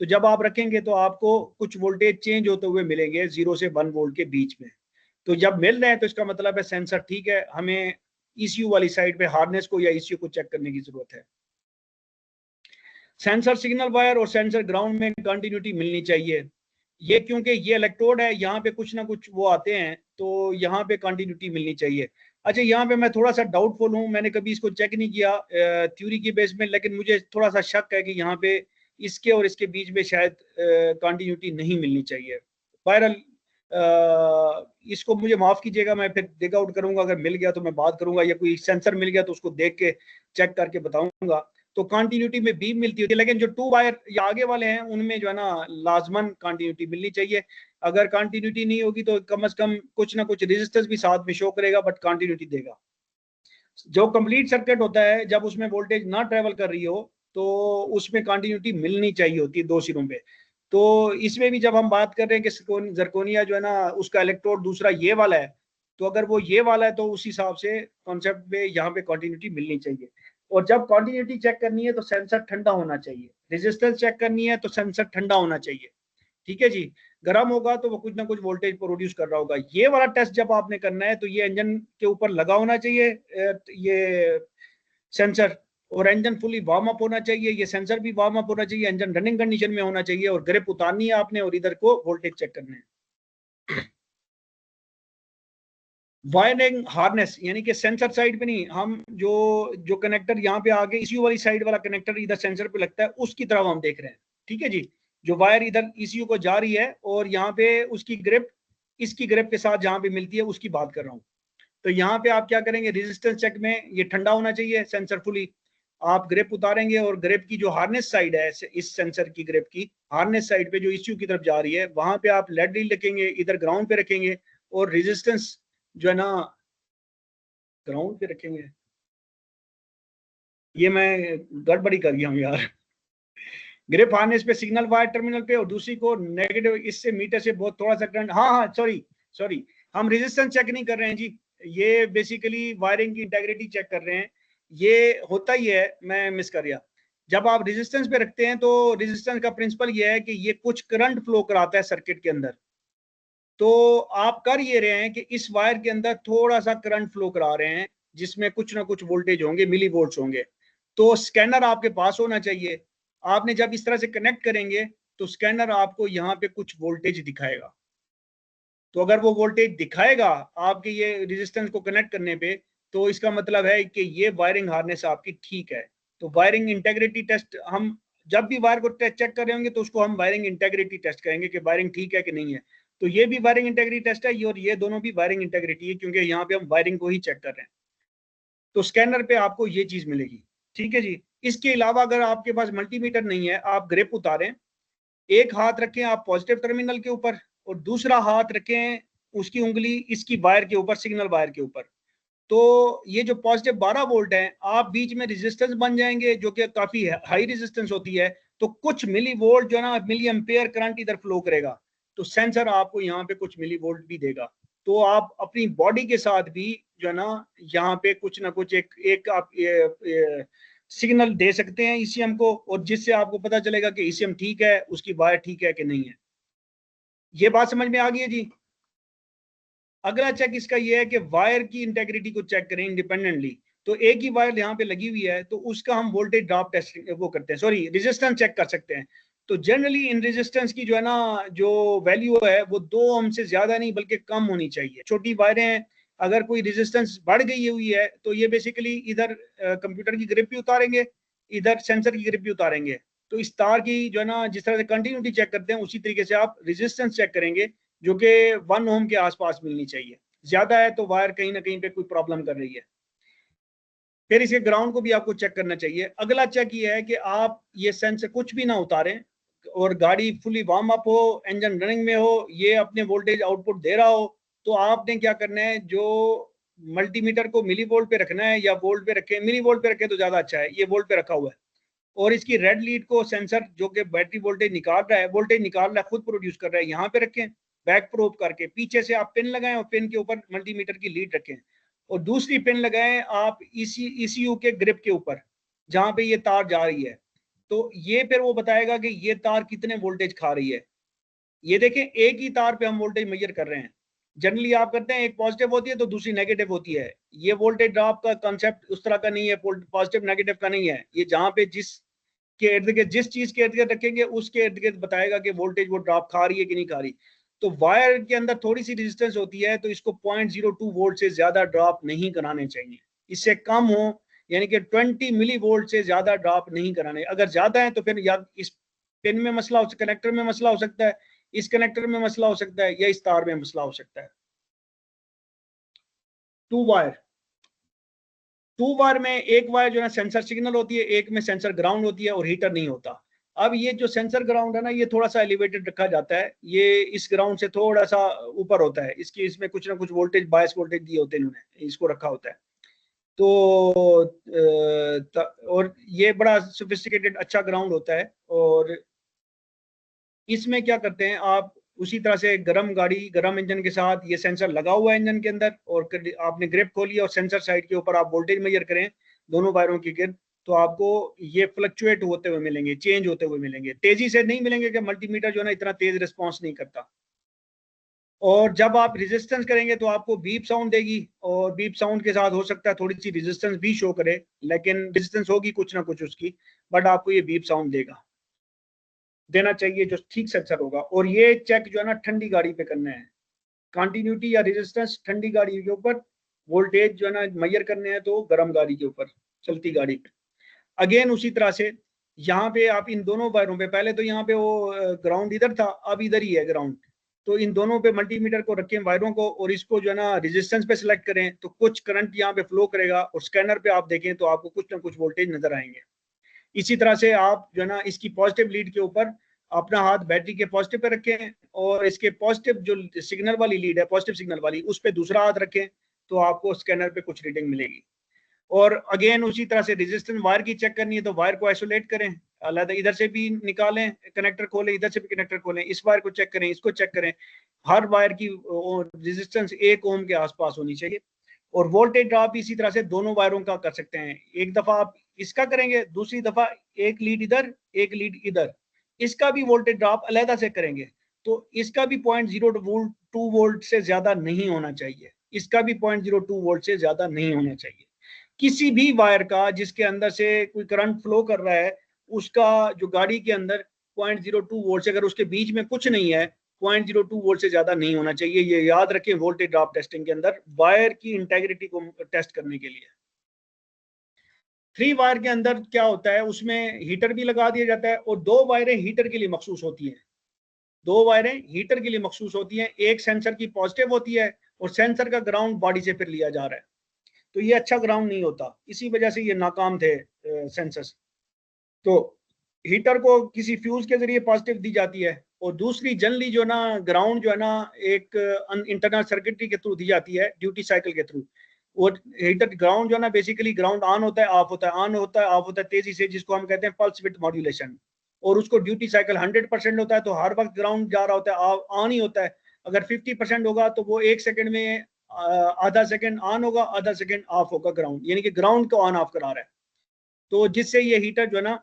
तो जब आप रखेंगे तो आपको कुछ वोल्टेज चेंज होते हुए मिलेंगे 0 से 1 वोल्ट के बीच में। तो जब मिल रहे हैं तो इसका मतलब है सेंसर ठीक है, हमें ईसीयू वाली साइड पे हार्नेस को या ईसीयू को चेक करने की जरूरत है। सेंसर सिग्नल वायर और सेंसर ग्राउंड में कंटिन्यूटी मिलनी चाहिए, ये क्योंकि ये इलेक्ट्रोड है, यहाँ पे कुछ ना कुछ वो आते हैं, तो यहाँ पे कंटिन्यूटी मिलनी चाहिए। अच्छा, यहाँ पे मैं थोड़ा सा डाउटफुल हूँ, मैंने कभी इसको चेक नहीं किया थ्योरी की बेस में, लेकिन मुझे थोड़ा सा शक है कि यहाँ पे इसके और इसके बीच में शायद कंटिन्यूटी नहीं मिलनी चाहिए। बहरहाल इसको मुझे माफ कीजिएगा, मैं फिर डिग आउट करूंगा, अगर मिल गया तो मैं बात करूंगा, या कोई सेंसर मिल गया तो उसको देख के चेक करके बताऊंगा। तो कंटिन्यूटी में बीम मिलती होती है, लेकिन जो 2 वायर या आगे वाले हैं उनमें जो है ना लाजमन कंटिन्यूटी मिलनी चाहिए। अगर कंटिन्यूटी नहीं होगी तो कम से कम कुछ ना कुछ रेजिस्टेंस भी साथ में शो करेगा, बट कंटिन्यूटी देगा। जो कंप्लीट सर्किट होता है, जब उसमें वोल्टेज ना ट्रेवल कर रही हो तो उसमें कंटिन्यूटी मिलनी चाहिए होती है 2 सिरों पे। तो इसमें भी जब हम बात कर रहे हैं कि जरकोनिया जो है ना उसका इलेक्ट्रोड दूसरा ये वाला है, तो अगर वो ये वाला है तो उस हिसाब से कॉन्सेप्ट में यहाँ पे कंटिन्यूटी मिलनी चाहिए। और जब कंटिन्यूटी चेक करनी है तो सेंसर ठंडा होना चाहिए, रेजिस्टेंस चेक करनी है तो सेंसर ठंडा होना चाहिए, ठीक है जी। गर्म होगा तो वो कुछ ना कुछ वोल्टेज प्रोड्यूस कर रहा होगा। ये वाला टेस्ट जब आपने करना है तो ये इंजन के ऊपर लगा होना चाहिए ये सेंसर, और इंजन फुली वार्म अप होना चाहिए, ये सेंसर भी वार्म अप होना चाहिए, इंजन रनिंग कंडीशन में होना चाहिए, और ग्रिप उतारनी है आपने और इधर को वोल्टेज चेक करना है। वायरिंग हार्नेस यानी कि सेंसर साइड पे नहीं, हम जो कनेक्टर यहाँ पे आगे ईसीयू वाली साइड वाला कनेक्टर इधर सेंसर पे लगता है उसकी तरफ हम देख रहे हैं, ठीक है जी। जो वायर इधर ईसीयू को जा रही है और यहाँ पे उसकी ग्रिप इसकी ग्रिप के साथ जहाँ पे मिलती है उसकी बात कर रहा हूँ। तो यहाँ पे आप क्या करेंगे, रेजिस्टेंस चेक में ये ठंडा होना चाहिए सेंसर फुली, आप ग्रिप उतारेंगे और ग्रिप की जो हार्नेस साइड है इस सेंसर की ग्रिप की हार्नेस साइड पे जो ईसीयू की तरफ जा रही है वहां पे आप लेड रील रखेंगे, इधर ग्राउंड पे रखेंगे, और रेजिस्टेंस जो है ना ग्राउंड पे रखेंगे। ये मैं गड़बड़ी कर गया हूँ यार। ग्रिप हार्नेस पे सिग्नल वायर टर्मिनल पे और दूसरी को नेगेटिव, इससे मीटर से बहुत थोड़ा सा करंट, हाँ हाँ सॉरी हम रेजिस्टेंस चेक नहीं कर रहे हैं जी, ये बेसिकली वायरिंग की इंटेग्रिटी चेक कर रहे हैं। ये होता ही है, मैं मिस कर गया। जब आप रेजिस्टेंस पे रखते हैं तो रेजिस्टेंस का प्रिंसिपल ये है कि ये कुछ करंट फ्लो कराता है सर्किट के अंदर। तो आप कर ये रहे हैं कि इस वायर के अंदर थोड़ा सा करंट फ्लो करा रहे हैं जिसमें कुछ ना कुछ वोल्टेज होंगे, मिली वोल्ट्स होंगे। तो स्कैनर आपके पास होना चाहिए। आपने जब इस तरह से कनेक्ट करेंगे तो स्कैनर आपको यहाँ पे कुछ वोल्टेज दिखाएगा। तो अगर वो वोल्टेज दिखाएगा आपके ये रेजिस्टेंस को कनेक्ट करने पे, तो इसका मतलब है कि ये वायरिंग हार्नेस आपकी ठीक है। तो वायरिंग इंटेग्रिटी टेस्ट, हम जब भी वायर को चेक कर रहे होंगे तो उसको हम वायरिंग इंटेग्रिटी टेस्ट करेंगे कि वायरिंग ठीक है कि नहीं है। तो ये भी वायरिंग इंटेग्रिटी टेस्ट है, और ये दोनों भी वायरिंग इंटेग्रिटी है, क्योंकि यहाँ पे हम वायरिंग को ही चेक कर रहे हैं। तो स्कैनर पे आपको ये चीज मिलेगी, ठीक है जी। इसके अलावा अगर आपके पास मल्टीमीटर नहीं है, आप ग्रिप उतारें, एक हाथ रखें आप पॉजिटिव टर्मिनल के ऊपर और दूसरा हाथ रखें उसकी उंगली इसकी वायर के ऊपर, सिग्नल वायर के ऊपर। तो ये जो पॉजिटिव 12 वोल्ट है, आप बीच में रेजिस्टेंस बन जाएंगे जो कि काफी हाई रेजिस्टेंस होती है, तो कुछ मिली वोल्ट जो है ना, मिली एम्पेयर करंट इधर फ्लो करेगा। तो सेंसर आपको यहाँ पे कुछ मिली वोल्ट भी देगा। तो आप अपनी बॉडी के साथ भी जो है ना यहाँ पे कुछ ना कुछ एक आप ये सिग्नल दे सकते हैं ईसीएम को, और जिससे आपको पता चलेगा कि ईसीएम ठीक है, उसकी वायर ठीक है कि नहीं है। ये बात समझ में आ गई है जी। अगला चेक इसका ये है कि वायर की इंटेग्रिटी को चेक करें इंडिपेंडेंटली। तो एक ही वायर यहाँ पे लगी हुई है तो उसका हम वोल्टेज ड्रॉप टेस्ट वो करते हैं, सॉरी रेजिस्टेंस चेक कर सकते हैं। तो जनरली इन रेजिस्टेंस की जो है ना जो वैल्यू है वो 2 ओम से ज्यादा नहीं बल्कि कम होनी चाहिए। छोटी वायरें हैं, अगर कोई रेजिस्टेंस बढ़ गई हुई है तो ये बेसिकली इधर कंप्यूटर की ग्रिप भी उतारेंगे, इधर सेंसर की ग्रिप भी उतारेंगे। तो इस तार की जो है ना जिस तरह से कंटिन्यूटी चेक करते हैं उसी तरीके से आप रेजिस्टेंस चेक करेंगे, जो कि 1 ओम के आसपास मिलनी चाहिए। ज्यादा है तो वायर कहीं ना कहीं पे कोई प्रॉब्लम कर रही है। फिर इसके ग्राउंड को भी आपको चेक करना चाहिए। अगला चेक ये है कि आप ये सेंसर कुछ भी ना उतारें और गाड़ी फुली वार्म अप हो, इंजन रनिंग में हो, ये अपने वोल्टेज आउटपुट दे रहा हो, तो आपने क्या करना है, जो मल्टीमीटर को मिली वोल्ट पे रखना है या वोल्ट पे रखें, मिली वोल्ट पे रखें तो ज्यादा अच्छा है, ये वोल्ट पे रखा हुआ है। और इसकी रेड लीड को सेंसर जो कि बैटरी वोल्टेज निकाल रहा है, खुद प्रोड्यूस कर रहा है, यहाँ पे रखें बैक प्रोब करके। पीछे से आप पिन लगाएं और पिन के ऊपर मल्टीमीटर की लीड रखें, और दूसरी पिन लगाएं आप ईसीयू के ग्रिप के ऊपर जहां पे ये तार जा रही है। तो ये फिर वो बताएगा कि ये तार कितने वोल्टेज खा रही है। ये देखें एक ही तार पे हम वोल्टेज मेजर कर रहे हैं। जनरली आप करते हैं एक पॉजिटिव होती है तो दूसरी नेगेटिव होती है। ये वोल्टेज ड्रॉप का कॉन्सेप्ट उस तरह का नहीं है, पॉजिटिव नेगेटिव का नहीं है। ये जहां पे जिस चीज के इर्द गिर्द रखेंगे उसके इर्द गिर्द बताएगा कि वोल्टेज वो ड्रॉप खा रही है कि नहीं खा रही। तो वायर के अंदर थोड़ी सी रेजिस्टेंस होती है तो इसको 0.02 वोल्ट से ज्यादा ड्रॉप नहीं कराने चाहिए। इससे कम हो यानी कि 20 मिली वोल्ट से ज्यादा ड्रॉप नहीं कराने। अगर ज्यादा है तो फिर या इस पिन में मसला हो, कनेक्टर में मसला हो सकता है, इस कनेक्टर में मसला हो सकता है, या इस तार में मसला हो सकता है। टू वायर में एक वायर जो है सेंसर सिग्नल होती है, एक में सेंसर ग्राउंड होती है और हीटर नहीं होता। अब ये जो सेंसर ग्राउंड है ना ये थोड़ा सा एलिवेटेड रखा जाता है, ये इस ग्राउंड से थोड़ा सा ऊपर होता है, इसकी इसमें कुछ ना कुछ वोल्टेज बायस वोल्टेज दिए होते हैं, इन्होंने इसको रखा होता है। तो और ये बड़ा सोफिस्टिकेटेड अच्छा ग्राउंड होता है। और इसमें क्या करते हैं आप, उसी तरह से गर्म गाड़ी, गर्म इंजन के साथ ये सेंसर लगा हुआ है इंजन के अंदर, और आपने ग्रिप खोली और सेंसर साइड के ऊपर आप वोल्टेज मेजर करें दोनों वायरों की गिर, तो आपको ये फ्लक्चुएट होते हुए मिलेंगे, चेंज होते हुए मिलेंगे, तेजी से नहीं मिलेंगे कि मल्टीमीटर जो है ना इतना तेज रिस्पॉन्स नहीं करता। और जब आप रेजिस्टेंस करेंगे तो आपको बीप साउंड देगी, और बीप साउंड के साथ हो सकता है थोड़ी सी रेजिस्टेंस भी शो करे, लेकिन रेजिस्टेंस होगी कुछ ना कुछ उसकी, बट आपको ये बीप साउंड देना चाहिए जो ठीक सेंसर होगा। और ये चेक जो है ना ठंडी गाड़ी पे करना है, कंटिन्यूटी या रेजिस्टेंस ठंडी गाड़ी के ऊपर, वोल्टेज जो है ना मेजर करने हैं तो गर्म गाड़ी के ऊपर, चलती गाड़ी पे। अगेन उसी तरह से यहाँ पे आप इन दोनों वायरों पे, पहले तो यहाँ पे वो ग्राउंड इधर था, अब इधर ही है ग्राउंड, तो इन दोनों पे मल्टीमीटर को रखें वायरों को, और इसको जो है ना रेजिस्टेंस पे सिलेक्ट करें तो कुछ करंट यहाँ पे फ्लो करेगा, और स्कैनर पे आप देखें तो आपको कुछ ना कुछ वोल्टेज नजर आएंगे। इसी तरह से आप जो है ना इसकी पॉजिटिव लीड के ऊपर अपना हाथ बैटरी के पॉजिटिव पे रखें, और इसके पॉजिटिव जो सिग्नल वाली लीड है, पॉजिटिव सिग्नल वाली, उस पर दूसरा हाथ रखें, तो आपको स्कैनर पे कुछ रीडिंग मिलेगी। और अगेन उसी तरह से रेजिस्टेंस वायर की चेक करनी है तो वायर को आइसोलेट करें, अलग इधर से भी निकालें, कनेक्टर खोलें, इधर से भी कनेक्टर खोलें, इस वायर को चेक करें, इसको चेक करें, हर वायर की रेजिस्टेंस 1 ओम के आसपास होनी चाहिए। और वोल्टेज ड्रॉप इसी तरह से दोनों वायरों का कर सकते हैं, एक दफा आप इसका करेंगे, दूसरी दफा एक लीड इधर एक लीड इधर, इसका भी वोल्टेज ड्रॉप अलहदा से करेंगे, तो इसका भी 0.02 वोल्ट से ज्यादा नहीं होना चाहिए, इसका भी 0.02 वोल्ट से ज्यादा नहीं होना चाहिए। किसी भी वायर का जिसके अंदर से कोई करंट फ्लो कर रहा है, उसका जो गाड़ी के अंदर 0.02 वोल्ट से, अगर उसके बीच में कुछ नहीं है, 0.02 वोल्ट से ज्यादा नहीं होना चाहिए। ये याद रखें वोल्टेज ड्रॉप टेस्टिंग के अंदर, वायर की इंटेग्रिटी को टेस्ट करने के लिए। 3 वायर के अंदर क्या होता है, उसमें हीटर भी लगा दिया जाता है, और 2 वायरें हीटर के लिए मखसूस होती हैं, 2 वायरें हीटर के लिए मखसूस होती हैं, एक सेंसर की पॉजिटिव होती है, और सेंसर का ग्राउंड बॉडी से फिर लिया जा रहा है, तो ये अच्छा ग्राउंड नहीं होता, इसी वजह से ये नाकाम थे सेंसर्स। तो हीटर को किसी फ्यूज के जरिए पॉजिटिव दी जाती है, और दूसरी जनरली जो ना ग्राउंड जो है ना एक इंटरनल सर्किटरी के थ्रू दी जाती है, ड्यूटी साइकिल के थ्रू। वो हीटर ग्राउंड जो है ना बेसिकली ग्राउंड ऑन होता है, ऑफ होता है, ऑन होता है, ऑफ होता है तेजी से, जिसको हम कहते हैं पल्स विड्थ मॉड्यूलेशन, और उसको ड्यूटी साइकिल 100% होता है, तो हर वक्त ग्राउंड जा रहा होता है, ऑन ही होता है। अगर 50% होगा तो वो 1 सेकंड में आधा सेकंड ऑन होगा, आधा सेकंड ऑफ होगा ग्राउंड, यानी कि ग्राउंड को ऑन ऑफ करा रहा है, तो जिससे ये हीटर जो है ना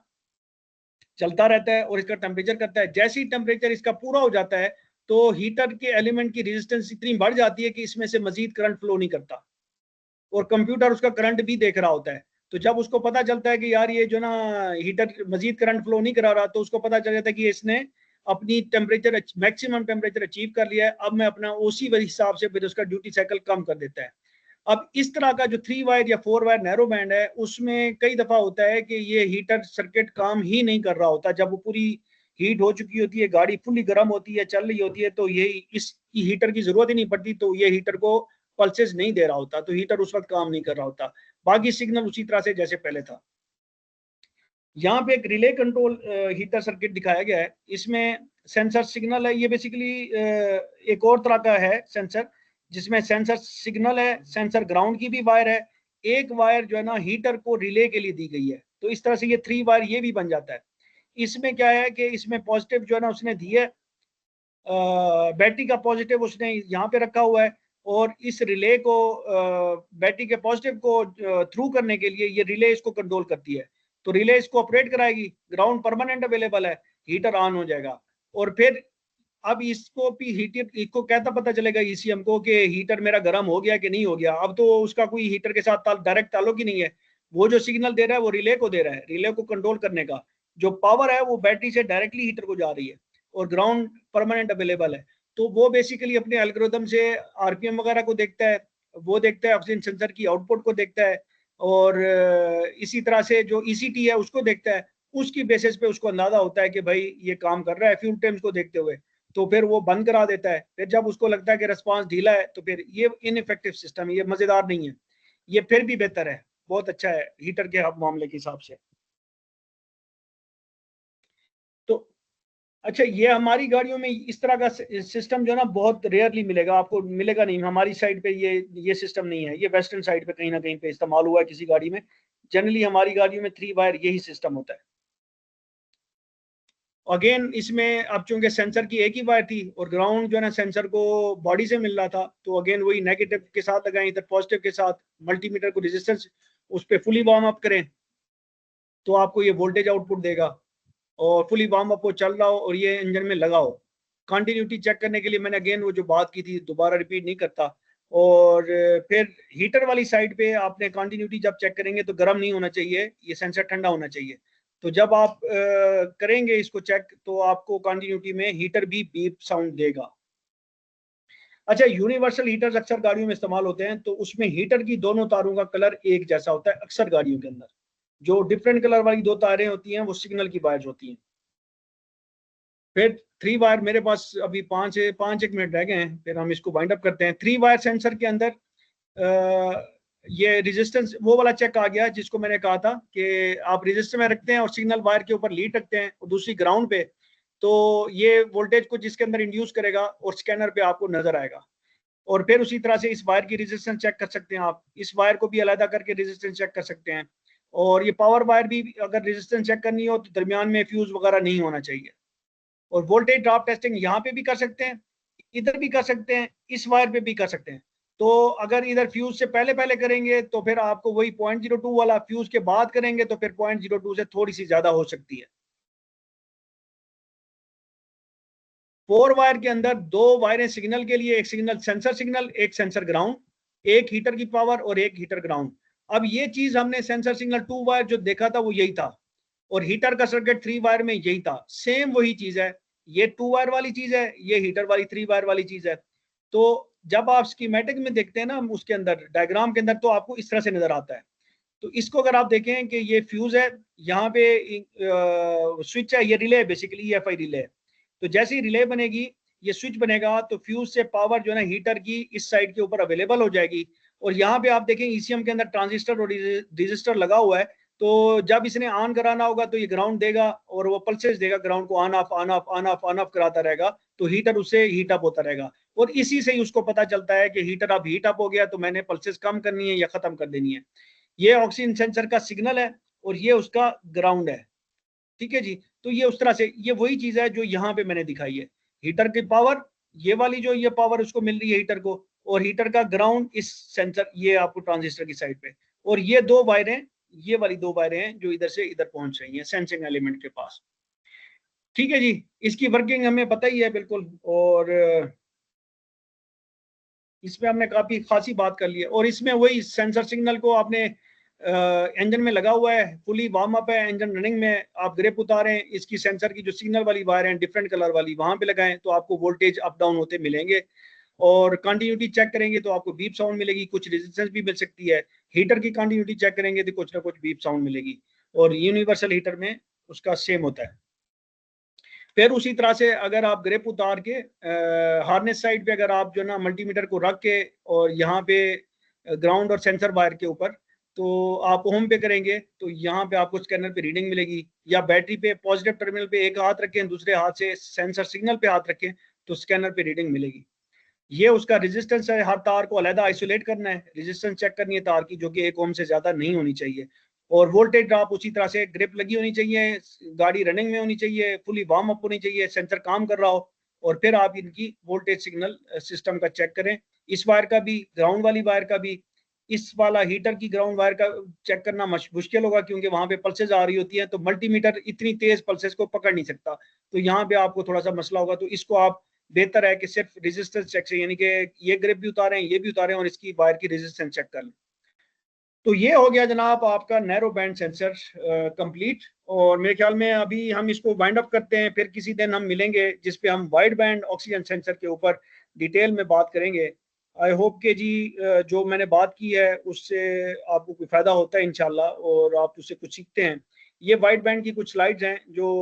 चलता रहता है और इसका टेम्परेचर करता है। जैसे ही टेम्परेचर इसका पूरा हो जाता है तो हीटर के एलिमेंट की रेजिस्टेंस इतनी बढ़ जाती है कि इसमें से मजीद करंट फ्लो नहीं करता, और कंप्यूटर उसका करंट भी देख रहा होता है। तो जब उसको पता चलता है कि यार ये जो ना हीटर मजीद करंट फ्लो नहीं करा रहा, तो उसको पता चल जाता है कि इसने अपनी टेम्परेचर मैक्सिमम टेम्परेचर अचीव कर लिया है, अब मैं अपना उसी हिसाब से फिर उसका ड्यूटी साइकिल कम कर देता है। अब इस तरह का जो 3 वायर या 4 वायर नैरो बैंड है, उसमें कई दफा होता है कि ये हीटर सर्किट काम ही नहीं कर रहा होता, जब वो पूरी हीट हो चुकी होती है, गाड़ी फुली गर्म होती है, चल रही होती है, तो ये इस हीटर की जरूरत ही नहीं पड़ती, तो ये हीटर को पल्सेस नहीं दे रहा होता, तो हीटर उस वक्त काम नहीं कर रहा होता। बाकी सिग्नल उसी तरह से जैसे पहले था। यहाँ पे एक रिले कंट्रोल हीटर सर्किट दिखाया गया है, इसमें सेंसर सिग्नल है, ये बेसिकली एक और तरह का है सेंसर, जिसमें सेंसर सिग्नल है, सेंसर ग्राउंड की भी वायर है, एक वायर जो है ना हीटर को रिले के लिए दी गई है, तो इस तरह से ये 3 वायर ये भी बन जाता है। इसमें क्या है कि इसमें पॉजिटिव जो है ना उसने दी है, बैटरी का पॉजिटिव उसने यहाँ पे रखा हुआ है, और इस रिले को बैटरी के पॉजिटिव को थ्रू करने के लिए ये रिले इसको कंट्रोल करती है, तो रिले इसको ऑपरेट कराएगी, ग्राउंड परमानेंट अवेलेबल है, हीटर ऑन हो जाएगा। और फिर अब इसको भी हीटर इसको कहता पता चलेगा ईसीएम को कि हीटर मेरा गर्म हो गया कि नहीं हो गया। अब तो उसका कोई हीटर के साथ डायरेक्ट ताल्लुक ही नहीं है, वो जो सिग्नल दे रहा है वो रिले को दे रहा है, रिले को कंट्रोल करने का जो पावर है वो बैटरी से डायरेक्टली हीटर को जा रही है, और ग्राउंड परमानेंट अवेलेबल है। तो वो बेसिकली अपने एल्गोरिथम से आरपीएम वगैरह को देखता है, वो देखता है ऑक्सीजन सेंसर की आउटपुट को देखता है, और इसी तरह से जो ईसीटी है उसको देखता है, उसकी बेसिस पे उसको अंदाजा होता है कि भाई ये काम कर रहा है फ्यूल टाइम्स को देखते हुए, तो फिर वो बंद करा देता है। फिर जब उसको लगता है कि रिस्पांस ढीला है तो फिर ये इनइफेक्टिव सिस्टम है, ये मजेदार नहीं है, ये फिर भी बेहतर है, बहुत अच्छा है हीटर के मामले के हिसाब से। तो अच्छा, ये हमारी गाड़ियों में इस तरह का सिस्टम जो है ना बहुत रेयरली मिलेगा, आपको मिलेगा नहीं, हमारी साइड पे ये सिस्टम नहीं है, ये वेस्टर्न साइड पे कहीं ना कहीं पे इस्तेमाल हुआ है किसी गाड़ी में। जनरली हमारी गाड़ियों में 3 वायर यही सिस्टम होता है। अगेन इसमें अब चूंकि सेंसर की एक ही वायर थी और ग्राउंड जो है ना सेंसर को बॉडी से मिल रहा था, तो अगेन वही नेगेटिव के साथ लगाएं, इधर पॉजिटिव के साथ मल्टीमीटर को रेजिस्टेंस उस पर फुली वार्म अप करें तो आपको ये वोल्टेज आउटपुट देगा। और फुली वार्म अप हो चल रहा हो और ये इंजन में लगा हो। कंटिन्यूटी चेक करने के लिए मैंने अगेन वो जो बात की थी दोबारा रिपीट नहीं करता। और फिर हीटर वाली साइड पे आपने कंटिन्यूटी जब चेक करेंगे तो गर्म नहीं होना चाहिए, ये सेंसर ठंडा होना चाहिए। तो जब आप करेंगे इसको चेक तो आपको कंटिन्यूटी में हीटर भी बीप साउंड देगा। अच्छा, यूनिवर्सल हीटर्स अक्सर गाड़ियों में इस्तेमाल होते हैं, तो उसमें हीटर की दोनों तारों का कलर एक जैसा होता है अक्सर गाड़ियों के अंदर। जो डिफरेंट कलर वाली दो तारें होती हैं वो सिग्नल की वायर्स होती हैं। फिर 3 वायर मेरे पास अभी 5 मिनट रह गए हैं, फिर हम इसको वाइंड अप करते हैं। 3 वायर सेंसर के अंदर ये रेजिस्टेंस वो वाला चेक आ गया जिसको मैंने कहा था कि आप रेजिस्टर में रखते हैं और सिग्नल वायर के ऊपर लीड रखते हैं और दूसरी ग्राउंड पे, तो ये वोल्टेज को जिसके अंदर इंड्यूस करेगा और स्कैनर पे आपको नजर आएगा। और फिर उसी तरह से इस वायर की रेजिस्टेंस चेक कर सकते हैं आप, इस वायर को भी अलग करके रेजिस्टेंस चेक कर सकते हैं। और ये पावर वायर भी अगर रेजिस्टेंस चेक करनी हो तो दरमियान में फ्यूज वगैरह नहीं होना चाहिए। और वोल्टेज ड्रॉप टेस्टिंग यहाँ पे भी कर सकते हैं, इधर भी कर सकते हैं, इस वायर पे भी कर सकते हैं। तो अगर इधर फ्यूज से पहले पहले करेंगे तो फिर आपको वही 0.02 वाला, फ्यूज के बाद करेंगे तो फिर 0.02 से थोड़ी सी ज्यादा हो सकती है। 4 वायर के अंदर 2 वायरें सिग्नल के लिए, एक सिग्नल सेंसर सिग्नल, एक सेंसर ग्राउंड, एक हीटर की पावर और एक हीटर ग्राउंड। अब ये चीज हमने सेंसर सिग्नल 2 वायर जो देखा था वो यही था, और हीटर का सर्किट 3 वायर में यही था, सेम वही चीज है। ये 2 वायर वाली चीज है, ये हीटर वाली 3 वायर वाली चीज है। तो जब आप स्कीमेटिक में देखते हैं ना उसके अंदर डायग्राम के अंदर, तो आपको इस तरह से नजर आता है। तो इसको अगर आप देखें कि ये फ्यूज है, यहाँ पे स्विच है, ये रिले बेसिकली EFI रिले है। तो जैसे ही रिले बनेगी, ये स्विच बनेगा, तो फ्यूज से पावर जो है ना हीटर की इस साइड के ऊपर अवेलेबल हो जाएगी। और यहाँ पे आप देखें ECM के अंदर ट्रांजिस्टर और रजिस्टर लगा हुआ है, तो जब इसने ऑन कराना होगा तो ये ग्राउंड देगा और वो पल्सेस देगा, ग्राउंड को on off on off on off on off कराता रहेगा, तो हीटर उससे हीट अप होता रहेगा। और इसी से ही उसको पता चलता है कि हीटर अब हीट अप हो गया, तो मैंने पल्सेस कम करनी है या खत्म कर देनी है। ये ऑक्सीजन सेंसर का सिग्नल है और ये उसका ग्राउंड है। ठीक है जी। तो ये उस तरह से ये वही चीज है जो यहाँ पे मैंने दिखाई है। हीटर की पावर, ये वाली जो ये पावर उसको मिल रही है हीटर को, और हीटर का ग्राउंड इस सेंसर, ये आपको ट्रांजिस्टर की साइड पे। और ये 2 वायरें, ये वाली 2 वायरें हैं जो इधर से इधर पहुंच रही हैं सेंसिंग एलिमेंट के पास। ठीक है जी, इसकी वर्किंग हमें पता ही है बिल्कुल, और इसमें हमने काफी खासी बात कर ली है। और इसमें वही सेंसर सिग्नल को आपने इंजन में लगा हुआ है, फुली वार्म अप है, इंजन रनिंग में, आप ग्रिप उतारें, इसकी सेंसर की जो सिग्नल वाली वायर है डिफरेंट कलर वाली वहां पे लगाएं तो आपको वोल्टेज अप डाउन होते मिलेंगे। और कंटिन्यूटी चेक करेंगे तो आपको बीप साउंड मिलेगी, कुछ रेजिस्टेंस भी मिल सकती है। हीटर की कंटिन्यूटी चेक करेंगे तो कुछ ना कुछ बीप साउंड मिलेगी, और यूनिवर्सल हीटर में उसका सेम होता है। फिर उसी तरह से अगर आप ग्रिप उतार के हार्नेस साइड पे अगर आप जो ना मल्टीमीटर को रख के और यहाँ पे ग्राउंड और सेंसर वायर के ऊपर, तो आप होम पे करेंगे तो यहाँ पे आपको स्कैनर पे रीडिंग मिलेगी। या बैटरी पे पॉजिटिव टर्मिनल पे एक हाथ रखें, दूसरे हाथ से सेंसर सिग्नल पे हाथ रखें तो स्कैनर पे रीडिंग मिलेगी। ये उसका रेजिस्टेंस है, हर तार को अलग आइसोलेट करना है, रेजिस्टेंस चेक करनी है तार की जो कि 1 ओम से ज्यादा नहीं होनी चाहिए। और वोल्टेज ड्रॉप उसी तरह से, ग्रिप लगी होनी चाहिए, गाड़ी रनिंग में होनी चाहिए, फुली वार्म अप होनी चाहिए, सेंसर काम कर रहा हो। और फिर आप इनकी वोल्टेज सिग्नल सिस्टम का चेक करें, इस वायर का भी, ग्राउंड वाली वायर का भी। इस वाला हीटर की ग्राउंड वायर का चेक करना मुश्किल होगा क्योंकि वहां पे पल्सेस आ रही होती हैं, तो मल्टीमीटर इतनी तेज पल्सेस को पकड़ नहीं सकता, तो यहाँ पे आपको थोड़ा सा मसला होगा। तो इसको आप बेहतर है कि सिर्फ रेजिस्टेंस चेक से, यानी कि ये ग्रिप भी उतारें, ये भी उतारें और इसकी वायर की रेजिस्टेंस चेक कर लें। तो ये हो गया जनाब आपका नैरो बैंड सेंसर कंप्लीट। और मेरे ख्याल में अभी हम इसको वाइंड अप करते हैं, फिर किसी दिन हम मिलेंगे जिस पे हम वाइड बैंड ऑक्सीजन सेंसर के ऊपर डिटेल में बात करेंगे। आई होप के जी जो मैंने बात की है उससे आपको कोई फायदा होता है इंशाल्लाह, और आप उससे कुछ सीखते हैं। ये वाइड बैंड की कुछ स्लाइड्स हैं जो